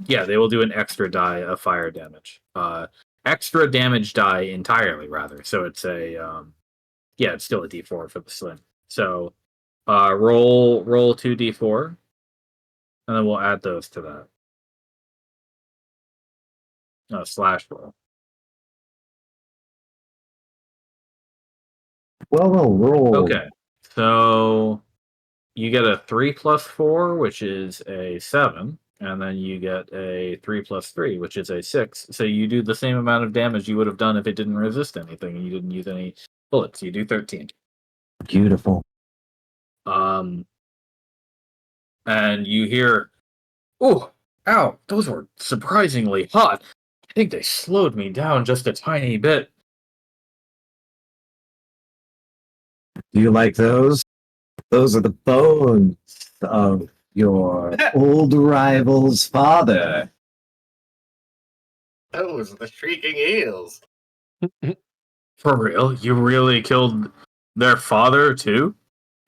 Yeah, they will do an extra die of fire damage. Extra damage die entirely, rather. So it's a yeah, it's still a D4 for the sling. So roll 2d4, and then we'll add those to that. Slash roll. Well, roll. Okay, so you get a 3 plus 4, which is a 7, and then you get a 3 plus 3, which is a 6. So you do the same amount of damage you would have done if it didn't resist anything and you didn't use any bullets. You do 13. Beautiful. And you hear, "Oh, Ow, those were surprisingly hot. I think they slowed me down just a tiny bit. Do you like those? Those are the bones of your old rival's father. Those are the shrieking eels. For real? You really killed their father, too?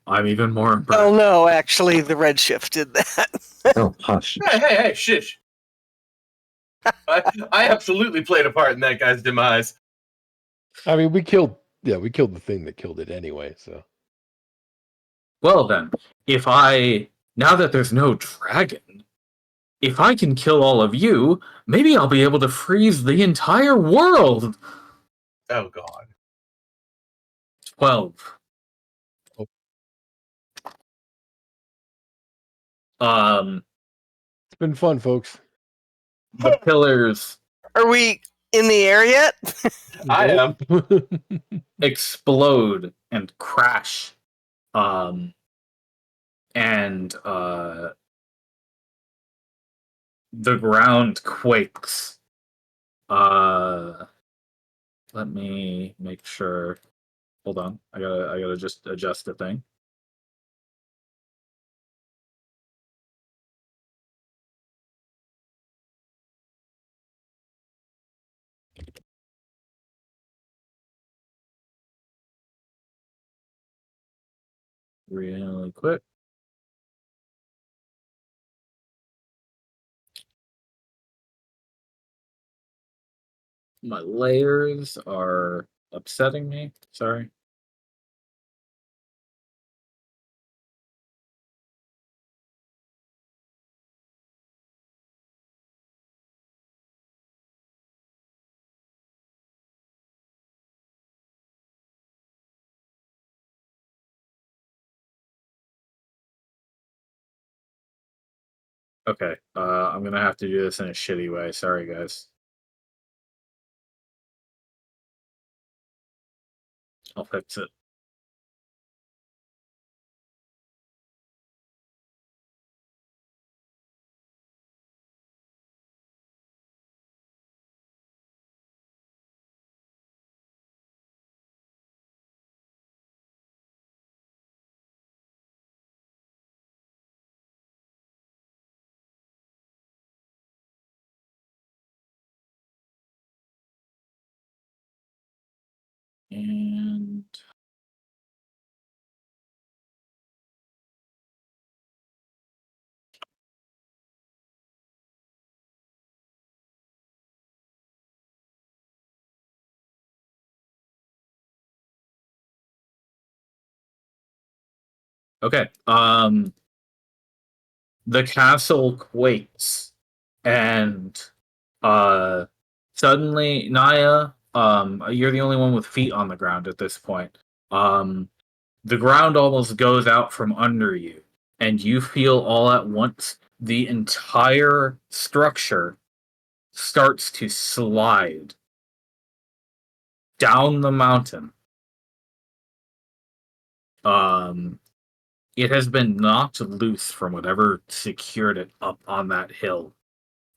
I'm even more impressed. Oh no, actually, the Redshift did that. Oh, hush. Hey, shish. I absolutely played a part in that guy's demise. I mean, we killed the thing that killed it anyway. So Well then, now that there's no dragon, if I can kill all of you, maybe I'll be able to freeze the entire world! Oh god. 12. Oh. It's been fun, folks. The pillars Are we in the air yet? I am. explode and crash. The ground quakes. Let me make sure. Hold on. I gotta just adjust the thing. Really quick. My layers are upsetting me. Sorry. Okay. I'm gonna have to do this in a shitty way. Sorry, guys. I'll fix it. And okay. The castle quakes, and suddenly, Naya, you're the only one with feet on the ground at this point. The ground almost goes out from under you, and you feel all at once the entire structure starts to slide down the mountain. It has been knocked loose from whatever secured it up on that hill.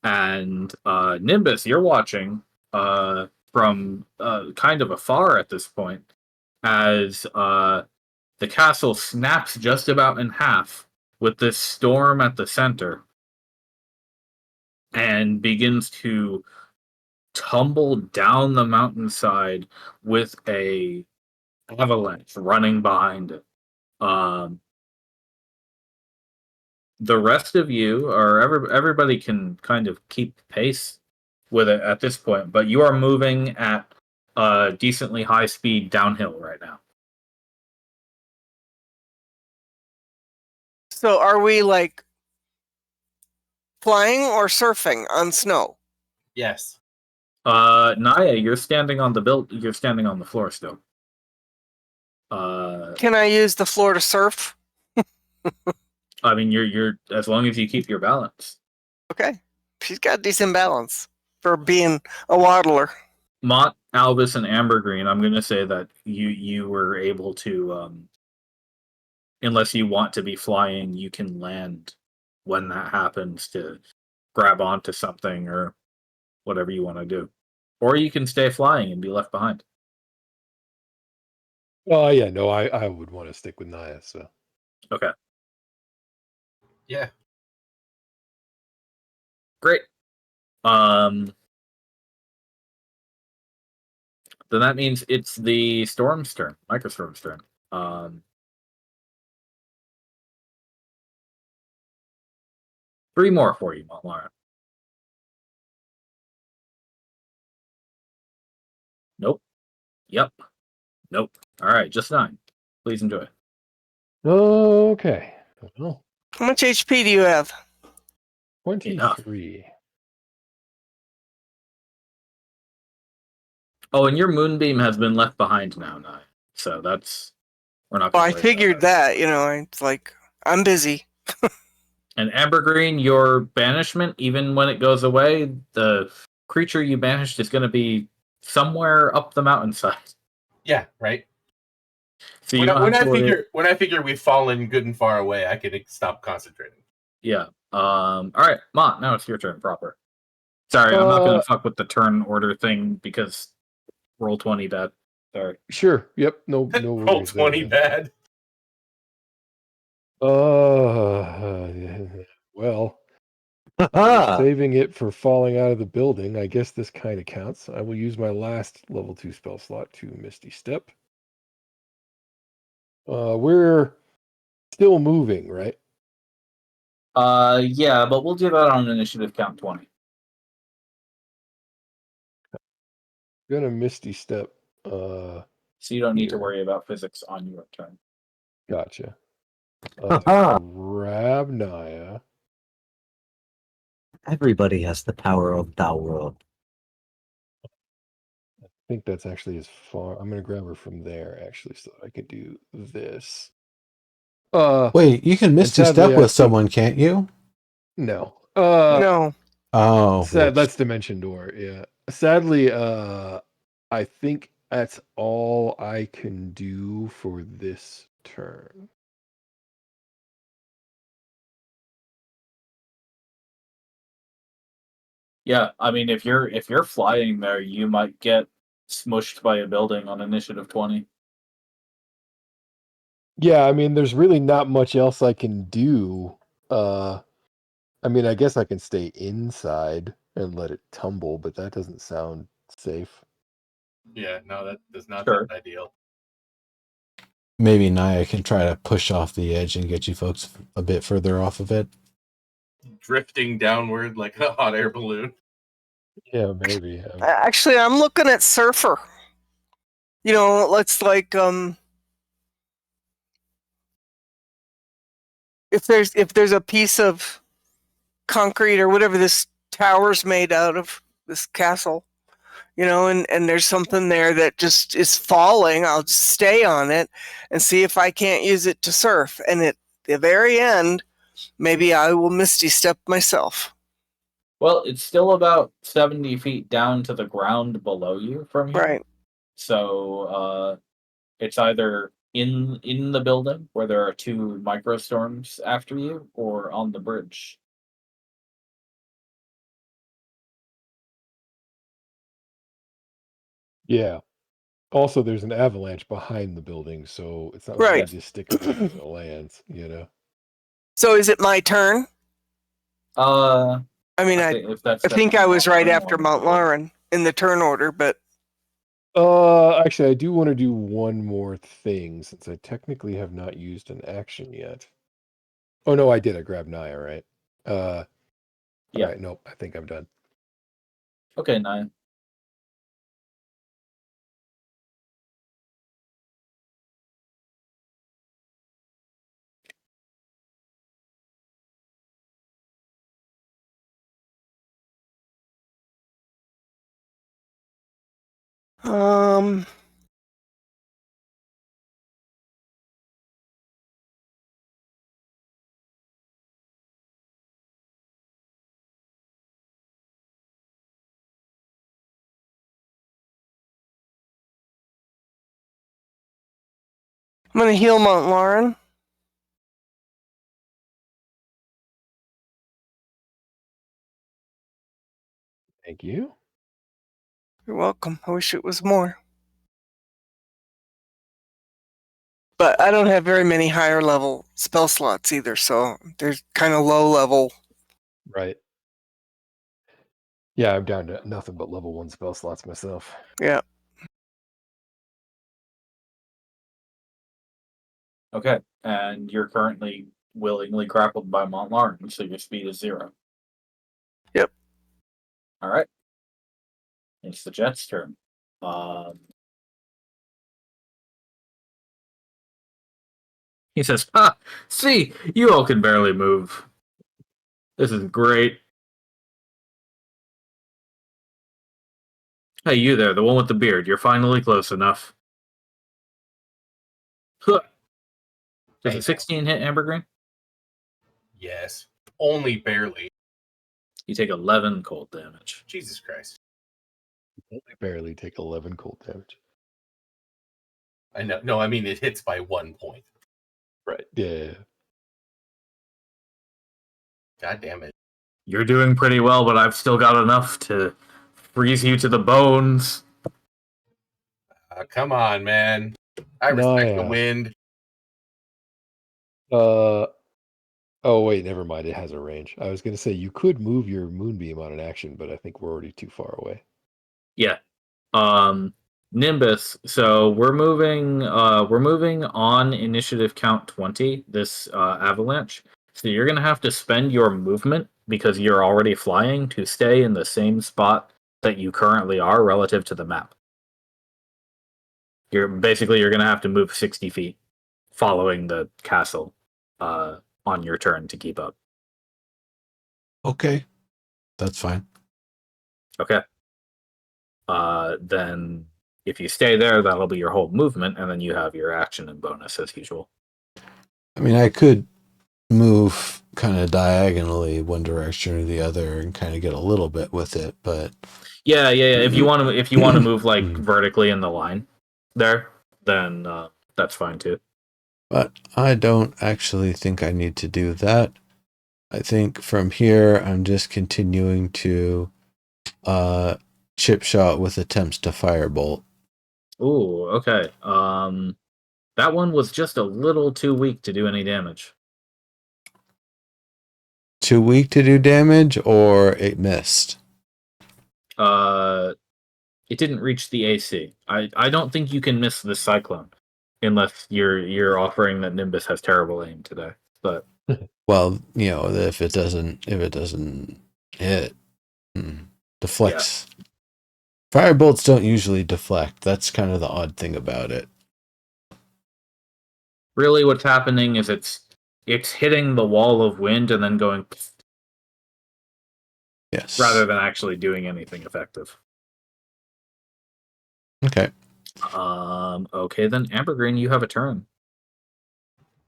And Nimbus, you're watching from kind of afar at this point as the castle snaps just about in half with this storm at the center and begins to tumble down the mountainside with a avalanche running behind it. The rest of you, or everybody, can kind of keep pace with it at this point, but you are moving at a decently high speed downhill right now. So are we like flying or surfing on snow? Yes. Naya, you're standing on the floor still. Can I use the floor to surf? I mean, you're as long as you keep your balance. Okay. She's got decent balance for being a waddler. Mott, Albus, and Ambergreen, I'm gonna say that you were able to, unless you want to be flying, you can land when that happens to grab onto something or whatever you want to do. Or you can stay flying and be left behind. Oh yeah, no, I would want to stick with Naya. So Okay, Yeah. great. Then that means it's the Storm's turn, Microstorm's turn. 3 more for you, Montlara. Nope. Yep. Nope. All right, just 9. Please enjoy. okay, well, How much HP do you have? 23. Oh, and your moonbeam has been left behind now, Nye. So that's we're not. Well, Gonna I worry figured about that. It's like I'm busy. And Ambergreen, your banishment, even when it goes away, the creature you banished is going to be somewhere up the mountainside. Yeah, right. So you don't have to worry. When I figure we've fallen good and far away, I can stop concentrating. Yeah. All right, Mont. Now it's your turn proper. Sorry, I'm not going to fuck with the turn order thing because roll 20 bad. Sorry. Sure. Yep. No Roll worries. 20 bad. Well, Ah, saving it for falling out of the building. I guess this kind of counts. I will use my last level 2 spell slot to Misty Step. We're still moving, right? Yeah, but we'll do that on initiative count 20. Gonna Misty Step. So you don't need to Here. worry about physics on your turn. Gotcha. ah. Grab Naya. Everybody has the power of Thou world. I think that's actually as far. I'm gonna grab her from there actually, so that I can do this. Wait, you can Misty sadly, Step I with think- someone, can't you? No. No. Oh, Sad. whoops. That's Dimension Door. Yeah. Sadly, I think that's all I can do for this turn. Yeah, I mean, if you're flying there, you might get smushed by a building on initiative 20. Yeah, I mean, there's really not much else I can do. I mean, I guess I can stay inside and let it tumble, but that doesn't sound safe. Yeah, no, that does not Sure. sound ideal. Maybe Naya can try to push off the edge and get you folks a bit further off of it. Drifting downward like a hot air balloon. Yeah, maybe. Actually, I'm looking at Surfer. Let's like if there's a piece of concrete or whatever this tower's made out of, this castle, and there's something there that just is falling, I'll just stay on it and see if I can't use it to surf. And at the very end, maybe I will Misty Step myself. Well, it's still about 70 feet down to the ground below you from here. Right. So it's either in the building where there are 2 microstorms after you, or on the bridge. Yeah. Also, there's an avalanche behind the building, so it's not like Right. you just stick it where it lands, So is it my turn? I I think if that's I think I was right after Mount Lauren. Lauren in the turn order, but Actually, I do want to do one more thing since I technically have not used an action yet. Oh no, I did. I grabbed Naya, right? Yeah. All right, nope. I think I'm done. Okay, 9. I'm gonna heal Mount Lauren. Thank you. You're welcome. I wish it was more. But I don't have very many higher level spell slots either, so they're kind of low level. Right. Yeah, I'm down to nothing but level 1 spell slots myself. Yeah. Okay, and you're currently willingly grappled by Montlarn, so your speed is 0. Yep. All right. It's the Jet's turn. He says, "Ha! See, you all can barely move. This is great. Hey, you there, the one with the beard. You're finally close enough." Huh. Does Hey, a 16 hit Amber Green? Yes. Only barely. You take 11 cold damage. Jesus Christ. Only barely take 11 cold damage. I know. No, I mean it hits by 1 point. Right. Yeah. God damn it. You're doing pretty well, but I've still got enough to freeze you to the bones. Come on, man. I respect the wind. Oh wait, never mind. It has a range. I was gonna say you could move your moonbeam on an action, but I think we're already too far away. Yeah. Nimbus. So we're moving on initiative count 20, this avalanche. So you're gonna have to spend your movement because you're already flying to stay in the same spot that you currently are relative to the map. You're gonna have to move 60 feet following the castle on your turn to keep up. Okay. That's fine. Okay. Then if you stay there, that'll be your whole movement, and then you have your action and bonus as usual. I mean, I could move kind of diagonally one direction or the other and kind of get a little bit with it, but Yeah. If you want to move like vertically in the line there, then that's fine too. but I don't actually think I need to do that. I think from here I'm just continuing to chip shot with attempts to firebolt. Ooh, okay. That one was just a little too weak to do any damage. Too weak to do damage, or it missed? It didn't reach the AC. I don't think you can miss this cyclone unless you're offering that Nimbus has terrible aim today. But Well, if it doesn't hit, deflects. Yeah. Firebolts don't usually deflect. That's kind of the odd thing about it. Really, what's happening is it's hitting the wall of wind and then going. Yes. Rather than actually doing anything effective. Okay. Okay, then Amber Green, you have a turn.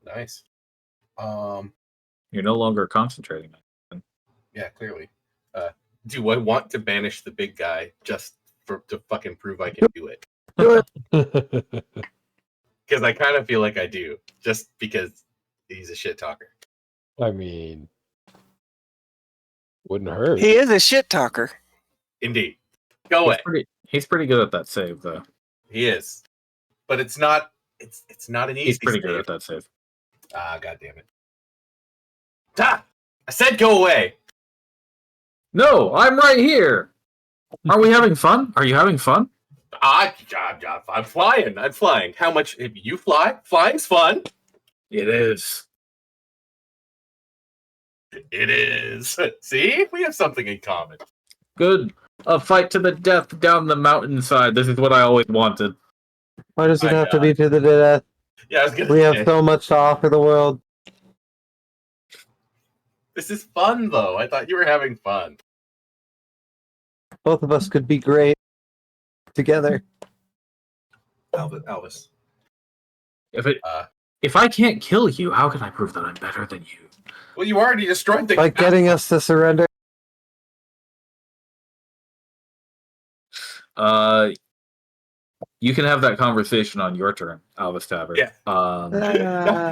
Nice. You're no longer concentrating. Yeah, clearly. Do I want to banish the big guy just to fucking prove I can do it? Do it. Because I kind of feel like I do, just because he's a shit talker. I mean, wouldn't hurt. He is a shit talker. Indeed. Go away. He's pretty good at that save, though. He is, but it's not. It's not an easy. He's pretty save. good at that save. God damn it! Ah! I said go away. No, I'm right here. Are we having fun? Are you having fun? I'm flying. I'm flying. How much? If you fly, flying's fun. It is. It is. See, we have something in common. Good. A fight to the death down the mountainside. This is what I always wanted. Why does it have to be to the death? Yeah, I was gonna We say. have so much to offer the world. This is fun, though. I thought you were having fun. Both of us could be great together. Elvis. If I can't kill you, how can I prove that I'm better than you? Well, you already destroyed the. By getting us to surrender. You can have that conversation on your turn, Alvis Tavern. Yeah. Ah,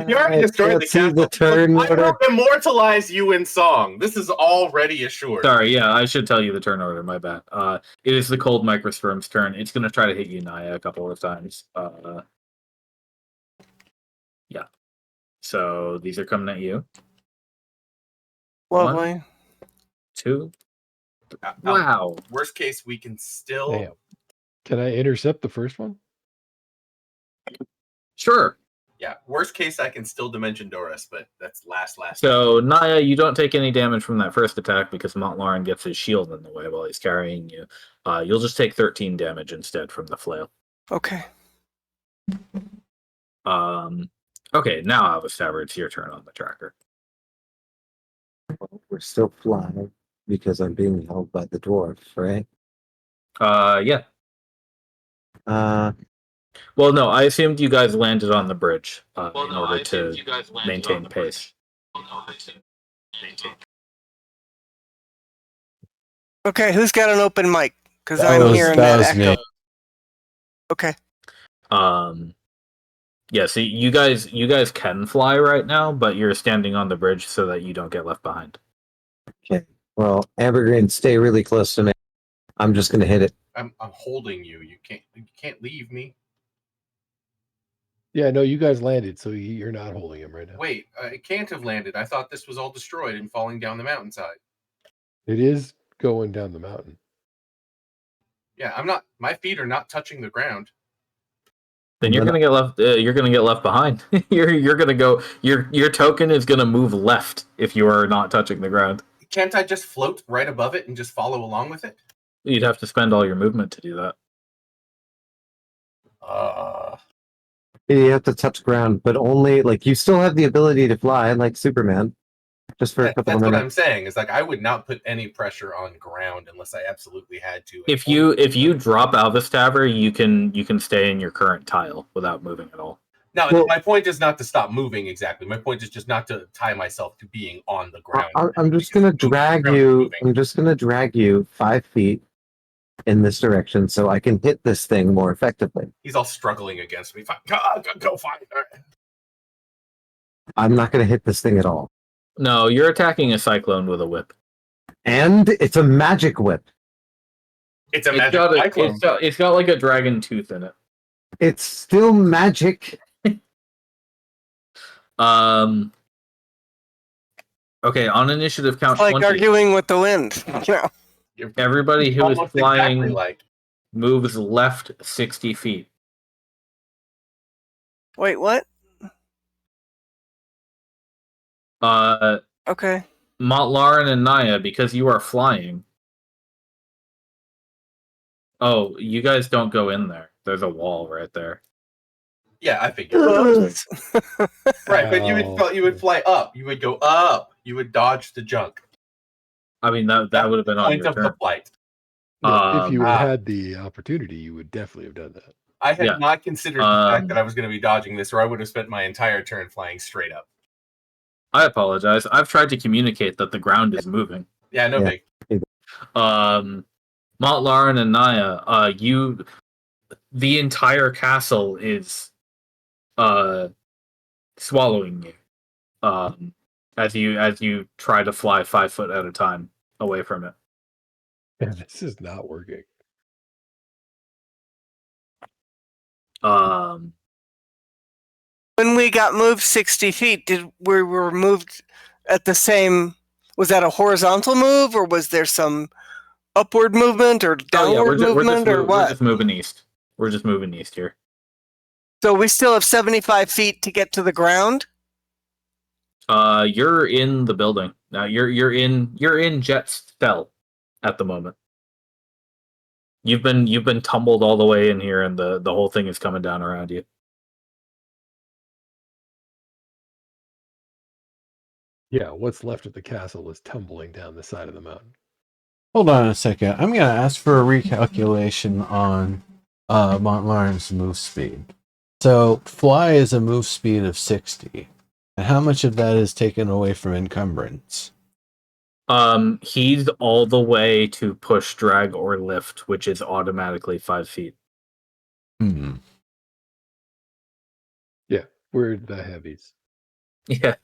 You already I destroyed can't the see castle. the turn Look, I order. will immortalize you in song. This is already assured. Sorry, yeah, I should tell you the turn order. My bad. It is the Cold Microstorm's turn. It's going to try to hit you, Naya, a couple of times. Yeah. So these are coming at you. Lovely. 1, 2. Uh, Wow. Worst case, we can still. Damn. Can I intercept the first one? Sure. Yeah, worst case, I can still Dimension Doris, but that's last. So Naya, you don't take any damage from that first attack because Montlarin gets his shield in the way while he's carrying you. You'll just take 13 damage instead from the flail. Okay. Okay, now Alvis Tavern, it's your turn on the tracker. We're still flying because I'm being held by the dwarf, right? Yeah. Uh, Well, no, I assumed you guys landed on the bridge in order to maintain pace. Okay, who's got an open mic? Because That I'm was- hearing that that was echo. me. Okay. Yeah, so you guys can fly right now, but you're standing on the bridge so that you don't get left behind. okay. Well, Ambergreen, stay really close to me. I'm just gonna hit it. I'm holding you. You can't leave me. Yeah, no, you guys landed, so you're not holding him right now. Wait, it can't have landed. I thought this was all destroyed and falling down the mountainside. It is going down the mountain. Yeah, I'm not. My feet are not touching the ground. Then you're gonna get left. You're gonna get left behind. You're gonna go. Your token is gonna move left if you are not touching the ground. Can't I just float right above it and just follow along with it? You'd have to spend all your movement to do that. You have to touch ground, but only like you still have the ability to fly like Superman, just for a couple That's of what I'm minutes. saying. Is like I would not put any pressure on ground unless I absolutely had to. If you drop Alvis Tavern, you can stay in your current tile without moving at all. No, Well- my point is not to stop moving exactly. My point is just not to tie myself to being on the ground. I'm just gonna drag Ground is you. moving. I'm just gonna drag you 5 feet in this direction so I can hit this thing more effectively. He's all struggling against me. Go find her. I'm not gonna hit this thing at all. No, you're attacking a cyclone with a whip. And it's a magic whip. It's a magic cyclone. It's got like a dragon tooth in it. It's still magic. Okay, on initiative count It's like 20. arguing with the wind. You know. Everybody who is Almost flying exactly like. moves left 60 feet. Wait, what? Okay. Montlarin and Naya, because you are flying. Oh, you guys don't go in there. There's a wall right there. Yeah, I figured. Right, but you would fly up. You would go up. You would dodge the junk. I mean, that would have been on Point your of turn. the flight. If you had the opportunity, you would definitely have done that. I had Yeah. not considered the fact that I was going to be dodging this, or I would have spent my entire turn flying straight up. I apologize. I've tried to communicate that the ground is moving. Yeah, no Yeah. big. Montlarin and Naya, the entire castle is swallowing you. As you try to fly 5 foot at a time away from it. Yeah, this is not working. When we got moved 60 feet, we were moved at the same? Was that a horizontal move, or was there some upward movement or downward movement, or what? We're just moving east. We're just moving east here. So we still have 75 feet to get to the ground. You're in the building now. You're in Jet's cell at the moment. You've been tumbled all the way in here, and the whole thing is coming down around you. Yeah, what's left of the castle is tumbling down the side of the mountain. Hold on a second. I'm going to ask for a recalculation on Montlarin's move speed. So, fly is a move speed of 60. And how much of that is taken away from encumbrance? He's all the way to push, drag, or lift, which is automatically 5 feet. Hmm. Yeah, we're the heavies. Yeah.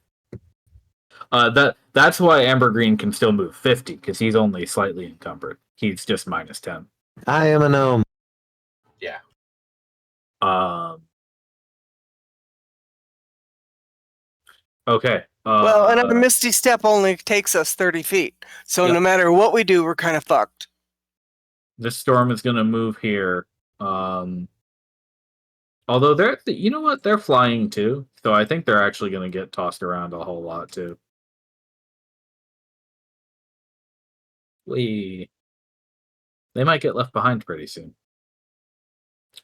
That's why Amber Green can still move 50, because he's only slightly encumbered. He's just minus 10. I am a gnome. Yeah. Okay. Well, and a Misty Step only takes us 30 feet. So Yep. no matter what we do, we're kind of fucked. This storm is going to move here. Although you know what? They're flying too. So I think they're actually going to get tossed around a whole lot too. They might get left behind pretty soon.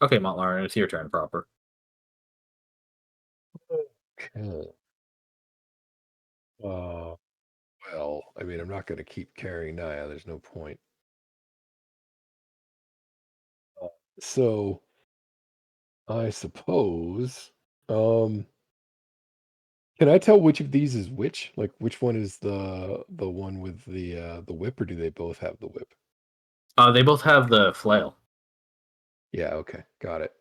Okay, Montlarin, it's your turn proper. Okay. Well, I mean, I'm not going to keep carrying Naya. There's no point. So, I suppose. Can I tell which of these is which? Like, which one is the one with the whip, or do they both have the whip? They both have the flail. Yeah. Okay. Got it.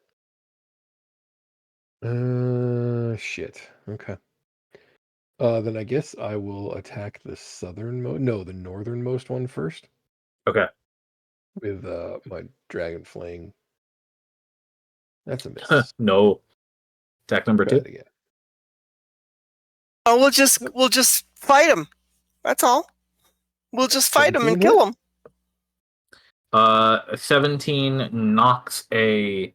Shit. Okay. Then I guess I will attack the the northernmost one first Okay. with my dragon flaying. That's a miss. No. Attack number Try 2. it again. Oh, we'll just fight him. That's all. We'll just fight him 17 and kill him. 17 knocks the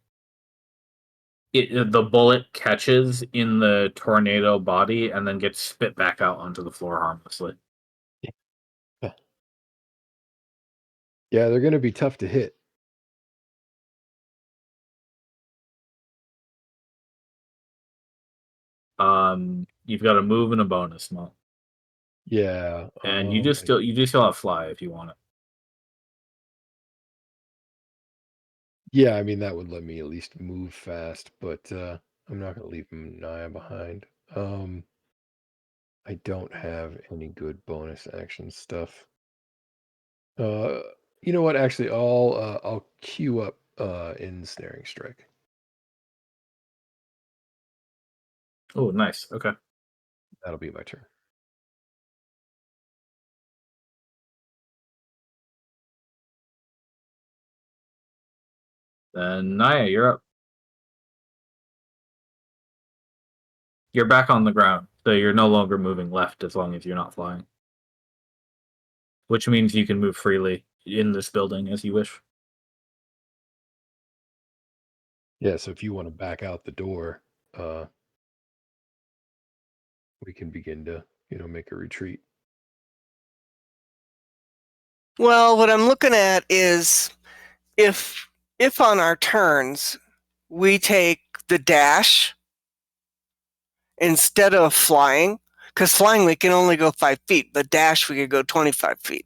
bullet catches in the tornado body and then gets spit back out onto the floor harmlessly. Yeah, they're going to be tough to hit. You've got a move and a bonus, Mo. Yeah. And you do still have fly if you want it. Yeah, I mean, that would let me at least move fast, but I'm not going to leave Naya behind. I don't have any good bonus action stuff. You know what? Actually, I'll queue up Ensnaring Strike. Oh, nice. Okay. That'll be my turn. Then Naya, you're up. You're back on the ground, so you're no longer moving left as long as you're not flying. Which means you can move freely in this building as you wish. Yeah, so if you want to back out the door, we can begin to, make a retreat. Well, what I'm looking at is if on our turns we take the dash instead of flying, because flying we can only go 5 feet, but dash we could go 25 feet.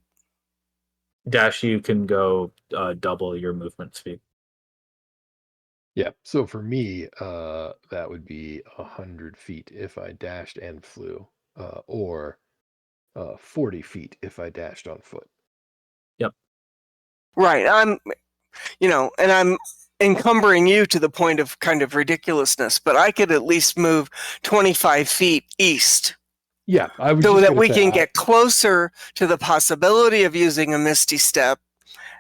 Dash, you can go double your movement speed. Yeah, so for me, that would be 100 feet if I dashed and flew, or 40 feet if I dashed on foot. Yep. Right. And I'm encumbering you to the point of kind of ridiculousness, but I could at least move 25 feet east. Yeah, I was so just that gonna we say, can get closer to the possibility of using a Misty Step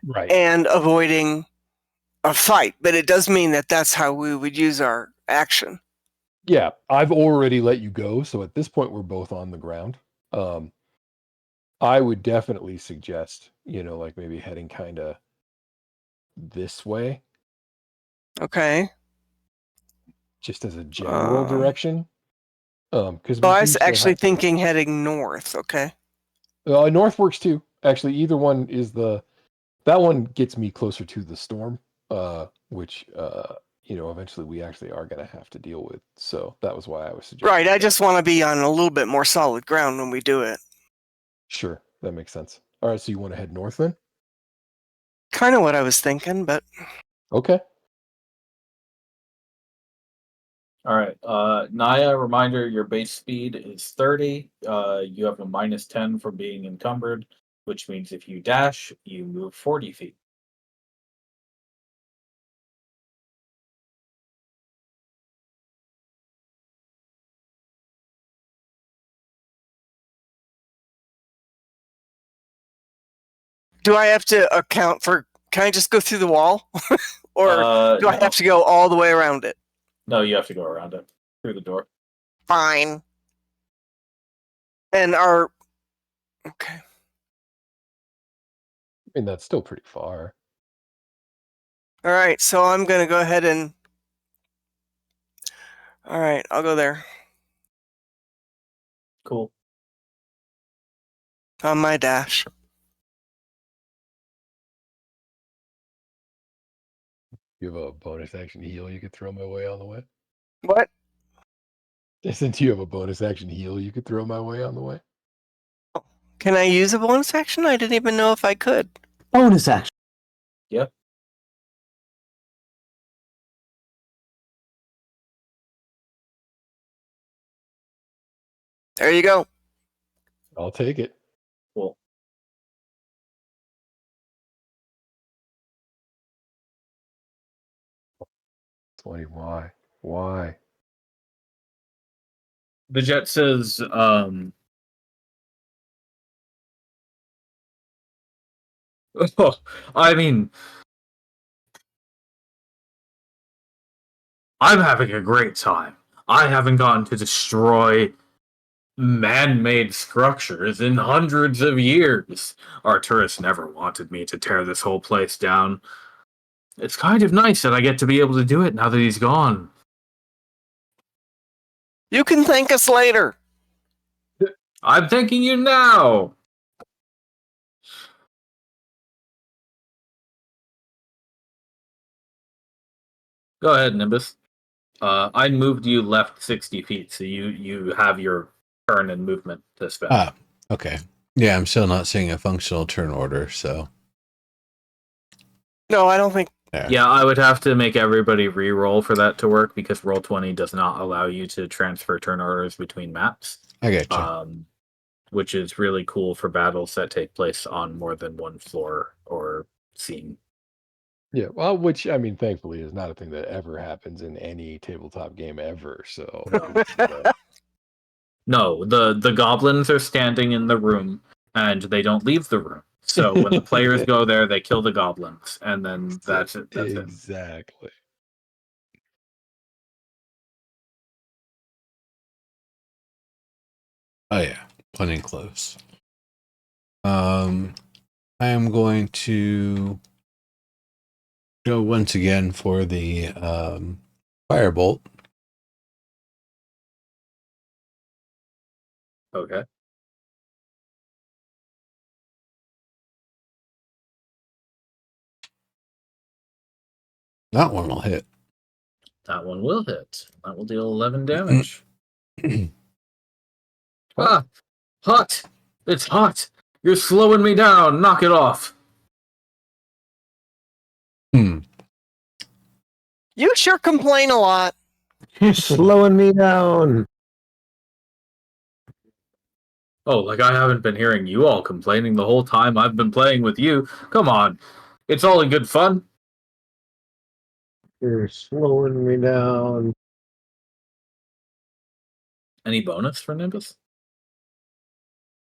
right. and avoiding a fight. But it does mean that that's how we would use our action. Yeah, I've already let you go, so at this point we're both on the ground. I would definitely suggest, like maybe heading kind of this way, Okay. just as a general direction. Because Oh, we I do was still actually have thinking heading north. Okay. north works too. Actually, either one is that one gets me closer to the storm, which eventually we actually are going to have to deal with. So that was why I was suggesting. Right. I just want to be on a little bit more solid ground when we do it. Sure, that makes sense. All right, so you want to head north then? Kind of what I was thinking, but Okay. All right. Naya, reminder, your base speed is 30. You have a minus 10 from being encumbered, which means if you dash, you move 40 feet. Do I have to account for? Can I just go through the wall, or do I No. have to go all the way around it? No, you have to go around it through the door. Fine. And our okay. I mean, that's still pretty far. All right, so I'm gonna go ahead and. All right, I'll go there Cool. on my dash. You have a bonus action heal you could throw my way on the way? What? Since you have a bonus action heal you could throw my way on the way? Can I use a bonus action? I didn't even know if I could. Bonus action. Yep. There you go. I'll take it. Cool. Why? Why? The jet says, I mean, I'm having a great time. I haven't gotten to destroy man-made structures in hundreds of years. Arturus never wanted me to tear this whole place down. It's kind of nice that I get to be able to do it now that he's gone. You can thank us later. I'm thanking you now! Go ahead, Nimbus. I moved you left 60 feet, so you have your turn and movement to spend. Ah, okay. Yeah, I'm still not seeing a functional turn order, so. No, I don't think. Yeah, I would have to make everybody re-roll for that to work because Roll20 does not allow you to transfer turn orders between maps. I get you. Which is really cool for battles that take place on more than one floor or scene. Yeah, well, which, I mean, thankfully is not a thing that ever happens in any tabletop game ever, so... No, the goblins are standing in the room, and they don't leave the room. So when the players go there, they kill the goblins, and then that's it. That's it. Exactly. Oh yeah, plenty close. I am going to go once again for the firebolt. Okay. That one will hit. That one will hit. That will deal 11 damage. Ah! Hot! It's hot! You're slowing me down! Knock it off! Hmm. You sure complain a lot. You're slowing me down. Oh, like I haven't been hearing you all complaining the whole time I've been playing with you. Come on. It's all in good fun. You're slowing me down. Any bonus for Nimbus?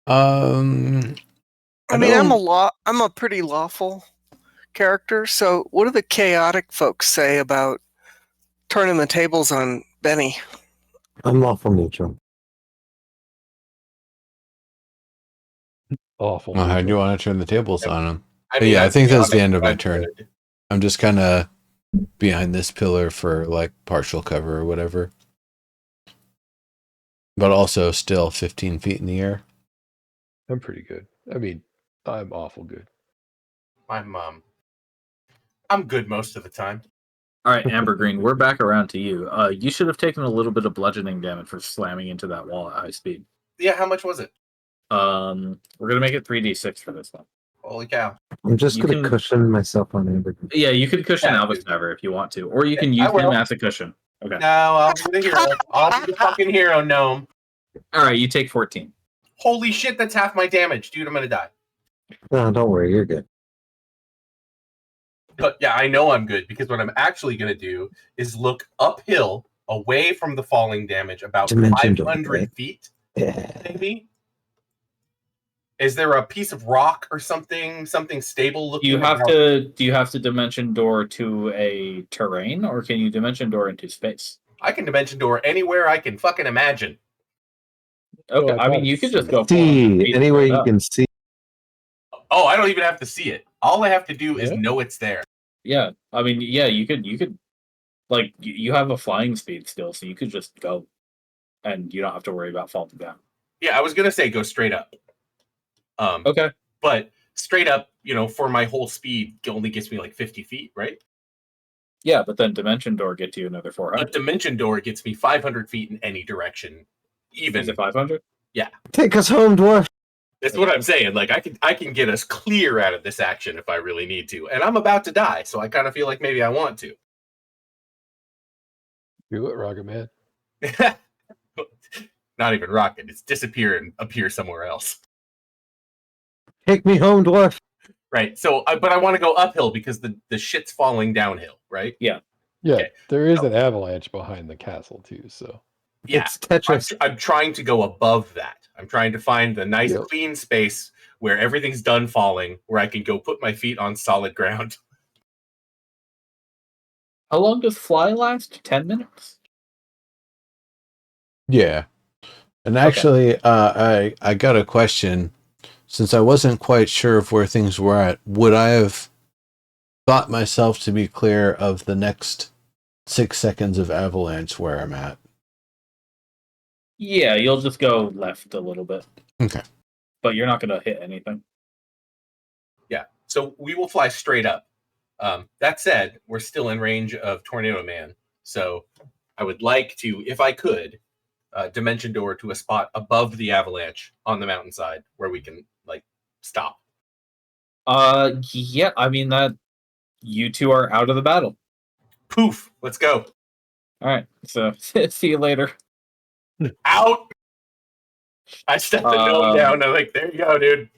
I mean, don't- I'm a pretty lawful character. So, what do the chaotic folks say about turning the tables on Benny? I'm lawful neutral. Awful. Well, how do you neutral. want to turn the tables on him? I Yeah, I I'm think that's the chaotic, end of my I'm turn. good. I'm just kind of behind this pillar for like partial cover or whatever. But also still 15 feet in the air. I'm pretty good. I mean, I'm awful good. I'm good most of the time. All right, Amber Green, we're back around to you. You should have taken a little bit of bludgeoning damage for slamming into that wall at high speed. Yeah, how much was it? We're gonna make it 3d6 for this one. Holy cow. I'm just You going can- to cushion myself on Amber. Yeah, you could cushion Yeah. Albus Never if you want to, or you can I use him will. as a cushion. Okay. No, I'll be the hero. I'll be the fucking hero, gnome. All right, you take 14. Holy shit, that's half my damage. Dude, I'm gonna die. No, don't worry, you're good. But yeah, I know I'm good because what I'm actually gonna do is look uphill away from the falling damage about Dimension door, 500 right? feet, Yeah. maybe. Is there a piece of rock or something stable looking? Do you have to dimension door to a terrain, or can you dimension door into space? I can dimension door anywhere I can fucking imagine. Okay, I I mean thought you it's could just go 400 See feet anywhere straight you up. can see. Oh, I don't even have to see it. All I have to do is Yeah. know it's there. Yeah, I mean, yeah, you could like you have a flying speed still, so you could just go, and you don't have to worry about falling down. Yeah, I was gonna say go straight up. Okay. But straight up, for my whole speed, only gets me like 50 feet, right? Yeah, but then dimension door gets you another A 400. dimension door gets me 500 feet in any direction. Even Is it 500? Take us home, dwarf. that's what I'm saying. Like I can get us clear out of this action if I really need to, and I'm about to die, so I kind of feel like maybe I want to. Do it, Rocket Man. Not even rocket. It's disappear and appear somewhere else. Take me home, dwarf. Right. So, but I want to go uphill because the shit's falling downhill. Right. Yeah, Okay. there is an avalanche behind the castle too. So Yeah. It's Tetris. I'm trying to go above that. I'm trying to find the nice Yep. clean space where everything's done falling, where I can go put my feet on solid ground. How long does fly last? 10 minutes? Yeah. And actually, I got a question. Since I wasn't quite sure of where things were at, would I have thought myself to be clear of the next 6 seconds of avalanche where I'm at? Yeah, you'll just go left a little bit. Okay. But you're not going to hit anything. Yeah. So we will fly straight up. That said, we're still in range of Tornado Man. So I would like to, if I could, dimension door to a spot above the avalanche on the mountainside where we can stop. Yeah, I mean that you two are out of the battle. Poof. Let's go. All right, so see you later. Out. I stepped the gnome down. I'm like, there you go, dude.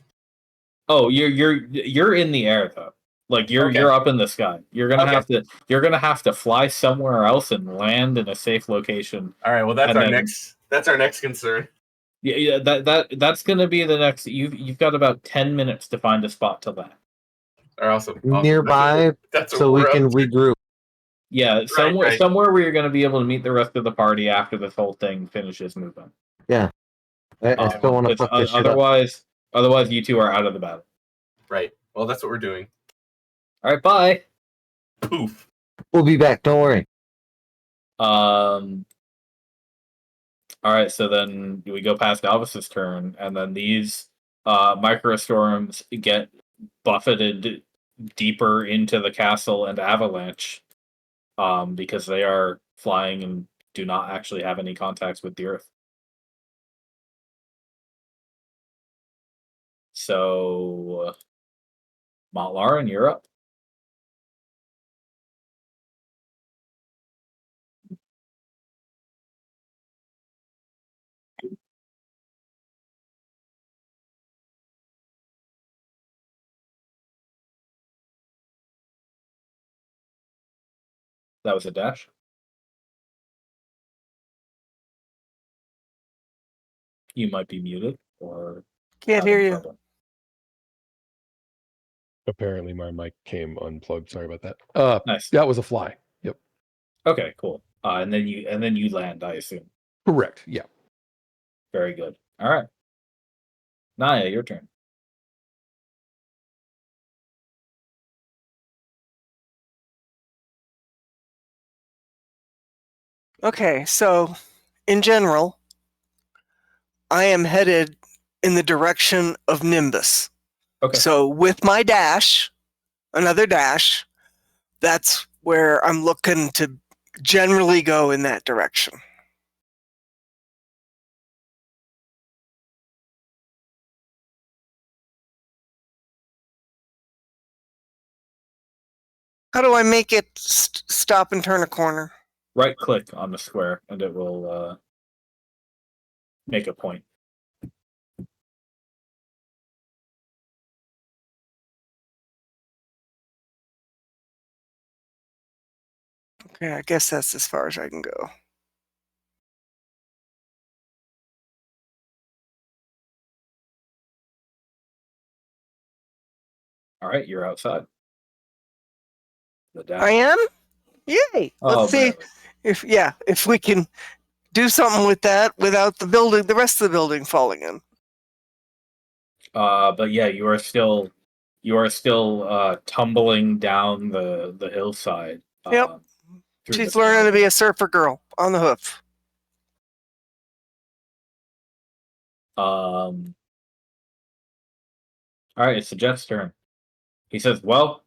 Oh, you're in the air though. Like Okay. you're up in the sky. You're gonna Okay. have to fly somewhere else and land in a safe location. All right. Well, that's And our then- next. That's our next concern. Yeah, that's gonna be the next. You've got about 10 minutes to find a spot to land. All right, awesome. Nearby, That's what so we we're can up to. regroup. Yeah, somewhere right. somewhere where you're gonna be able to meet the rest of the party after this whole thing finishes moving. I still want to Because fuck this shit up. otherwise you two are out of the battle. Right. Well, that's what we're doing. All right, bye. Poof. We'll be back. Don't worry. All right, so then we go past Alvis's turn, and then these microstorms get buffeted deeper into the castle and avalanche, because they are flying and do not actually have any contacts with the earth. So, Montlarin, you're up. That was a dash. You might be muted or Can't having hear you. trouble. apparently my mic came unplugged. Sorry about that. Nice. That was a fly. Yep. Okay, cool. And then you land, I assume. Correct. Yeah. Very good. All right. Naya, your turn. Okay, so in general, I am headed in the direction of Nimbus. Okay. So with my dash, another dash, that's where I'm looking to generally go in that direction. How do I make it stop and turn a corner? Right click on the square and it will make a point. Okay, I guess that's as far as I can go. All right, you're outside. The dam. I am? Yay! Oh, Let's see barely. if we can do something with that without the rest of the building falling in. But yeah, you are still tumbling down the hillside. Yep. Through She's the learning to snow. be a surfer girl on the hoof. All right, it's the Jet's turn. He says, "Well,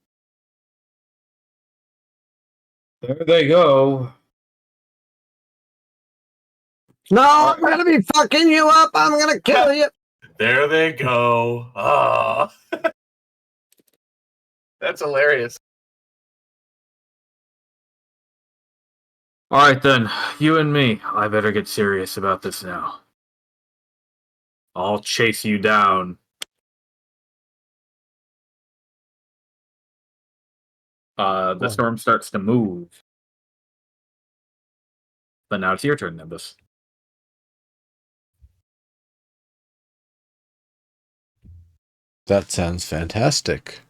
there they go." No, I'm gonna be fucking you up. I'm gonna kill you. There they go. Ah, that's hilarious. All right, then, you and me. I better get serious about this now. I'll chase you down. The storm starts to move. But now it's your turn, Nimbus. That sounds fantastic.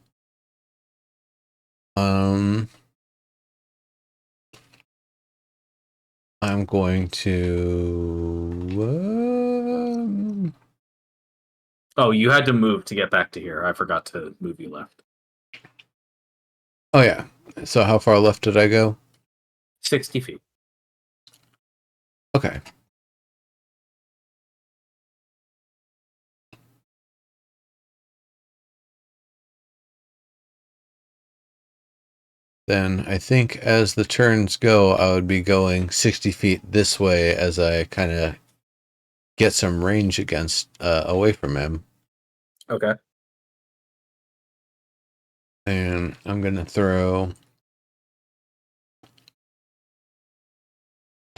I'm going to. Oh, you had to move to get back to here. I forgot to move you left. Oh yeah. So how far left did I go? 60 feet. Okay. Then I think as the turns go, I would be going 60 feet this way as I kind of get some range against away from him. Okay. And I'm going to throw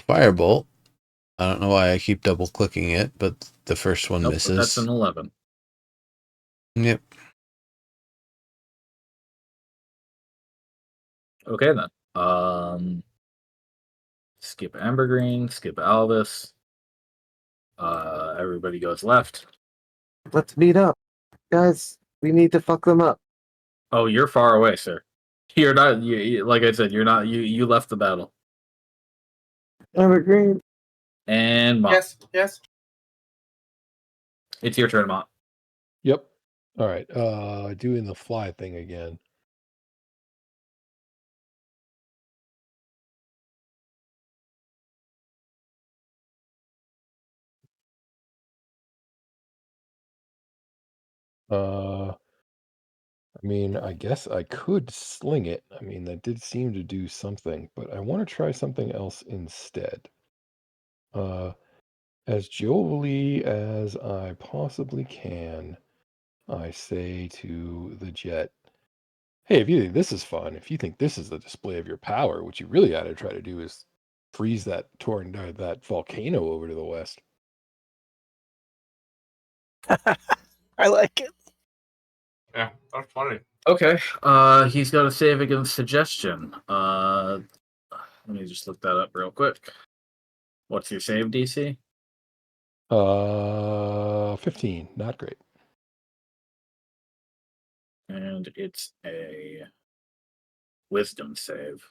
Firebolt. I don't know why I keep double clicking it, but the first one Nope, but that's misses. an 11. Yep. Okay, then. Skip Ambergreen, skip Albus. Everybody goes left. Let's meet up, guys. We need to fuck them up. Oh, you're far away, sir. You're not. Like I said, you're not. You left the battle. Evergreen. And Mott. Yes. It's your turn, Mott. Yep. All right. Doing the fly thing again. I mean, I guess I could sling it. I mean, that did seem to do something, but I want to try something else instead. As jovially as I possibly can, I say to the jet, hey, if you think this is fun, if you think this is the display of your power, what you really ought to try to do is freeze that that volcano over to the west. I like it. Yeah, that's funny. Okay. He's got to save against suggestion. Let me just look that up real quick. What's your save DC? 15, not great. And it's a wisdom save.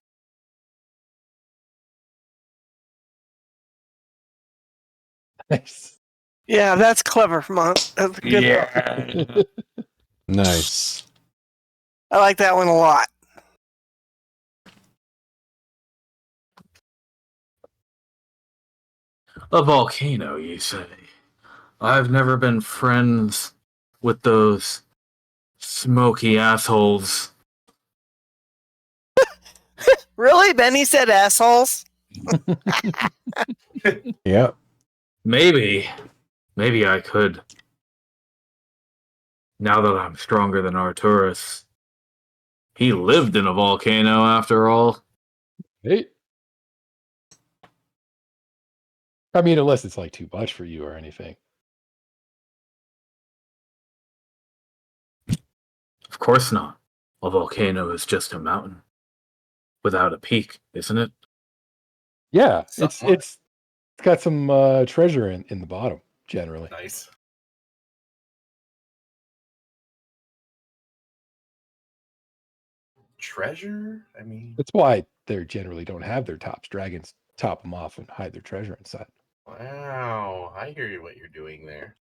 Nice. Yeah, that's clever, Mont. That's good. Yeah. Nice. I like that one a lot. A volcano, you say? I've never been friends with those smoky assholes. Really? Benny said assholes? Yep. Maybe I could. Now that I'm stronger than Arturus. He lived in a volcano after all. Hey. I mean, unless it's like too much for you or anything. Of course not. A volcano is just a mountain without a peak, isn't it? Yeah, Somewhat. it's got some treasure in the bottom generally. Nice. treasure? I mean, That's why they generally don't have their tops. Dragons top them off and hide their treasure inside. wow. I hear you what you're doing there.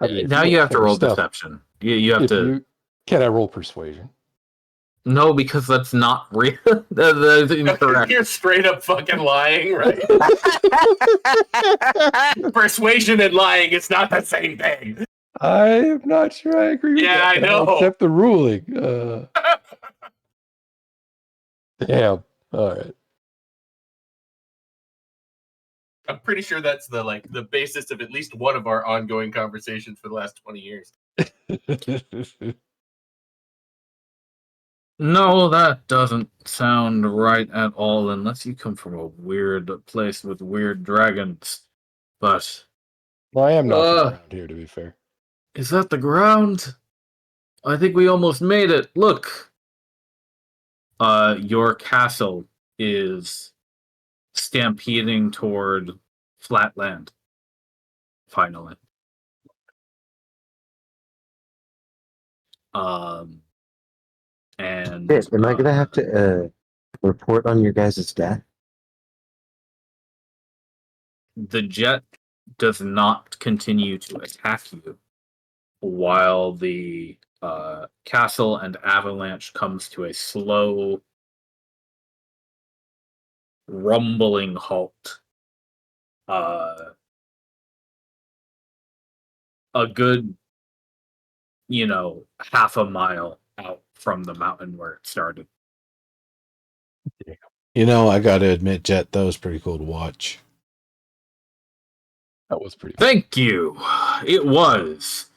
I mean, if Now want you have to cool roll stuff, deception. You have if to. you can I roll persuasion? No, because that's not real. That's incorrect. You're straight up fucking lying, right? Persuasion and lying, it's not the same thing. I'm not sure I agree with Yeah, that. I but I'll know. accept the ruling. Damn. All right. I'm pretty sure that's the basis of at least one of our ongoing conversations for the last 20 years. No, that doesn't sound right at all, unless you come from a weird place with weird dragons. But Well, I am not from Uh, around here, to be fair. is that the ground? I think we almost made it. Look. Your castle is stampeding toward flat land. Finally. And Shit, am I gonna have to report on your guys' death? the jet does not continue to attack you while the castle and avalanche comes to a slow rumbling halt. A good, half a mile out from the mountain where it started. You know, I gotta admit, Jet, that was pretty cool to watch. That was pretty. Thank you. It was.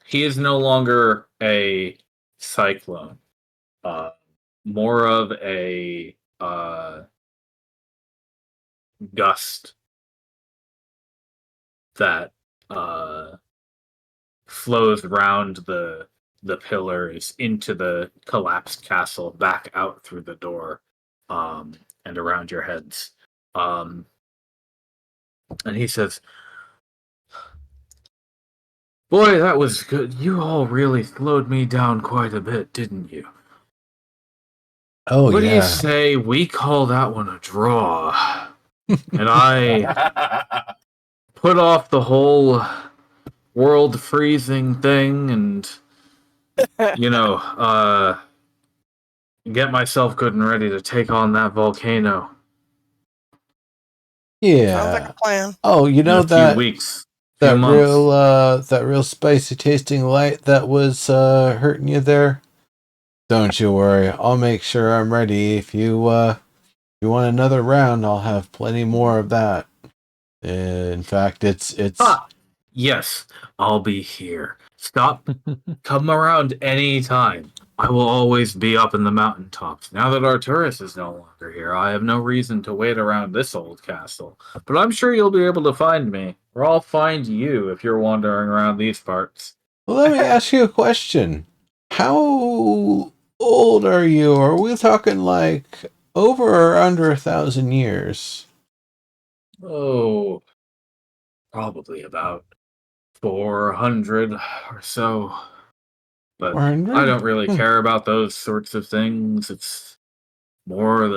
He is no longer a cyclone. More of a gust that flows round the pillars into the collapsed castle, back out through the door, and around your heads. And he says, "Boy, that was good. You all really slowed me down quite a bit, didn't you? Oh, What do you yeah. say we call that one a draw?" And I put off the whole world freezing thing and, get myself good and ready to take on that volcano Sounds like Yeah. a plan. Oh, you in know a few weeks, few that months. real spicy tasting light that was hurting you there? Don't you worry. I'll make sure I'm ready. If you want another round, I'll have plenty more of that. In fact, it's Ah, yes, I'll be here. Stop. Come around any time. I will always be up in the mountaintops. Now that Arturus is no longer here, I have no reason to wait around this old castle. But I'm sure you'll be able to find me, or I'll find you if you're wandering around these parts. Well, let me ask you a question. How old are you? Are we talking like over or under 1,000 years? Oh, probably about 400 or so. But 400? I don't really care about those sorts of things. It's more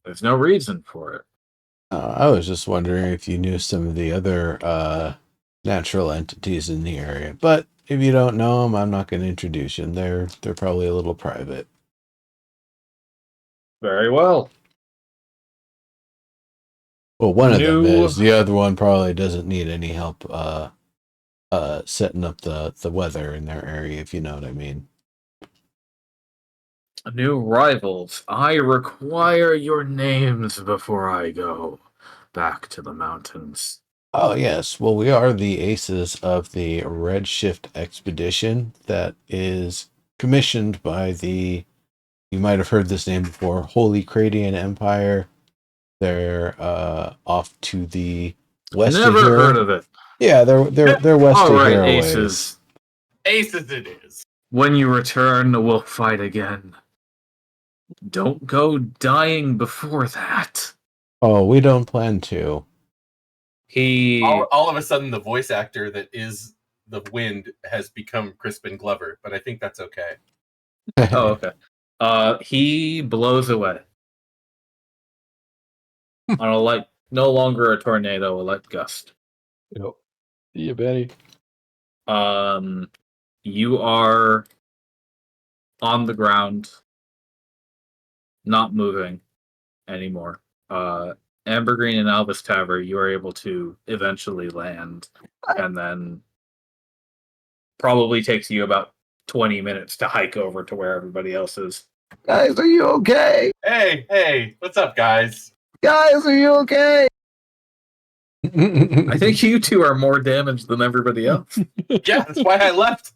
there's no reason for it. I was just wondering if you knew some of the other natural entities in the area. But if you don't know them, I'm not going to introduce you. They're probably a little private. Very well. Well, one of them New- is. The other one probably doesn't need any help setting up the weather in their area, if you know what I mean. New rivals. I require your names before I go back to the mountains. Oh, yes. Well, we are the aces of the Redshift expedition that is commissioned by you might have heard this name before, Holy Cradian Empire. They're off to the west Never of here. heard of it. Yeah, they're west All of right, here a ways. aces. Aces it is. When you return, we'll fight again. Don't go dying before that. Oh, we don't plan to. He All of a sudden, the voice actor that is the wind has become Crispin Glover, but I think that's okay. Oh, okay. He blows away on a light, no longer a tornado, a light gust. Yep. See you, Benny. You are on the ground, not moving anymore. Ambergreen and Albus Tavern, you are able to eventually land, and then probably takes you about 20 minutes to hike over to where everybody else is. Guys, are you okay? Hey, what's up, guys? Guys, are you okay? I think you two are more damaged than everybody else. Yeah, that's why I left.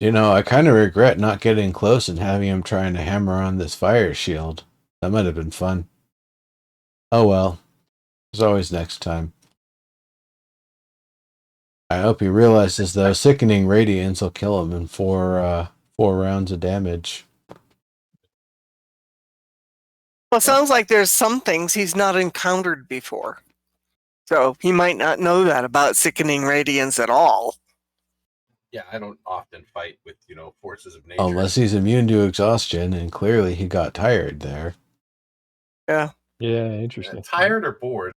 You know, I kind of regret not getting close and having him trying to hammer on this fire shield. That might have been fun. Oh well. There's always next time. I hope he realizes, though, sickening radiance will kill him in 4 rounds of damage. Well, it sounds like there's some things he's not encountered before. So he might not know that about sickening radiance at all. Yeah, I don't often fight with, forces of nature. Unless he's immune to exhaustion, and clearly he got tired there. Yeah. Yeah, interesting. Tired or bored?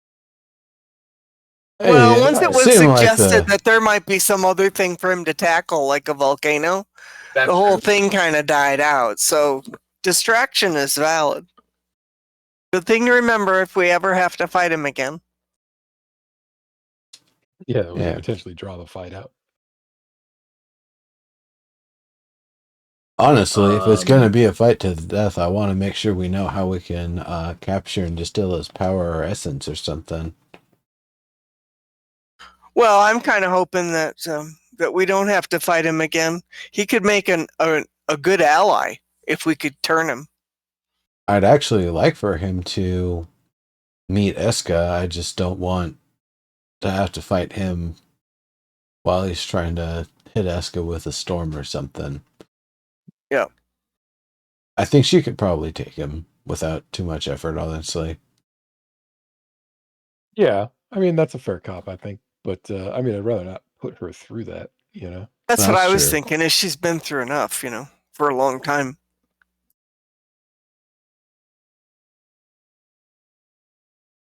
Well, Hey, once it was seemed like suggested that there might be some other thing for him to tackle, like a volcano, That's the whole true. thing kind of died out. So distraction is valid. Good thing to remember if we ever have to fight him again. Yeah, we Yeah. could potentially draw the fight out. Honestly, if it's going to Um, be a fight to the death, I want to make sure we know how we can capture and distill his power or essence or something. Well, I'm kind of hoping that that we don't have to fight him again. He could make a good ally if we could turn him. I'd actually like for him to meet Eska. I just don't want to have to fight him while he's trying to hit Eska with a storm or something. Yeah. I think she could probably take him without too much effort, honestly. Yeah, I mean that's a fair cop, I think. But I mean, I'd rather not put her through that. You know. That's what That's I was true. thinking. Is she's been through enough, for a long time.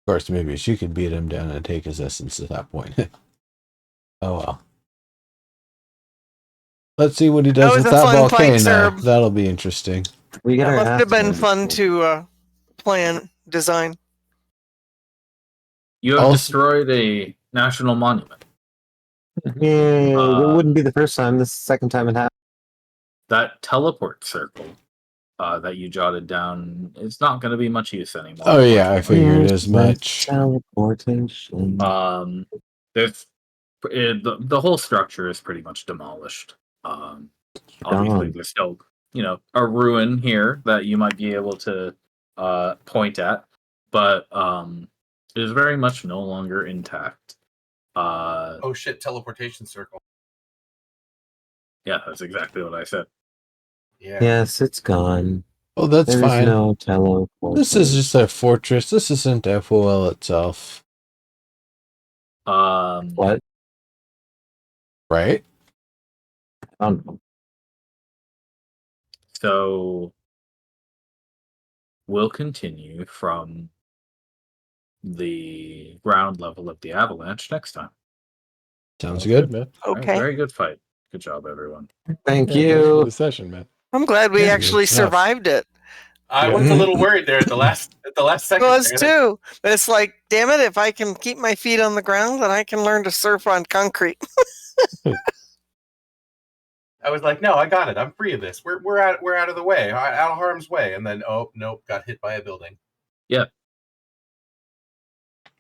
Of course, maybe she could beat him down and take his essence at that point. Oh well. Let's see what he does That was with a that fun fight, volcano. sir. That'll be interesting. We get That our must have been ass fun handed. to plan, design. You have Also- destroyed a national monument. Yeah, it wouldn't be the first time. This is the second time it happened. That teleport circle that you jotted down is not going to be much use anymore. Oh yeah, I figured as Yes, much. Teleportation. There's the whole structure is pretty much demolished. Obviously, Gone. there's still a ruin here that you might be able to point at, but it is very much no longer intact. Oh shit, teleportation circle. Yeah, that's exactly what I said. Yeah. Yes, it's gone. Oh, that's There's fine. no teleportation. This is just a fortress. This isn't FOL itself, What? right? I don't know. So we'll continue from the ground level of the avalanche next time. Sounds good. man. All right, Okay. very good fight. Good job, everyone. Thank Yeah, thanks for you. the session, man. I'm glad we Yeah, actually good stuff. survived it. I Yeah. was a little worried there at the last second. I was too. But it's like, damn it, if I can keep my feet on the ground, then I can learn to surf on concrete. I was like, no, I got it. I'm free of this. We're out of the way, out of harm's way. And then, oh nope, got hit by a building.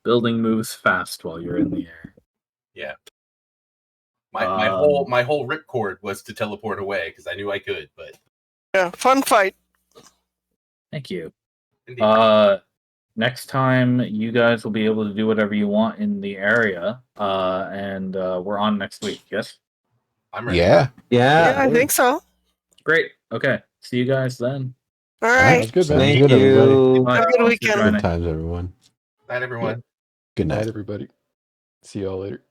Building moves fast while you're in the air. Yeah. My whole ripcord was to teleport away because I knew I could. But Yeah, fun fight. Thank you. indeed. Next time you guys will be able to do whatever you want in the area. And we're on next week. Yes. I'm ready. Yeah. Yeah, Yeah. I think so. Great. Okay. See you guys then. All All right. Sounds good, man. Sounds Thank good, everybody. you. Bye. Have a good Thanks for weekend. joining. Good times, everyone. Night, everyone. Good Night, night. everybody. See y'all later.